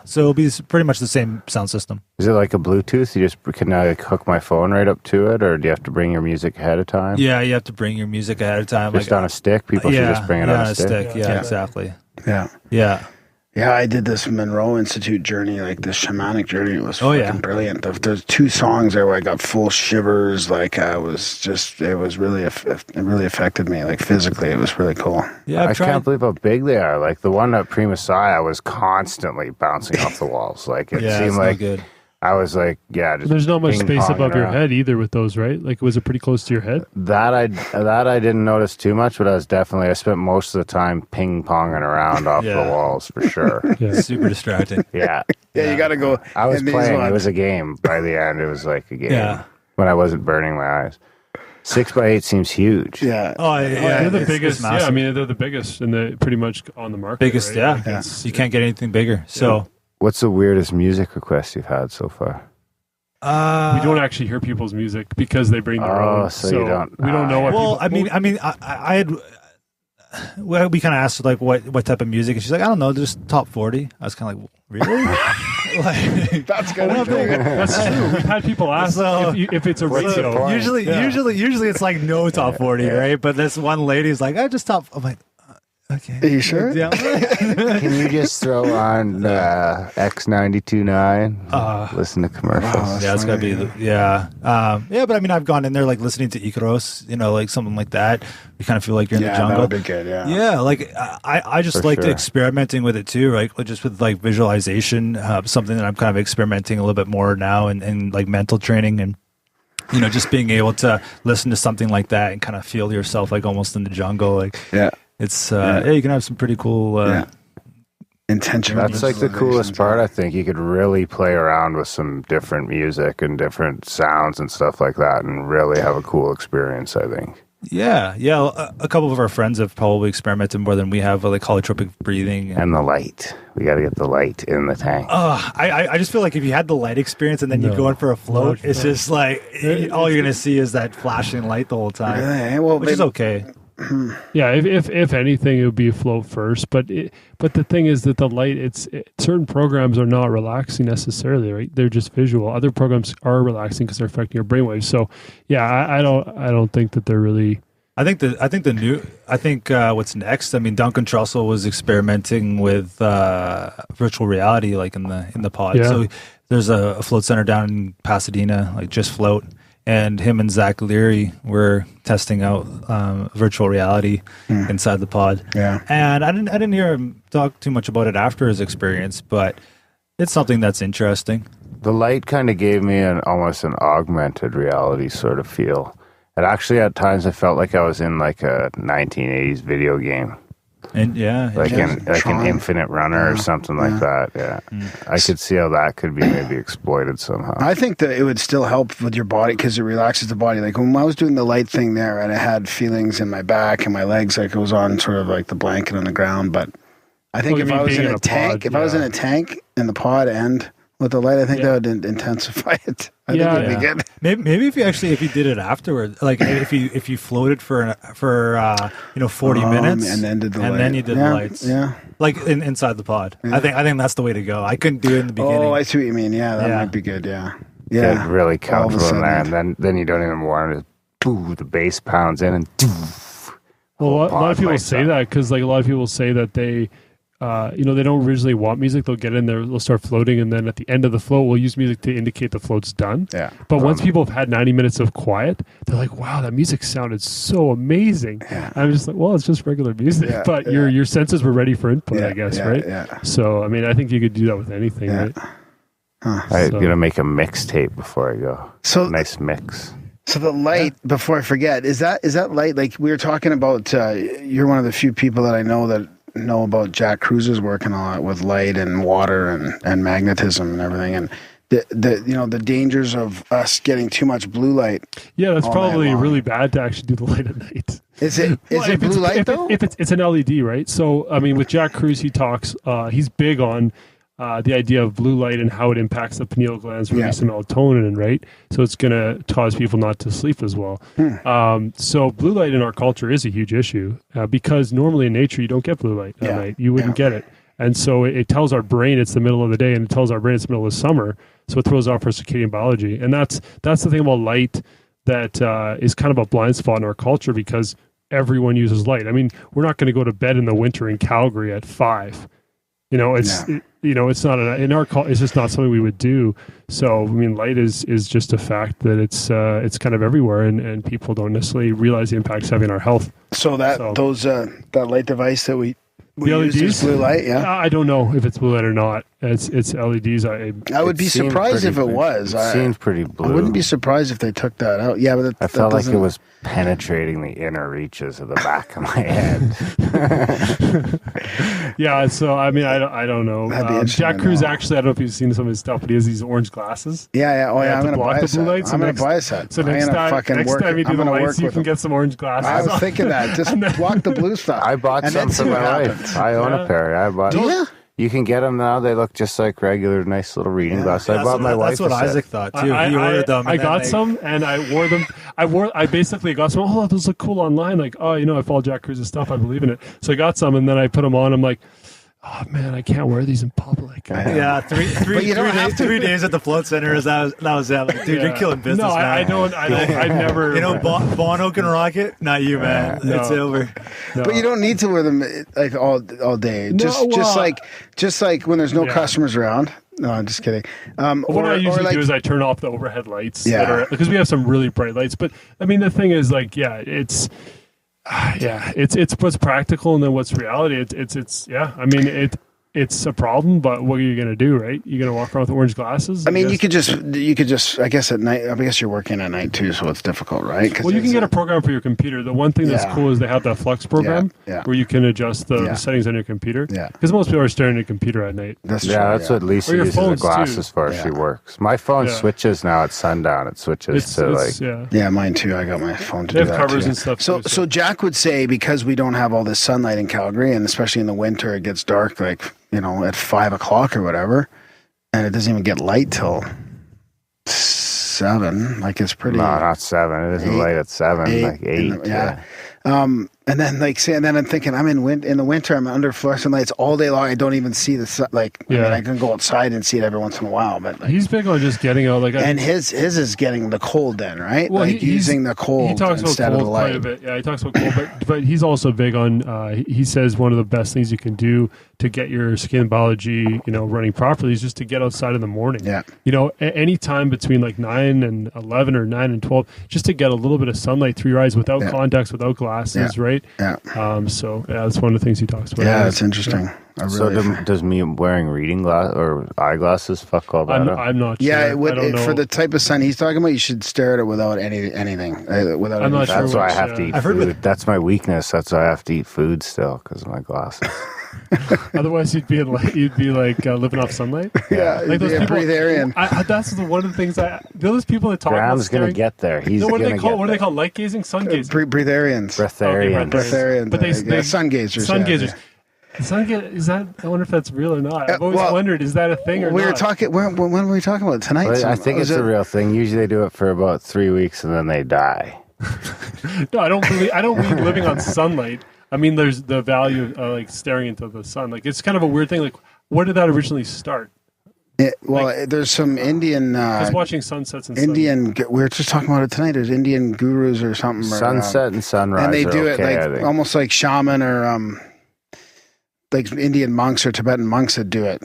Speaker 8: so it'll be pretty much the same sound system.
Speaker 2: Is it like a Bluetooth? You just can I hook my phone right up to it, or do you have to bring your music ahead of time?
Speaker 8: Yeah, you have to bring your music ahead of time.
Speaker 2: Just on a stick? People should just bring it on a stick.
Speaker 8: Yeah, exactly.
Speaker 3: Yeah. Yeah, I did this Monroe Institute journey, like this shamanic journey. It was fucking brilliant. There's 2 songs there where I got full shivers. Like it really affected me, like physically. It was really cool.
Speaker 2: Yeah, I can't believe how big they are. Like the one at Prima Messiah was constantly bouncing off the walls. Like it seemed like good. I was like, just
Speaker 9: there's not much space above your head either with those, right? Like, was it pretty close to your head?
Speaker 2: That I didn't notice too much, but I spent most of the time ping-ponging around off the walls for sure.
Speaker 8: Super distracting.
Speaker 3: Yeah, you got to go.
Speaker 2: I was playing. It was a game. By the end, it was like a game when I wasn't burning my eyes. 6x8 seems huge.
Speaker 3: Yeah.
Speaker 9: They're the biggest. I mean, they're the biggest and they're pretty much on the market.
Speaker 8: Biggest, right? Like you can't get anything bigger. So.
Speaker 2: What's the weirdest music request you've had so far?
Speaker 9: We don't actually hear people's music because they bring their own.
Speaker 2: So you don't.
Speaker 9: We don't know what.
Speaker 8: Well, I had. Well, we kind of asked her like what type of music, and she's like, I don't know, just top 40. I was kind of like, really? Like,
Speaker 3: that's good.
Speaker 9: That's true. We've had people ask if it's a radio.
Speaker 8: Usually it's like no top 40, right? But this one lady's like, I just top. I'm like. Okay.
Speaker 3: Are you sure?
Speaker 8: Yeah.
Speaker 2: Can you just throw on X92.9? Listen to commercials.
Speaker 8: It's gotta be. But I mean, I've gone in there like listening to Icaros, like something like that. You kind of feel like you're in the jungle.
Speaker 3: That would be good.
Speaker 8: Yeah. Like I just liked experimenting with it too, right? Just with like visualization, something that I'm kind of experimenting a little bit more now, and like mental training and. Just being able to listen to something like that and kind of feel yourself like almost in the jungle, like it's you can have some pretty cool
Speaker 3: intentional.
Speaker 2: That's like the coolest part. I think you could really play around with some different music and different sounds and stuff like that, and really have a cool experience. I think.
Speaker 8: Yeah. A couple of our friends have probably experimented more than we have, like holotropic breathing
Speaker 2: and the light. We got to get the light in the tank.
Speaker 8: I just feel like if you had the light experience and then you go in for a float, it's just like all you're gonna see is that flashing light the whole time, which is okay.
Speaker 9: Yeah, if anything, it would be a float first. But the thing is that the light, certain programs are not relaxing necessarily, right? They're just visual. Other programs are relaxing because they're affecting your brainwaves. So I don't think that they're really.
Speaker 8: I think what's next. I mean, Duncan Trussell was experimenting with virtual reality, like in the pod.
Speaker 9: Yeah.
Speaker 8: So there's a float center down in Pasadena, like Just Float. And him and Zach Leary were testing out virtual reality inside the pod.
Speaker 3: Yeah.
Speaker 8: And I didn't hear him talk too much about it after his experience, but it's something that's interesting.
Speaker 2: The light kind of gave me almost an augmented reality sort of feel. And actually, at times, I felt like I was in like a 1980s video game.
Speaker 8: And
Speaker 2: like an Infinite Runner or something like that. Yeah, I could see how that could be maybe exploited somehow.
Speaker 3: I think that it would still help with your body because it relaxes the body. Like when I was doing the light thing there, and I had feelings in my back and my legs, like it was on sort of like the blanket on the ground. But I think if I was in a tank, I was in a tank in the pod and with the light, I think that would intensify it. I think it'd be good.
Speaker 8: Maybe if you did it afterwards, like if you floated for 40 minutes
Speaker 3: and then did the light.
Speaker 8: Then you did the lights, like inside the pod. I think that's the way to go. I couldn't do it in the beginning.
Speaker 3: Oh, I see what you mean. Yeah, that might be good. Yeah.
Speaker 2: Get really comfortable in there, and then you don't even want to. The bass pounds in and.
Speaker 9: Well, a lot of people say that because like a lot of people say that they. They don't originally want music. They'll get in there, they'll start floating, and then at the end of the float, we'll use music to indicate the float's done.
Speaker 3: Yeah.
Speaker 9: But once people have had 90 minutes of quiet, they're like, "Wow, that music sounded so amazing."
Speaker 3: Yeah.
Speaker 9: I'm just like, "Well, it's just regular music," but your senses were ready for input, I guess, right?
Speaker 3: Yeah.
Speaker 9: So, I mean, I think you could do that with anything, right?
Speaker 2: I'm going to make a mixtape before I go.
Speaker 3: So
Speaker 2: nice mix.
Speaker 3: So the light, before I forget, is that light, like we were talking about, you're one of the few people that I know that know about Jack Cruise's work and all that with light and water and magnetism and everything. And the dangers of us getting too much blue light.
Speaker 9: Yeah, that's probably really bad to actually do the light at night.
Speaker 3: Is it blue light though?
Speaker 9: If it's an LED, right? So I mean, with Jack Cruise, he talks. He's big on the idea of blue light and how it impacts the pineal glands, releasing melatonin, right? So it's going to cause people not to sleep as well. So blue light in our culture is a huge issue because normally in nature you don't get blue light at night. You wouldn't get it. And so it tells our brain it's the middle of the day, and it tells our brain it's the middle of the summer. So it throws off our circadian biology. And that's the thing about light that is kind of a blind spot in our culture because everyone uses light. I mean, we're not going to go to bed in the winter in Calgary at 5. It's not in our culture. It's just not something we would do. So I mean, light is just a fact that it's kind of everywhere, and people don't necessarily realize the impact it's having on our health.
Speaker 3: So that light device that we
Speaker 9: the LEDs
Speaker 3: use blue light. Yeah,
Speaker 9: I don't know if it's blue light or not. It's LEDs.
Speaker 3: I would be surprised if it was.
Speaker 2: It seems pretty blue.
Speaker 3: I wouldn't be surprised if they took that out. Yeah, but
Speaker 2: I felt like it was penetrating the inner reaches of the back of my head.
Speaker 9: Yeah, so I mean, I don't know. Jack Cruise actually, I don't know if you've seen some of his stuff, but he has these orange glasses.
Speaker 3: Yeah. Oh yeah, I'm gonna buy a set. I'm gonna buy a set.
Speaker 9: So next time you do the lights, you can get some orange glasses.
Speaker 3: I was thinking that. Just block the blue stuff.
Speaker 2: I bought some for my wife. I own a pair. I bought. You can get them now. They look just like regular, nice little reading glasses. I bought my wife.
Speaker 8: That's what Isaac thought too. He ordered them.
Speaker 9: I got some, and I wore them. I basically got some. Oh, those look cool online. Like, I follow Jack Cruise's stuff. I believe in it. So I got some, and then I put them on. I'm like, oh man, I can't wear these in public.
Speaker 8: Yeah, 3 days at the float center. That was that. Like, dude, you're killing business.
Speaker 9: No, I don't. I never.
Speaker 8: Bono can rock it. Not you, man.
Speaker 9: No.
Speaker 8: It's over.
Speaker 3: No. But you don't need to wear them like all day. Just like when there's no customers around. No, I'm just kidding.
Speaker 9: What I usually do is I turn off the overhead lights. Because we have some really bright lights. But I mean, the thing is, like, it's what's practical and then what's reality. It's a problem, but what are you going to do, right? You're going to walk around with orange glasses?
Speaker 3: I mean, you could just, I guess at night, I guess you're working at night too, so it's difficult, right?
Speaker 9: Well, you can get a program for your computer. The one thing that's cool is they have that Flux program where you can adjust the settings on your computer. Yeah. Because most people are staring at a computer at night.
Speaker 2: That's what Lisa uses the glasses for. She works. My phone switches now at sundown. It switches to
Speaker 3: Yeah, mine too. I got my phone to do that.
Speaker 9: They have covers
Speaker 3: too.
Speaker 9: And stuff.
Speaker 3: So Jack would say because we don't have all this sunlight in Calgary, and especially in the winter, it gets dark like, at 5 o'clock or whatever, and it doesn't even get light till 7. Like it's pretty.
Speaker 2: No, not 7. It isn't light at 7. Like 8.
Speaker 3: And then and then I'm thinking I'm in the winter. I'm under fluorescent lights all day long. I don't even see the sun. I mean, I can go outside and see it every once in a while. But
Speaker 9: he's big on just getting out.
Speaker 3: And his is getting the cold then, right? Well, using the cold.
Speaker 9: He talks
Speaker 3: instead
Speaker 9: about
Speaker 3: of the light.
Speaker 9: Quite a bit. Yeah, he talks about cold, but he's also big on. He says one of the best things you can do to get your skin biology, running properly is just to get outside in the morning. Yeah. Any time between like 9 and 11 or 9 and 12, just to get a little bit of sunlight through your eyes without contacts, without glasses, right? Yeah. That's one of the things he talks about.
Speaker 3: Yeah, that's interesting.
Speaker 2: Does me wearing reading glass or eyeglasses fuck all that up?
Speaker 9: I'm not sure.
Speaker 3: Yeah, for the type of sun he's talking about, you should stare at it without anything.
Speaker 9: I'm not sure.
Speaker 2: That's why I have to eat food. That's my weakness. That's why I have to eat food still because of my glasses.
Speaker 9: Otherwise, you'd be like living off sunlight.
Speaker 3: Yeah,
Speaker 9: like those people.
Speaker 3: Breatharian.
Speaker 9: That's one of the things. Those people that talk
Speaker 2: Graham's
Speaker 9: about.
Speaker 2: Graham's gonna get there. He's
Speaker 9: what
Speaker 2: gonna
Speaker 9: do they call?
Speaker 2: get
Speaker 9: What do they call? Light gazing, sun gazing.
Speaker 3: Breatharians.
Speaker 2: Breatharians.
Speaker 3: But they sun gazers.
Speaker 9: Sun gazers. Is that? I wonder if that's real or not. I've always wondered, is that a thing or not?
Speaker 3: We were talking. When were we talking about tonight?
Speaker 2: Well, I think it's a real thing. Usually, they do it for about 3 weeks and then they die.
Speaker 9: No, I don't mean living on sunlight. I mean, there's the value of like staring into the sun. Like it's kind of a weird thing. Like, where did that originally start?
Speaker 3: There's some Indian.
Speaker 9: Just watching sunsets and
Speaker 3: Indian. We were just talking about it tonight. There's Indian gurus or something.
Speaker 2: Sunset and sunrise,
Speaker 3: and they do
Speaker 2: it
Speaker 3: like almost like shaman or like Indian monks or Tibetan monks that do it,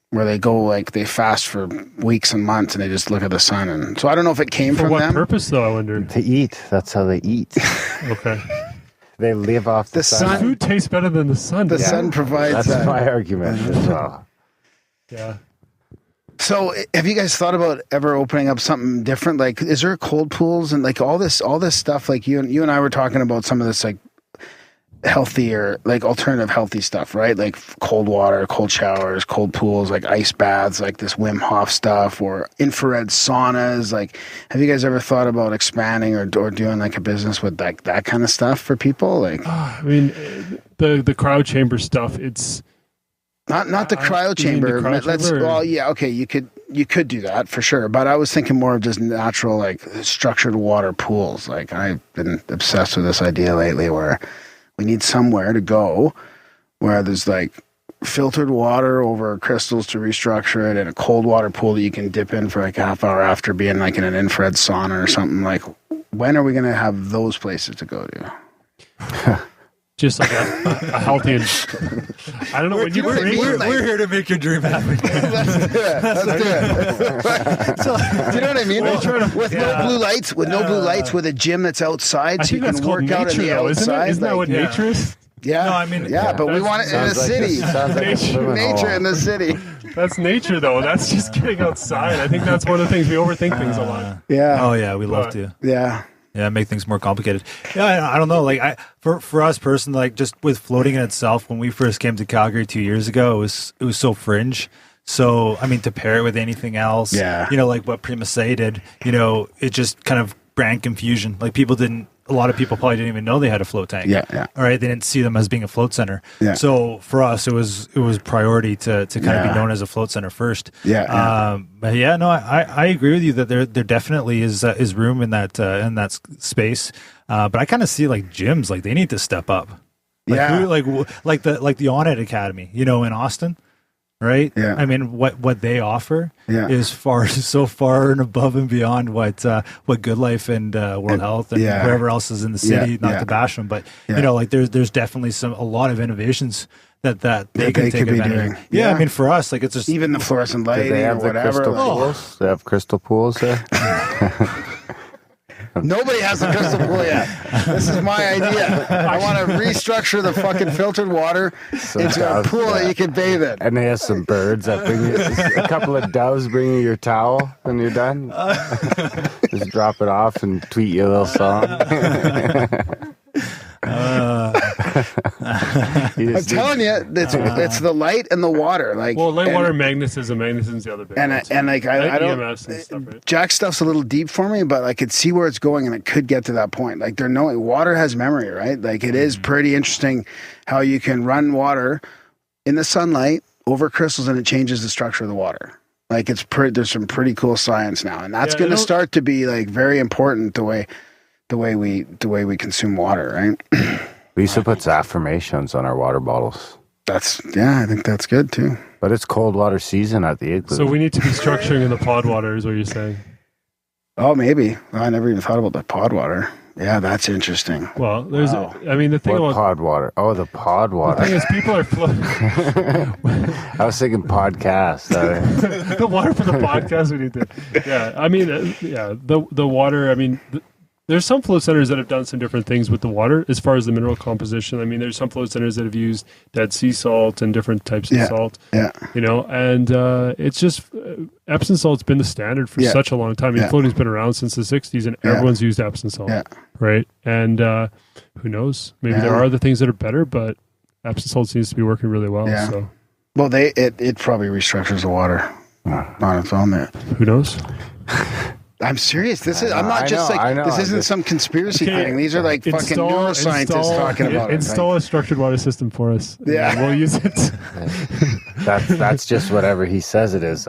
Speaker 3: where they go like they fast for weeks and months and they just look at the sun. And so I don't know if it came from them.
Speaker 9: For what purpose, though? I wonder.
Speaker 2: To eat. That's how they eat.
Speaker 9: Okay.
Speaker 2: They live off the sun.
Speaker 9: Food tastes better than the sun.
Speaker 3: The sun provides.
Speaker 2: That's my argument as well.
Speaker 9: Yeah.
Speaker 3: So, have you guys thought about ever opening up something different? Like, is there cold pools and like all this stuff? Like you and I were talking about some of this like healthier, like alternative healthy stuff, right? Like cold water, cold showers, cold pools, like ice baths, like this Wim Hof stuff, or infrared saunas. Like, have you guys ever thought about expanding or doing like a business with like that kind of stuff for people? Like,
Speaker 9: I mean, the cryo chamber stuff. It's
Speaker 3: not the cryo chamber. Well, yeah, okay, you could do that for sure. But I was thinking more of just natural, like structured water pools. Like, I've been obsessed with this idea lately, where we need somewhere to go where there's like filtered water over crystals to restructure it, and a cold water pool that you can dip in for like a half hour after being like in an infrared sauna or something. Like, when are we going to have those places to go to?
Speaker 9: Just like a healthy and I don't know.
Speaker 8: We're here to make your dream happen.
Speaker 3: Let's do it. So, do you know what I mean? With no blue lights, with a gym that's outside, so you can work out in the outside.
Speaker 9: Isn't that what nature is?
Speaker 3: Yeah.
Speaker 8: No, I mean,
Speaker 3: but we want it in the city. Nature in the city.
Speaker 9: That's nature, though. That's just getting outside. I think that's one of the things we overthink things a lot.
Speaker 3: Yeah.
Speaker 8: Oh yeah, we love to.
Speaker 3: Yeah.
Speaker 8: Yeah, make things more complicated. Yeah, I don't know. Like, for us personally, like just with floating in itself, when we first came to Calgary 2 years ago, it was so fringe. So, I mean, to pair it with anything else, like what Prima Say did, it just kind of brand confusion. Like, a lot of people probably didn't even know they had a float tank.
Speaker 3: Yeah.
Speaker 8: All right, they didn't see them as being a float center. Yeah. So for us, it was priority to kind of be known as a float center first. But yeah, no, I agree with you that there definitely is room in that space. But I kind of see like gyms, like they need to step up. Like, like the On-Ed Academy, in Austin. Right. Yeah. I mean, what they offer is so far and above and beyond what Good Life and World Health and wherever else is in the city. Not to bash them, but like there's definitely a lot of innovations that they can take advantage of. Yeah, I mean, for us, like it's just
Speaker 3: even the fluorescent lighting or whatever.
Speaker 2: Pools? They have crystal pools there.
Speaker 3: Nobody has a crystal pool yet. This is my idea. I want to restructure the fucking filtered water into a pool that you can bathe in.
Speaker 2: And they have some birds that bring you, a couple of doves bring you your towel when you're done. Just drop it off and tweet you a little song.
Speaker 3: I'm telling you, it's the light and the water. Like,
Speaker 9: light, water, magnetism. Magnetism's the other big one.
Speaker 3: And like I don't.
Speaker 9: EMS and stuff, right?
Speaker 3: Jack stuff's a little deep for me, but I could see where it's going, and it could get to that point. Like, water has memory, right? Like, it is pretty interesting how you can run water in the sunlight over crystals, and it changes the structure of the water. Like, there's some pretty cool science now, and that's going to start to be like very important the way we consume water, right?
Speaker 2: Lisa puts affirmations on our water bottles.
Speaker 3: I think that's good too.
Speaker 2: But it's cold water season at the igloo.
Speaker 9: So we need to be structuring in the pod water, is what you're saying?
Speaker 3: Oh, maybe. I never even thought about the pod water. Yeah, that's interesting.
Speaker 9: Well, the thing about
Speaker 2: pod water. Oh, the pod water.
Speaker 9: The thing is, people are floating.
Speaker 2: I was thinking podcast.
Speaker 9: The water for the podcast we need to. Yeah, I mean, the water. I mean. There's some float centers that have done some different things with the water as far as the mineral composition. I mean, there's some float centers that have used dead sea salt and different types of salt. Yeah. And it's just Epsom salt's been the standard for such a long time. I mean, floating's been around since the 60s, and everyone's used Epsom salt, right? And who knows? Maybe there are other things that are better, but Epsom salt seems to be working really well. Yeah. So.
Speaker 3: Well, it probably restructures the water on its own there.
Speaker 9: Who knows?
Speaker 3: I'm serious. This isn't some conspiracy thing. These are like fucking neuroscientists talking about it.
Speaker 9: Install a structured water system for us.
Speaker 3: Yeah.
Speaker 9: We'll use it.
Speaker 2: That's just whatever he says it is.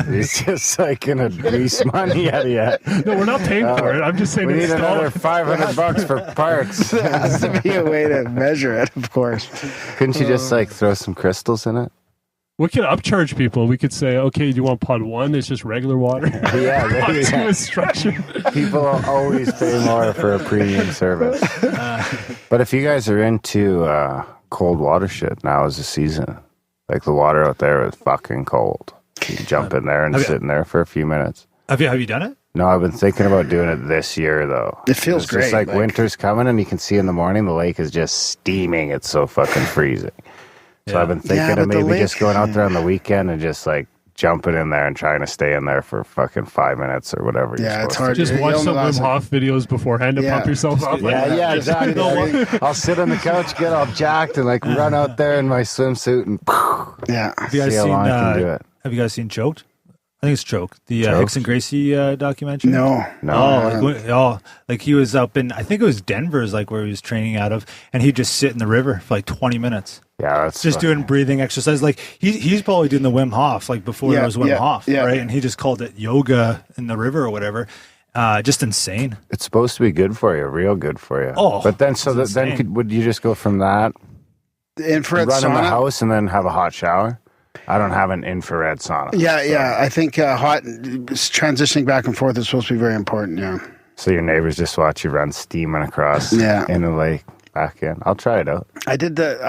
Speaker 2: He's just like going to grease money out of you.
Speaker 9: No, we're not paying for it. I'm just saying
Speaker 2: we need another $500 for parks.
Speaker 3: There has to be a way to measure it, of course.
Speaker 2: Couldn't you just like throw some crystals in it?
Speaker 9: We could upcharge people. We could say, okay, do you want pod 1? It's just regular water.
Speaker 2: Yeah.
Speaker 9: Pod 2 is structured.
Speaker 2: People always pay more for a premium service. But if you guys are into cold water shit, now is the season. Like, the water out there is fucking cold. You can jump in there and sit in there for a few minutes.
Speaker 8: Have you done it?
Speaker 2: No, I've been thinking about doing it this year, though.
Speaker 3: It feels great.
Speaker 2: It's like winter's coming, and you can see in the morning the lake is just steaming. It's so fucking freezing. So I've been thinking of maybe just going out there on the weekend and just like jumping in there and trying to stay in there for fucking 5 minutes or whatever.
Speaker 3: Yeah, it's hard.
Speaker 9: Just watch some Wim Hof videos beforehand to pump yourself up.
Speaker 2: Yeah, exactly. I'll sit on the couch, get all jacked, and like run out there in my swimsuit and
Speaker 8: Have you guys seen Choked? I think it's Choked. The Hicks and Gracie documentary.
Speaker 3: No.
Speaker 8: Like he was up in, I think it was Denver's, like where he was training out of, and he'd just sit in the river for like 20 minutes.
Speaker 2: Yeah, that's
Speaker 8: just doing breathing exercise. Like he's probably doing the Wim Hof, like before there was Wim Hof, right? And he just called it yoga in the river or whatever. Just insane.
Speaker 2: It's supposed to be good for you, real good for you.
Speaker 8: Oh,
Speaker 2: but then would you just go from that
Speaker 3: infrared
Speaker 2: run
Speaker 3: sauna?
Speaker 2: In the house and then have a hot shower? I don't have an infrared sauna.
Speaker 3: Yeah. I think hot transitioning back and forth is supposed to be very important. Yeah.
Speaker 2: So your neighbors just watch you run steaming across in the lake back in. I'll try it out. I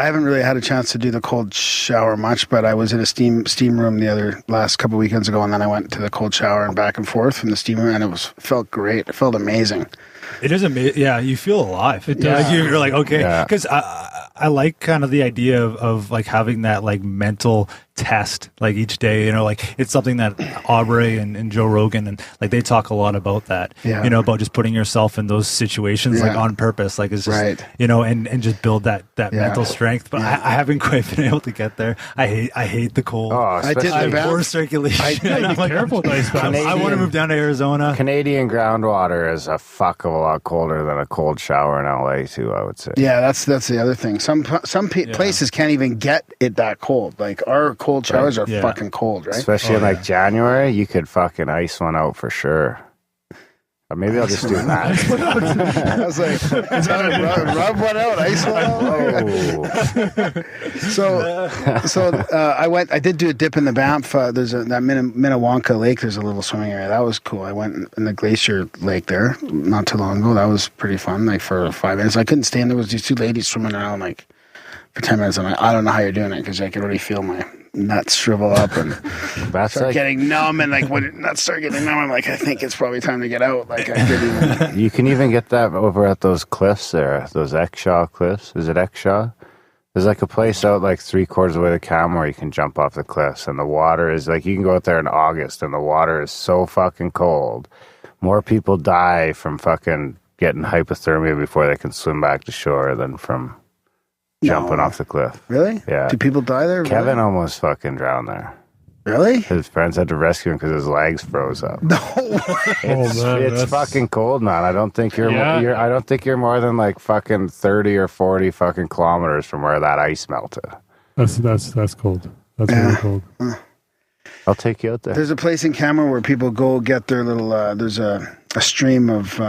Speaker 3: haven't really had a chance to do the cold shower much, but I was in a steam room last couple of weekends ago, and then I went to the cold shower and back and forth from the steam room, and it felt great. It felt amazing.
Speaker 8: It is amazing. Yeah, you feel alive. It does. Like you're like, okay, because I like kind of the idea of like having that like mental test like each day, you know, like it's something that Aubrey and Joe Rogan and like they talk a lot about that, you know, about just putting yourself in those situations like on purpose, like it's just, you know, and just build that mental strength. But I haven't quite been able to get there. I hate the cold.
Speaker 3: I did the
Speaker 8: poor circulation.
Speaker 3: I'm
Speaker 8: like,
Speaker 9: careful,
Speaker 8: I want to move down to Arizona.
Speaker 2: Canadian groundwater is a fuck of a lot colder than a cold shower in LA too, I would say.
Speaker 3: Yeah, that's the other thing. Some places can't even get it that cold. Like our cold showers are fucking cold, right?
Speaker 2: Especially in like January, you could fucking ice one out for sure. Or maybe I'll just do that.
Speaker 3: I was like, is that a rub one out, ice one out? So I did do a dip in the Banff. There's that Minnewanka Lake. There's a little swimming area. That was cool. I went in the Glacier Lake there not too long ago. That was pretty fun. Like for 5 minutes, I couldn't stand. There was these two ladies swimming around like for 10 minutes. I'm like, I don't know how you're doing it because I could already feel my nuts shrivel up and start getting numb. And like when nuts start getting numb, I'm like, I think it's probably time to get out. Like I didn't even...
Speaker 2: You can even get that over at those cliffs there, those Exshaw cliffs. Is it Exshaw? There's like a place out like 3/4 of the way to Cam where you can jump off the cliffs, and the water is like, you can go out there in August and the water is so fucking cold. More people die from fucking getting hypothermia before they can swim back to shore than from jumping off the cliff.
Speaker 3: Really?
Speaker 2: Yeah.
Speaker 3: Do people die there?
Speaker 2: Kevin almost fucking drowned there.
Speaker 3: Really?
Speaker 2: His friends had to rescue him because his legs froze up.
Speaker 3: No
Speaker 2: way. It's fucking cold, man. I don't think I don't think you're more than like fucking 30 or 40 fucking kilometers from where that ice melted.
Speaker 9: That's cold. That's really cold.
Speaker 2: I'll take you out there.
Speaker 3: There's a place in Cameron where people go get their little. There's a stream of.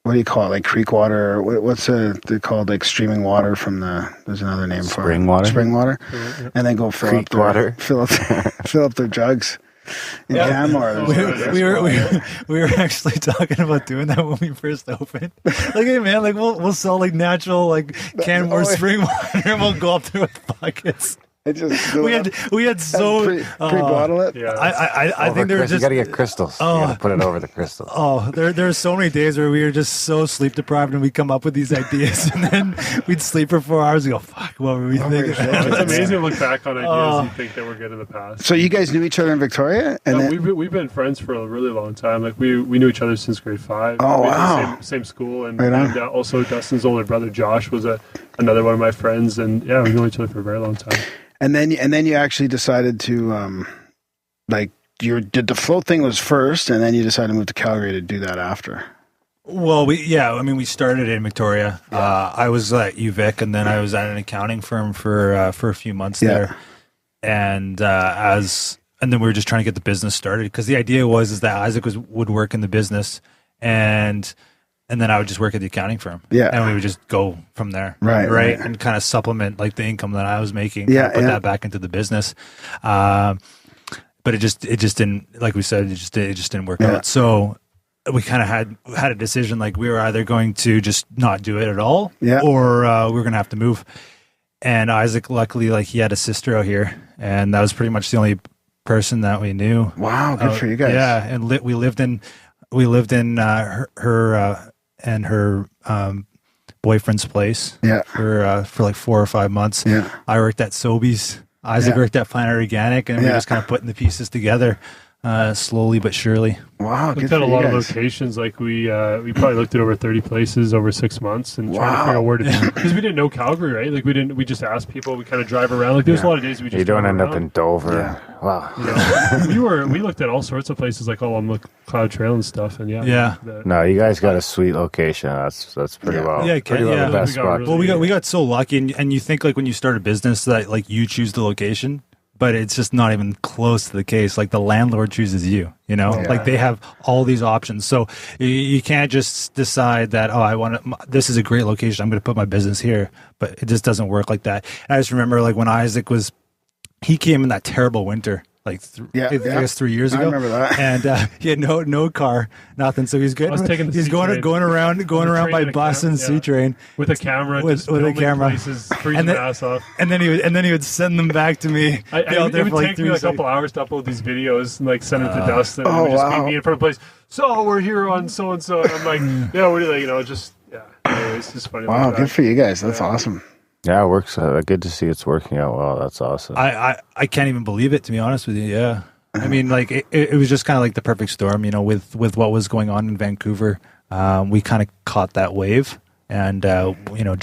Speaker 3: What do you call it? Like creek water? What's they called? Like streaming water from the. There's another name for it.
Speaker 2: Spring water.
Speaker 3: Spring water, and then go fill up their jugs. In Canmore.
Speaker 8: We were actually talking about doing that when we first opened. Like, hey man, like we'll sell like natural like Canmore spring water, and we'll go up there with buckets. We had so
Speaker 3: pre-bottle it.
Speaker 8: Yeah, I think there was just
Speaker 2: you got to get crystals. You got to put it over the crystals.
Speaker 8: There's so many days where we were just so sleep deprived, and we come up with these ideas, and then we'd sleep for 4 hours and go, "Fuck, what were we thinking?"
Speaker 9: It's amazing to look back on ideas you think that were good in the past.
Speaker 3: So you guys knew each other in Victoria, and
Speaker 9: we've been friends for a really long time. Like we knew each other since grade 5.
Speaker 3: Oh,
Speaker 9: we
Speaker 3: wow!
Speaker 9: Same school, and also Dustin's older brother Josh was another one of my friends, and yeah, we knew each other for a very long time.
Speaker 3: And then you actually decided to, did the float thing was first, and then you decided to move to Calgary to do that after.
Speaker 8: Well, we started in Victoria. I was at UVic, and then I was at an accounting firm for a few months there. And then we were just trying to get the business started because the idea is that Isaac would work in the business, and then I would just work at the accounting firm. Yeah. And we would just go from there. Right. And kind of supplement like the income that I was making. Put that back into the business. But it just didn't, like we said, it just didn't work out. So we kind of had a decision, like we were either going to just not do it at all or we were going to have to move. And Isaac, luckily, like he had a sister out here, and that was pretty much the only person that we knew.
Speaker 3: Wow. Good for you guys.
Speaker 8: Yeah. And we lived in her and her boyfriend's place for like 4 or 5 months.
Speaker 3: Yeah.
Speaker 8: I worked at Sobeys Isaac worked at Planet Organic, and we were just kind of putting the pieces together slowly but surely.
Speaker 3: Wow,
Speaker 9: looked at a lot of locations. Like we probably looked at over 30 places over 6 months, and trying to figure out where to do, because we didn't know Calgary, right? Like we just asked people. We kind of drive around. Like there's a lot of days we just
Speaker 2: you don't end up in Dover.
Speaker 3: Yeah.
Speaker 2: Wow.
Speaker 9: We looked at all sorts of places, like all on the Cloud Trail and stuff, and
Speaker 2: No, you guys got a sweet location. That's pretty well.
Speaker 8: Yeah,
Speaker 2: pretty well the best spot.
Speaker 8: Well, we got so lucky, and you think like when you start a business that like you choose the location. But it's just not even close to the case. Like the landlord chooses you, like they have all these options. So you can't just decide that, this is a great location, I'm going to put my business here. But it just doesn't work like that. And I just remember like when Isaac he came in that terrible winter, like I guess 3 years ago.
Speaker 3: I remember that.
Speaker 8: And he had no car, nothing. So he's good. He's going around by bus and C train
Speaker 9: with a camera,
Speaker 8: with a camera,
Speaker 9: places, freezing the ass off.
Speaker 8: And then he would send them back to me.
Speaker 9: It would take me a couple hours to upload these videos and like send it to Dustin. And he would just meet me in front of the place. So we're here on so and so. I'm like, what do you just Anyway, it's just funny.
Speaker 3: Wow, good for you guys. That's awesome.
Speaker 2: Yeah, it works. Good to see it's working out well. That's awesome.
Speaker 8: I can't even believe it, to be honest with you. Yeah. I mean, like, it was just kind of like the perfect storm, with what was going on in Vancouver. We kind of caught that wave and, Joe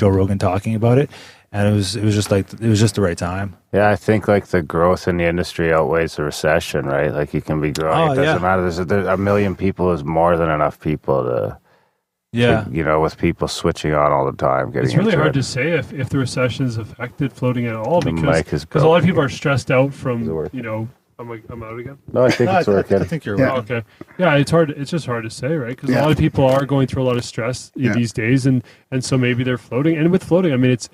Speaker 8: Rogan talking about it. And it was just the right time.
Speaker 2: Yeah, I think like the growth in the industry outweighs the recession, right? Like you can be growing. It doesn't matter. There's a million people is more than enough people to... with people switching on all the time.
Speaker 9: It's really hard to say if the recession's affected floating at all because a lot of people are stressed out from, I'm out again.
Speaker 2: No, I think it's working.
Speaker 8: I think you're right.
Speaker 9: Okay. Yeah, it's hard. It's just hard to say, right? Because a lot of people are going through a lot of stress these days, and so maybe they're floating. And with floating, I mean, it's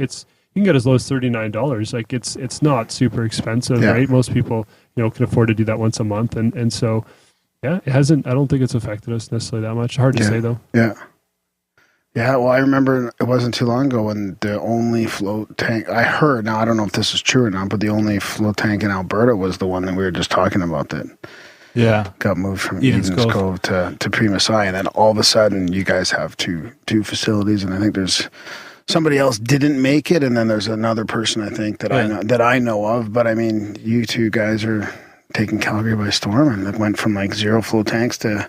Speaker 9: you can get as low as $39. Like it's not super expensive, right? Most people can afford to do that once a month, and so it hasn't. I don't think it's affected us necessarily that much. Hard to say though.
Speaker 3: Yeah. Yeah, well, I remember it wasn't too long ago when the only float tank, I heard, now I don't know if this is true or not, but the only float tank in Alberta was the one that we were just talking about that got moved from Eden's Cove to Primasai. And then all of a sudden, you guys have two facilities, and I think there's somebody else didn't make it, and then there's another person, I think, that I know of. But, I mean, you two guys are taking Calgary by storm, and it went from, like, 0 float tanks or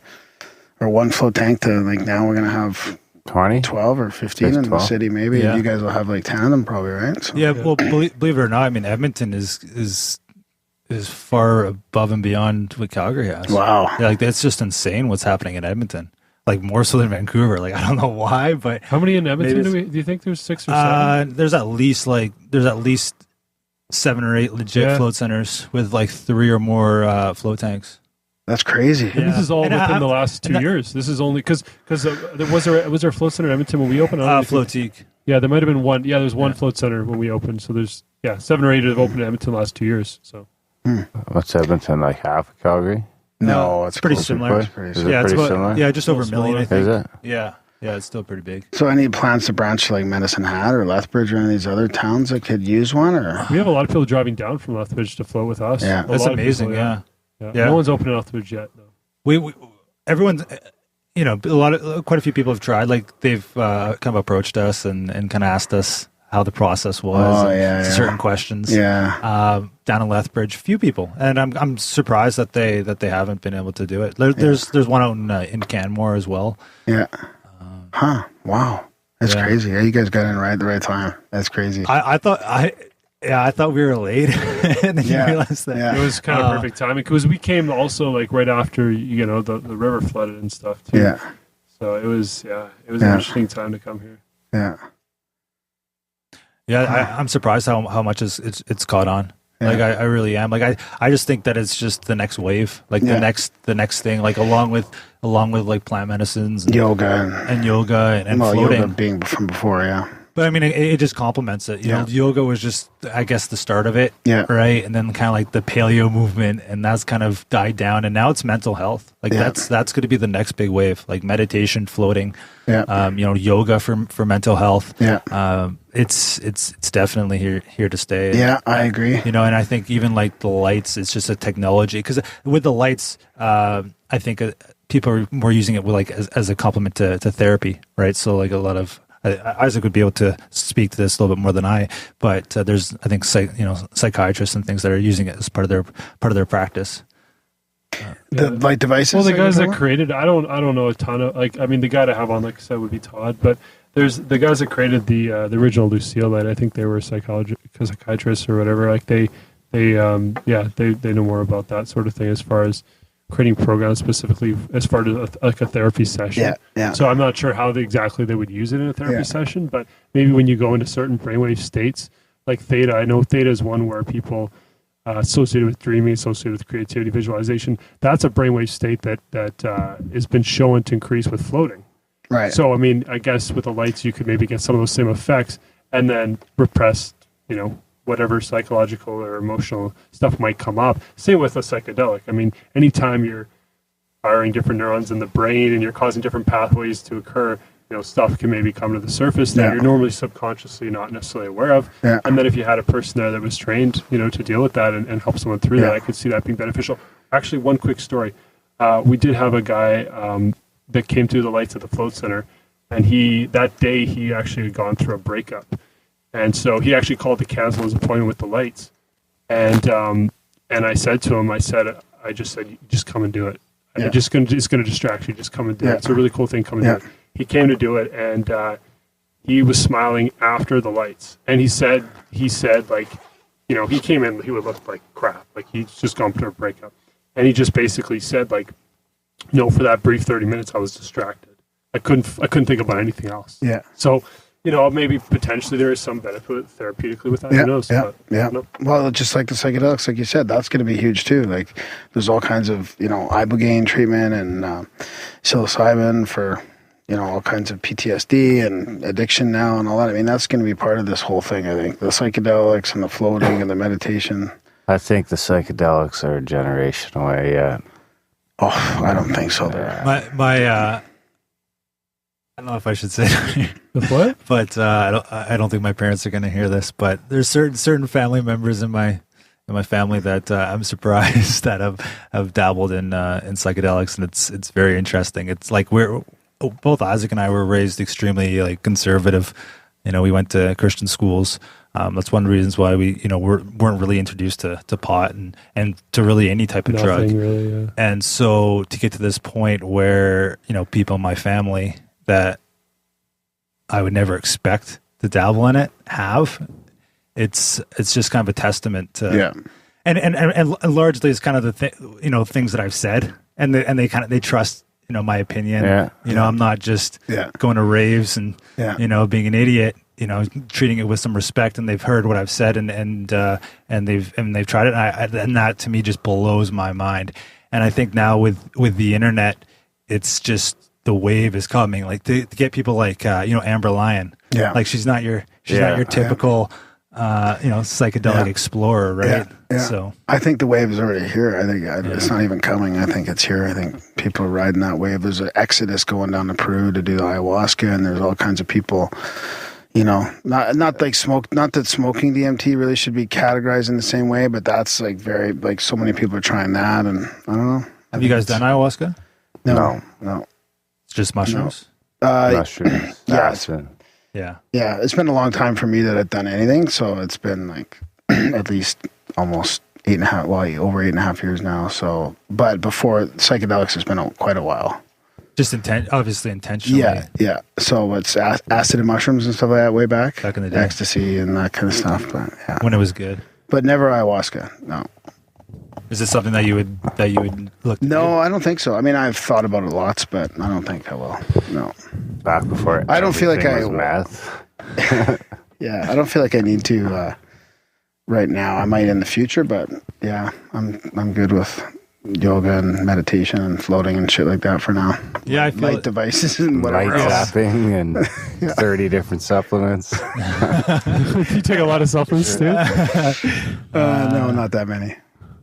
Speaker 3: 1 float tank to, like, now we're going to have... 12 or 15 in the city, maybe. Yeah. And you guys will have like 10 of them, probably, right? So,
Speaker 8: well, believe it or not, I mean, Edmonton is far above and beyond what Calgary has.
Speaker 3: Wow.
Speaker 8: Yeah, like that's just insane what's happening in Edmonton. Like more so than Vancouver. Like I don't know why, but
Speaker 9: how many in Edmonton do you think there's 6 or 7?
Speaker 8: There's at least 7 or 8 legit float centers with like 3 or more float tanks.
Speaker 3: That's crazy.
Speaker 9: And this is all within the last 2 years. This is only because was there a float center in Edmonton when we opened?
Speaker 8: Floatique.
Speaker 9: Yeah, there might have been one. Yeah, there's one float center when we opened. So there's 7 or 8 that have opened in Edmonton the last 2 years. So
Speaker 2: what's Edmonton, like half of Calgary?
Speaker 3: No,
Speaker 8: it's pretty similar.
Speaker 2: Is it pretty similar?
Speaker 8: Yeah, just over a million, I think.
Speaker 2: Is it?
Speaker 8: Yeah, it's still pretty big.
Speaker 3: So any plans to branch to like Medicine Hat or Lethbridge or any of these other towns that could use one? Or
Speaker 9: we have a lot of people driving down from Lethbridge to float with us.
Speaker 3: Yeah,
Speaker 8: that's amazing.
Speaker 9: People, no one's opening Lethbridge yet, though.
Speaker 8: Everyone's, quite a few people have tried. Like they've kind of approached us and kind of asked us how the process was. Certain questions.
Speaker 3: Yeah.
Speaker 8: Down in Lethbridge, few people, and I'm surprised that they haven't been able to do it. There's one out in Canmore as well.
Speaker 3: Yeah. Wow. That's crazy. Yeah, you guys got in right at the right time. That's crazy.
Speaker 8: I thought we were late, and then you realized that
Speaker 9: it was kind of perfect timing because we came also like right after the river flooded and stuff too.
Speaker 3: Yeah,
Speaker 9: so it was an interesting time to come here.
Speaker 8: I'm surprised how much it's caught on. Yeah. Like I really am. Like I just think that it's just the next wave, like the next thing, like along with like plant medicines, and
Speaker 3: yoga
Speaker 8: and floating.
Speaker 3: Yoga being from before, yeah.
Speaker 8: But I mean, it just complements it. You know, yoga was just, I guess, the start of it, right? And then kind of like the paleo movement, and that's kind of died down. And now it's mental health. Like that's going to be the next big wave. Like meditation, floating, yoga for mental health.
Speaker 3: Yeah,
Speaker 8: it's definitely here to stay.
Speaker 3: Yeah, I agree.
Speaker 8: And I think even like the lights, it's just a technology because with the lights, I think people are more using it with like as a complement to therapy, right? So like a lot of Isaac would be able to speak to this a little bit more than I, but there's, I think, psychiatrists and things that are using it as part of their practice.
Speaker 3: The light devices.
Speaker 9: Well, the guys that created, I don't know a ton of, like, I mean, the guy to have on, like I said, would be Todd, but there's the guys that created the original Lucille light. I think they were psychiatrists or whatever. Like they know more about that sort of thing as far as creating programs specifically as far as like a therapy session.
Speaker 3: Yeah.
Speaker 9: So I'm not sure how exactly they would use it in a therapy session, but maybe when you go into certain brainwave states, like theta. I know theta is one where people associated with dreaming, associated with creativity, visualization. That's a brainwave state that has been shown to increase with floating.
Speaker 3: Right.
Speaker 9: So I mean, I guess with the lights, you could maybe get some of those same effects, and then repress, whatever psychological or emotional stuff might come up. Same with a psychedelic. I mean, anytime you're firing different neurons in the brain and you're causing different pathways to occur, stuff can maybe come to the surface that you're normally subconsciously not necessarily aware of. Yeah. And then if you had a person there that was trained, to deal with that and help someone through that, I could see that being beneficial. Actually, one quick story. We did have a guy that came through the lights at the Float Center, and that day he actually had gone through a breakup. And so he actually called to cancel his appointment with the lights. And I said to him, I just said, just come and do it. Yeah. It's going to distract you. Just come and do it. It's a really cool thing. Come and do it. He came to do it, and he was smiling after the lights. And he said like, he came in, he would look like crap. Like he's just gone through a breakup. And he just basically said like, for that brief 30 minutes, I was distracted. I couldn't think about anything else. Yeah. So, maybe potentially there is some benefit therapeutically with that. Who knows?
Speaker 3: Well, just like the psychedelics, like you said, that's going to be huge too. Like there's all kinds of, ibogaine treatment and psilocybin for, all kinds of PTSD and addiction now and all that. I mean, that's going to be part of this whole thing, I think. The psychedelics and the floating and the meditation.
Speaker 2: I think the psychedelics are a generation away yet.
Speaker 3: Oh, I don't think so.
Speaker 8: I don't know if I should say
Speaker 9: the what,
Speaker 8: but I don't think my parents are going to hear this. But there's certain family members in my family that I'm surprised that have dabbled in psychedelics, and it's very interesting. It's like both Isaac and I were raised extremely conservative. We went to Christian schools. That's one of the reasons why we weren't really introduced to pot and to really any type of drug.
Speaker 9: Really, yeah.
Speaker 8: And so to get to this point where people in my family that I would never expect to dabble in it it's just kind of a testament to and largely it's kind of the things that I've said and they trust my opinion. I'm not just going to raves and being an idiot, treating it with some respect, and they've heard what I've said and they've tried it, and that to me just blows my mind. And I think now with the internet, it's just the wave is coming, like to get people like Amber Lyon, like she's not your typical psychedelic explorer, right? So
Speaker 3: I think the wave is already here. I think it's not even coming. I think it's here. I think people are riding that wave. There's an exodus going down to Peru to do the ayahuasca, and there's all kinds of people. Not like smoke. Not that smoking DMT really should be categorized in the same way, but that's very so many people are trying that, and I don't know.
Speaker 8: Have you guys done ayahuasca?
Speaker 3: No.
Speaker 8: It's just mushrooms.
Speaker 2: Mushrooms.
Speaker 8: Yeah.
Speaker 3: Yeah, it's been a long time for me that I've done anything, so it's been at least almost 8.5, over 8.5 years now. So, but before psychedelics has been quite a while.
Speaker 8: Just obviously intentionally.
Speaker 3: Yeah. So it's acid and mushrooms and stuff like that way back
Speaker 8: in the day,
Speaker 3: ecstasy and that kind of stuff. But
Speaker 8: when it was good.
Speaker 3: But never ayahuasca. No.
Speaker 8: Is this something that you would look?
Speaker 3: No, I don't think so. I mean, I've thought about it lots, but I don't think I will. No.
Speaker 2: Back before
Speaker 3: I don't feel like I
Speaker 2: math.
Speaker 3: Yeah, I don't feel like I need to right now. I might in the future, but yeah, I'm good with yoga and meditation and floating and shit like that for now.
Speaker 8: Yeah, I feel
Speaker 3: light devices and whatever
Speaker 2: light
Speaker 3: else.
Speaker 2: zapping and 30 different supplements.
Speaker 9: You take a lot of supplements too?
Speaker 3: No, not that many.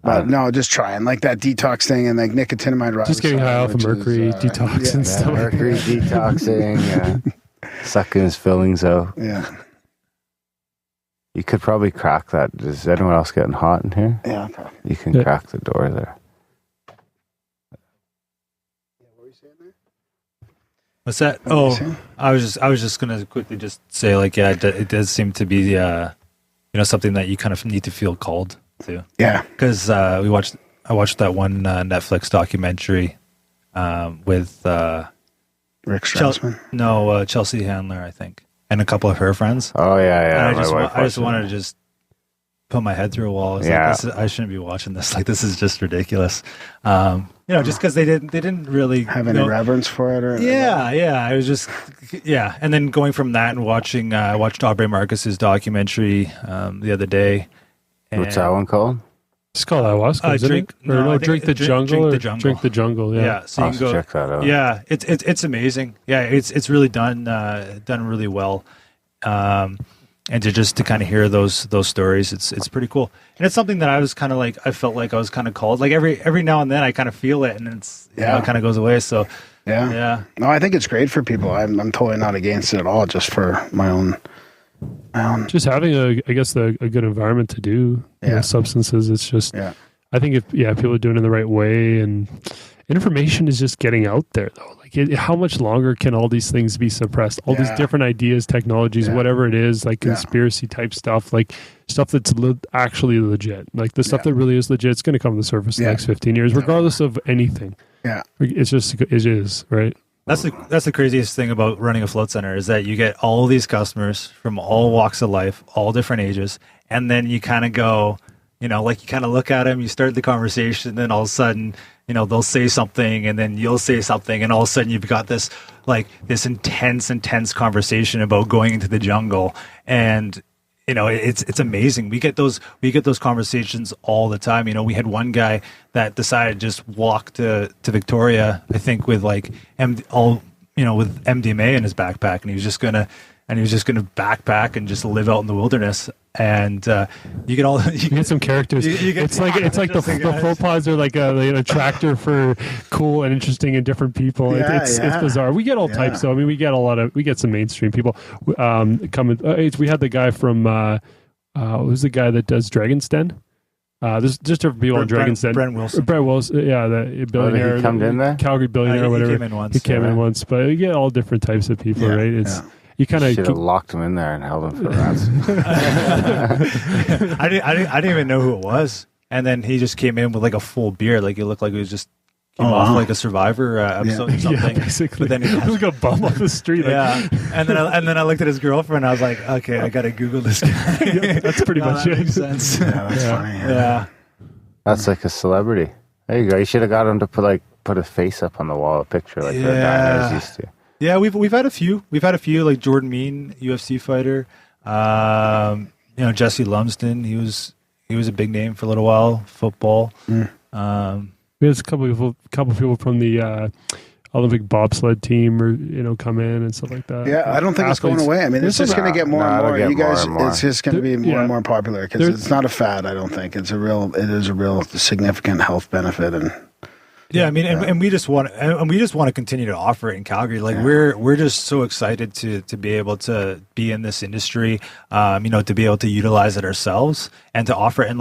Speaker 3: No, just trying like that detox thing and like nicotinamide riboside.
Speaker 9: Just getting high off of mercury detox and stuff.
Speaker 2: Mercury detoxing, sucking his fillings out.
Speaker 3: Yeah.
Speaker 2: You could probably crack that. Is anyone else getting hot in here?
Speaker 3: Yeah, okay.
Speaker 2: You can crack the door there.
Speaker 3: Yeah, what were you saying there?
Speaker 8: What's that? Oh, I was just gonna quickly just say, like, yeah, it does seem to be something that you kind of need to feel called to.
Speaker 3: Yeah,
Speaker 8: because I watched that one Netflix documentary with
Speaker 3: Rick Strassman.
Speaker 8: Chelsea Handler, I think, and a couple of her friends.
Speaker 2: Oh yeah.
Speaker 8: And I just wanted to just put my head through a wall. I shouldn't be watching this. Like, this is just ridiculous. Just because they didn't really
Speaker 3: have any reverence for it, or
Speaker 8: I was just and then going from that and watching I watched Aubrey Marcus's documentary the other day.
Speaker 2: What's that one called?
Speaker 9: It's called ayahuasca, isn't it? Drink the Jungle. Drink the Jungle. Yeah.
Speaker 8: So you can go
Speaker 2: check that out.
Speaker 8: Yeah, it's amazing. Yeah, it's really done really well. And to kind of hear those stories, it's pretty cool. And it's something that I was kind of like, I felt like I was kind of called. Like every now and then I kind of feel it, and it's it kind of goes away. So yeah.
Speaker 3: No, I think it's great for people. I'm totally not against it at all. Just for my own.
Speaker 9: Just having a good environment to do substances. It's just I think if people are doing it in the right way, and information is just getting out there though. Like how much longer can all these things be suppressed? All these different ideas, technologies, whatever it is, like conspiracy type stuff, like stuff that's actually legit. Like the stuff that really is legit, it's going to come to the surface in the next 15 years, regardless of anything. Yeah, it is right.
Speaker 8: That's the craziest thing about running a float center, is that you get all these customers from all walks of life, all different ages, and then you kind of go, you kind of look at them, you start the conversation, then all of a sudden, they'll say something, and then you'll say something, and all of a sudden you've got this intense conversation about going into the jungle, and it's amazing. We get those conversations all the time. We had one guy that decided to just walk to Victoria, I think, with with MDMA in his backpack, and he was just gonna backpack and just live out in the wilderness. And you get
Speaker 9: some characters. It's like the full pods are like a tractor for cool and interesting and different people. It's bizarre. We get all types though. I mean, we get some mainstream people coming. We had the guy from who's the guy that does Dragon's Den? There's just different people on Dragon's Den.
Speaker 8: Brent Wilson.
Speaker 9: The billionaire.
Speaker 2: He come in there?
Speaker 9: Calgary billionaire, or whatever.
Speaker 8: He
Speaker 9: came in once, but you get all different types of people, right? It's you kind of
Speaker 2: should have locked him in there and held him for ransom.
Speaker 8: I didn't even know who it was, and then he just came in with like a full beard, like it looked like he was just came off like a Survivor episode or something.
Speaker 9: Yeah, basically.
Speaker 8: But then he
Speaker 9: was like a bum on the street.
Speaker 8: And then I looked at his girlfriend. And I was like, okay, I gotta Google this guy.
Speaker 9: That's pretty much it.
Speaker 8: Makes sense.
Speaker 3: That's funny.
Speaker 8: Yeah.
Speaker 2: That's like a celebrity. There you go. You should have got him to put a face up on the wall, a picture like the diners used to.
Speaker 8: Yeah, we've had a few. We've had a few, like Jordan Mean, UFC fighter. Jesse Lumsden. He was a big name for a little while. Football.
Speaker 9: We had a couple people from the Olympic bobsled team, or come in and stuff like that.
Speaker 3: Yeah, I don't think it's going away. I mean, it's just going to get more and more. You guys, it's just going to be more and more popular because it's not a fad. I don't think it is a real significant health benefit. And
Speaker 8: yeah, I mean, and we just want to continue to offer it in Calgary. Like we're just so excited to be able to be in this industry, to be able to utilize it ourselves and to offer it,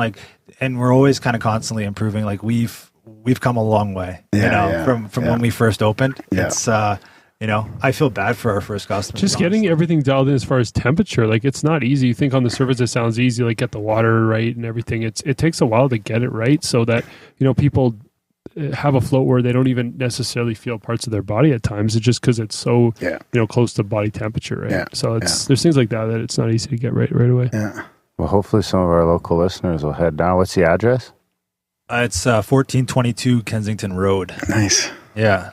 Speaker 8: and we're always kind of constantly improving. Like we've come a long way, from when we first opened. Yeah. It's I feel bad for our first customers.
Speaker 9: Just getting everything dialed in as far as temperature, like it's not easy. You think on the surface it sounds easy, like get the water right and everything. It takes a while to get it right so that people have a float where they don't even necessarily feel parts of their body at times. It's just because it's so close to body temperature, right? Yeah. So there's things like that it's not easy to get right away.
Speaker 3: Yeah.
Speaker 2: Well, hopefully some of our local listeners will head down. What's the address?
Speaker 8: It's 1422 Kensington Road.
Speaker 3: Nice.
Speaker 8: Yeah.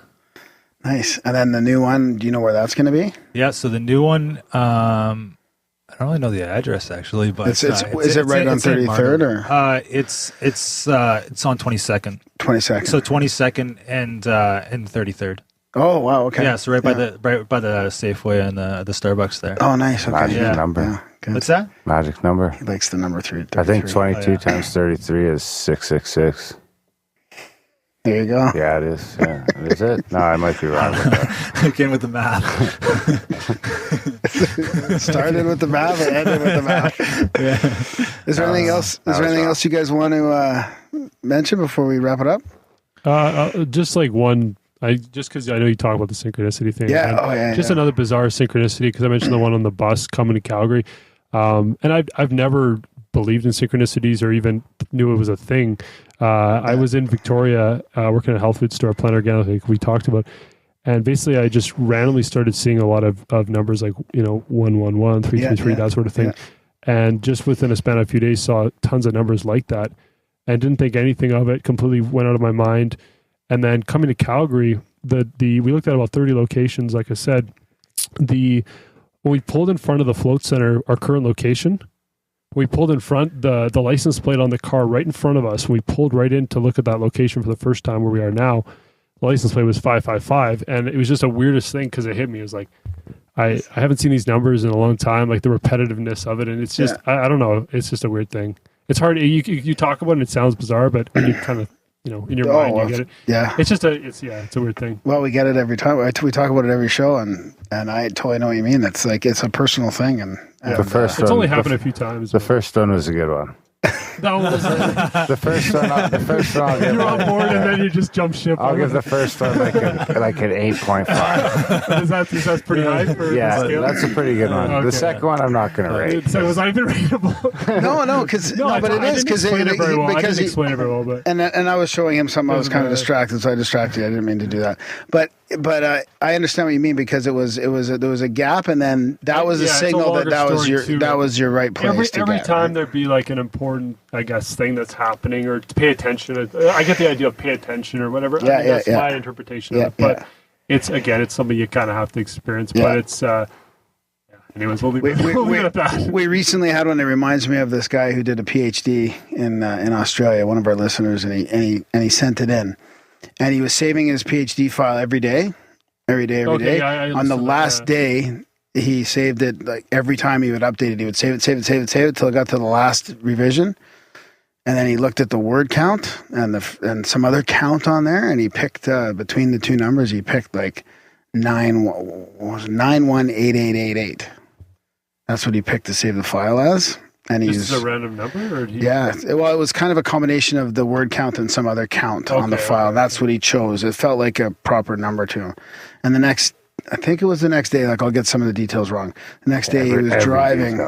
Speaker 3: Nice. And then the new one, do you know where that's going to be?
Speaker 8: Yeah. So the new one, I don't really know the address actually, but
Speaker 3: is it right on 33rd or?
Speaker 8: It's on 22nd.
Speaker 3: 22nd.
Speaker 8: So 22nd and 33rd.
Speaker 3: Oh wow! Okay.
Speaker 8: Yeah, so right by the Safeway and the Starbucks there.
Speaker 3: Oh, nice. Okay.
Speaker 2: Magic number.
Speaker 3: Yeah,
Speaker 8: what's that?
Speaker 2: Magic number.
Speaker 3: He likes the number 3.
Speaker 2: I think 22 times 33 is 666.
Speaker 3: There you go.
Speaker 2: Yeah, it is. Yeah. Is it? No, I might be wrong with that.
Speaker 8: Again with the math.
Speaker 3: Started with the math and ended with the math.
Speaker 8: Yeah.
Speaker 3: Is there anything else? Is there anything else you guys want to mention before we wrap it up?
Speaker 9: Just like one Just because I know you talk about the synchronicity thing.
Speaker 3: Yeah.
Speaker 9: Just another bizarre synchronicity, because I mentioned the one on the bus coming to Calgary. And I've never believed in synchronicities or even knew it was a thing. I was in Victoria working at a health food store, Planet Organic, like we talked about. And basically, I just randomly started seeing a lot of numbers like, 111, 333, that sort of thing. And just within a span of a few days, saw tons of numbers like that and didn't think anything of it, completely went out of my mind. And then coming to Calgary, we looked at about 30 locations, like I said. When we pulled in front of the float center, our current location, we pulled in front, the license plate on the car right in front of us. We pulled right in to look at that location for the first time where we are now. The license plate was 555, and it was just the weirdest thing because it hit me. It was like, I haven't seen these numbers in a long time, like the repetitiveness of it, and it's just, I don't know, it's just a weird thing. It's hard, you talk about it and it sounds bizarre, but when you kind of, in your mind, you get it.
Speaker 3: Yeah.
Speaker 9: It's just it's a weird thing.
Speaker 3: Well, we get it every time. We talk about it every show, and I totally know what you mean. It's like, it's a personal thing. And
Speaker 9: it's only happened a few times.
Speaker 2: The first one was a good one.
Speaker 9: That was
Speaker 2: the first one. I'll give
Speaker 9: you're on board, and then you just jump ship.
Speaker 2: I'll give the first one like an 8.5.
Speaker 9: Is that pretty high?
Speaker 2: That's a pretty good one. Okay. The second one, I'm not going to rate.
Speaker 9: So was I even rateable?
Speaker 3: but it is because
Speaker 9: I didn't explain it very well. But
Speaker 3: and I was showing him something. I was kind of distracted, so I distracted you. I didn't mean to do that. But I understand what you mean, because there was a gap, and then that was a signal that was your right place.
Speaker 9: Every time there'd be like an important, I guess, thing that's happening, or to pay attention. I get the idea of pay attention or whatever. That's my interpretation of it. But it's something you kind of have to experience. Yeah. But it's anyways, we'll leave it at that.
Speaker 3: We recently had one that reminds me of this guy who did a PhD in Australia. One of our listeners, and he sent it in. And he was saving his PhD file every day.
Speaker 9: Yeah,
Speaker 3: on the last day, he saved it, like every time he would update it, he would save it till it got to the last revision. And then he looked at the word count and some other count on there, and he picked between the two numbers, he picked like 918888. That's what he picked to save the file as. And
Speaker 9: this is a random number? Or
Speaker 3: well, it was kind of a combination of the word count and some other count on the file. That's what he chose. It felt like a proper number to him. And I think it was the next day, like I'll get some of the details wrong. The next day he was driving,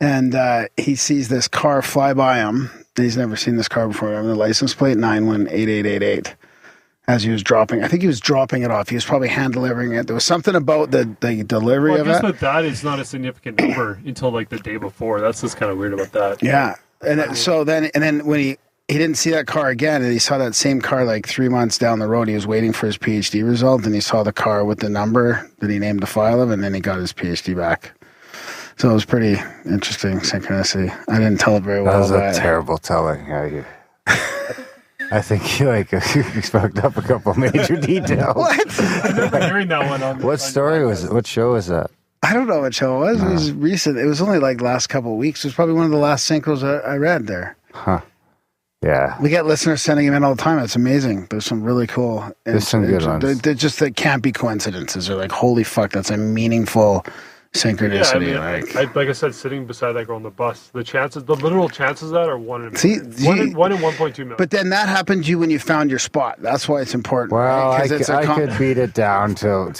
Speaker 3: and he sees this car fly by him. And he's never seen this car before. The license plate 918888. As he was dropping, I think he was dropping it off. He was probably hand delivering it. There was something about the delivery of it.
Speaker 9: I guess that is not a significant number until like the day before. That's just kind of weird about that.
Speaker 3: Yeah, and then when he didn't see that car again, and he saw that same car like 3 months down the road. He was waiting for his PhD result, and he saw the car with the number that he named the file of, and then he got his PhD back. So it was pretty interesting synchronicity. I didn't tell it very well.
Speaker 2: That was a terrible telling. I think you fucked up a couple major details.
Speaker 3: What?
Speaker 9: I remember hearing that one on.
Speaker 2: What story was it? What show was that?
Speaker 3: I don't know what show it was. It was recent. It was only like last couple of weeks. It was probably one of the last synchros I read there.
Speaker 2: Huh. Yeah.
Speaker 3: We get listeners sending them in all the time. It's amazing. There's some really cool.
Speaker 2: There's some good ones.
Speaker 3: They can't be coincidences. They're like, holy fuck, that's a meaningful synchronicity.
Speaker 9: Like I said, sitting beside that girl on the bus, the literal chances of that are 1 in 1.2 million.
Speaker 3: But then that happened to you when you found your spot. That's why it's important.
Speaker 2: Well, right? I could beat it down to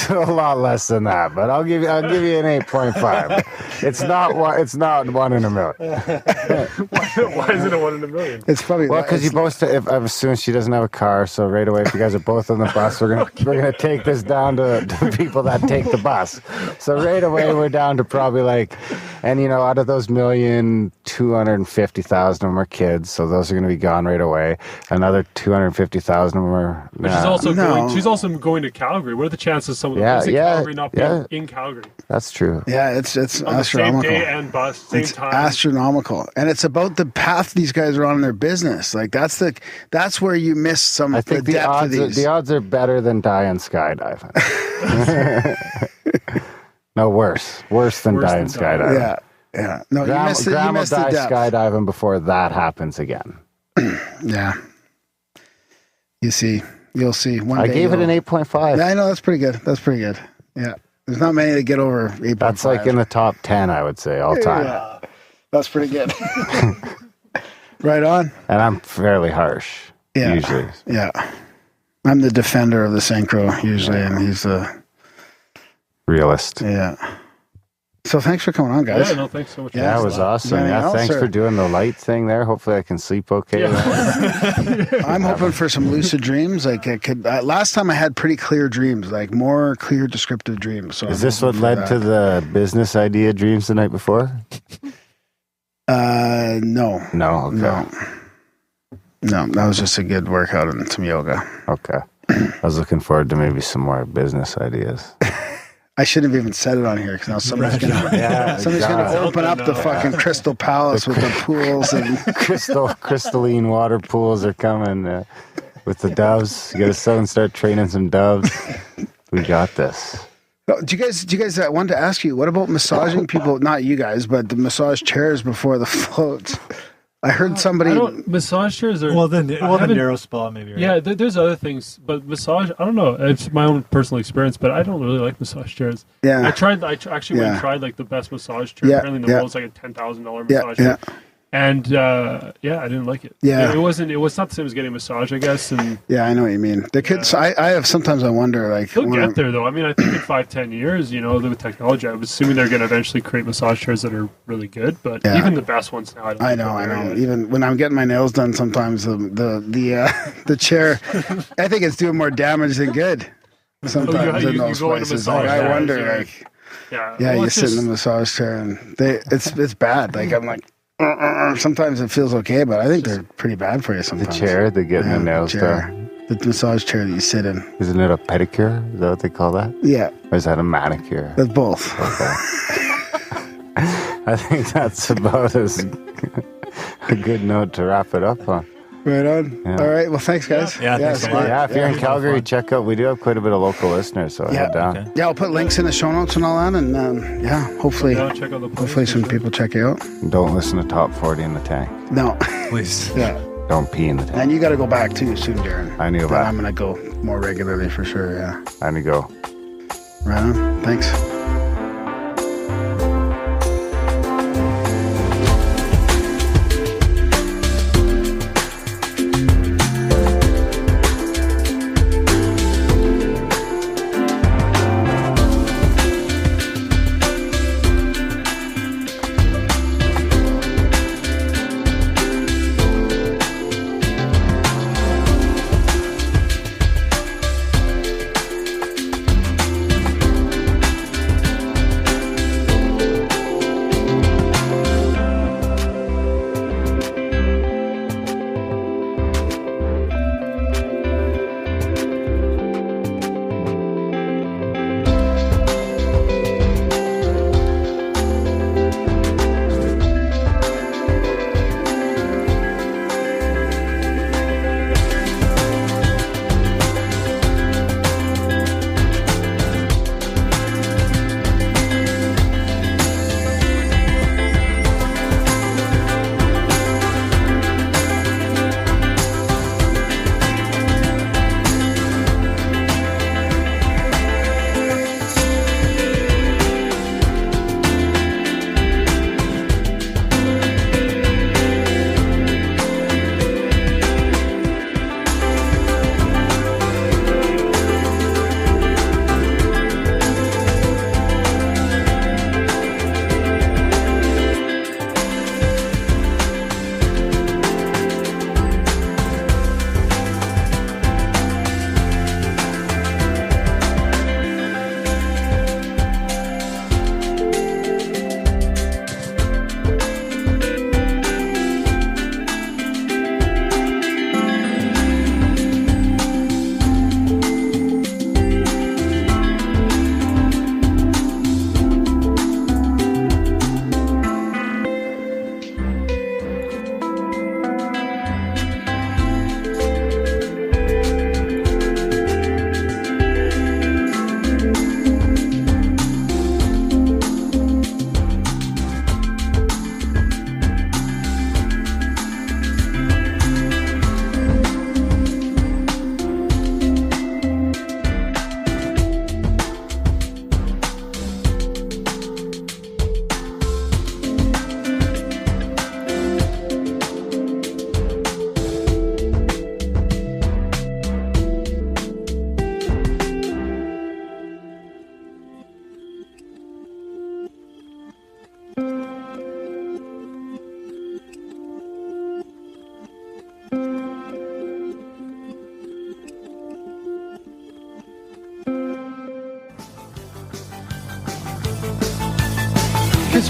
Speaker 2: a lot less than that, but I'll give you an 8.5. It's not 1 in a million.
Speaker 9: Why is it a 1 in a million?
Speaker 3: It's probably
Speaker 2: because you both. If I assume she doesn't have a car, so right away, if you guys are both on the bus, we're gonna take this down to people that take the bus. So right away we're down to probably out of those 1,250,000 of them are kids, so those are going to be gone right away. Another 250,000 of them are.
Speaker 9: But she's also going to Calgary. What are the chances someone goes to Calgary not being in Calgary?
Speaker 2: That's true.
Speaker 3: Yeah, it's
Speaker 9: on
Speaker 3: astronomical.
Speaker 9: The same day and bus, same time.
Speaker 3: Astronomical, and it's about the path these guys are on in their business. Like that's where you miss some.
Speaker 2: I think the odds are better than dying skydiving. No, worse than dying skydiving.
Speaker 3: Yeah. No,
Speaker 2: Grandma
Speaker 3: you missed the depth.
Speaker 2: Skydiving before that happens again.
Speaker 3: Yeah. You'll see.
Speaker 2: I gave it an 8.5.
Speaker 3: Yeah, I know, that's pretty good. Yeah. There's not many that get over 8.5.
Speaker 2: That's like in the top 10, I would say, all time.
Speaker 3: Yeah. That's pretty good. Right on.
Speaker 2: And I'm fairly harsh.
Speaker 3: Yeah.
Speaker 2: Usually.
Speaker 3: Yeah. I'm the defender of the synchro usually, and he's the
Speaker 2: realist.
Speaker 3: Yeah. So thanks for coming on, guys.
Speaker 9: Yeah, no, thanks so much.
Speaker 2: Yeah, it was awesome. Yeah, thanks for doing the light thing there. Hopefully I can sleep okay. Yeah.
Speaker 3: I'm hoping for some lucid dreams. Like I could. Last time I had pretty clear dreams, like more clear descriptive dreams. So
Speaker 2: is this what led to the business idea dreams the night before?
Speaker 3: No.
Speaker 2: No, okay.
Speaker 3: No, that was just a good workout and some yoga.
Speaker 2: Okay. I was looking forward to maybe some more business ideas.
Speaker 3: I shouldn't have even said it on here because now somebody's gonna open up the fucking Crystal Palace with the pools and
Speaker 2: crystalline water pools are coming with the doves. You got to start training some doves. We got this.
Speaker 3: Do you guys? I wanted to ask you, what about massaging people? Not you guys, but the massage chairs before the floats. I heard somebody
Speaker 9: massage chairs are
Speaker 8: the narrow spa maybe. Right?
Speaker 9: Yeah, there's other things, but massage. I don't know. It's my own personal experience, but I don't really like massage chairs.
Speaker 3: Yeah,
Speaker 9: I tried. I actually went and tried like the best massage chair. Apparently, in the world's like a $10,000 massage chair. And I didn't like it.
Speaker 3: Yeah,
Speaker 9: it was not the same as getting a massage, I guess. And
Speaker 3: yeah, I know what you mean. The kids, I have sometimes I wonder like
Speaker 9: they'll get there though. I mean, I think in 5-10 years, with technology, I'm assuming they're going to eventually create massage chairs that are really good. But even the best ones now, I know.
Speaker 3: Even when I'm getting my nails done, sometimes the chair, I think it's doing more damage than good. Sometimes in those places, I wonder like, you sit in the massage chair and it's bad. Like I'm like. Sometimes it feels okay, but I think they're pretty bad for you sometimes.
Speaker 2: The chair, they're getting the nails done.
Speaker 3: The massage chair that you sit in.
Speaker 2: Isn't it a pedicure? Is that what they call that?
Speaker 3: Yeah.
Speaker 2: Or is that a manicure?
Speaker 3: It's both.
Speaker 2: Okay. I think that's about a good note to wrap it up on.
Speaker 3: Right on. Yeah. All right. Well, thanks, guys.
Speaker 8: Yeah, thanks a lot.
Speaker 2: Yeah, if you're in Calgary, check out. We do have quite a bit of local listeners, so head down.
Speaker 3: Okay. Yeah, I'll put links in the show notes and all that, and hopefully some people check you out.
Speaker 2: Don't listen to Top 40 in the tank.
Speaker 3: No.
Speaker 8: Please.
Speaker 3: Yeah.
Speaker 2: Don't pee in the tank.
Speaker 3: And you got to go back too soon, Darren.
Speaker 2: I need to go back.
Speaker 3: I'm going to go more regularly for sure, yeah.
Speaker 2: I need to go.
Speaker 3: Right on. Thanks.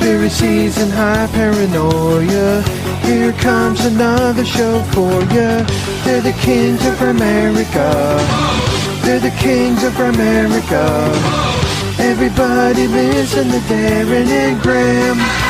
Speaker 4: conspiracies and high paranoia. Here comes another show for ya. They're the kings of Grimerica. They're the kings of Grimerica. Everybody listen to Darren and Graham.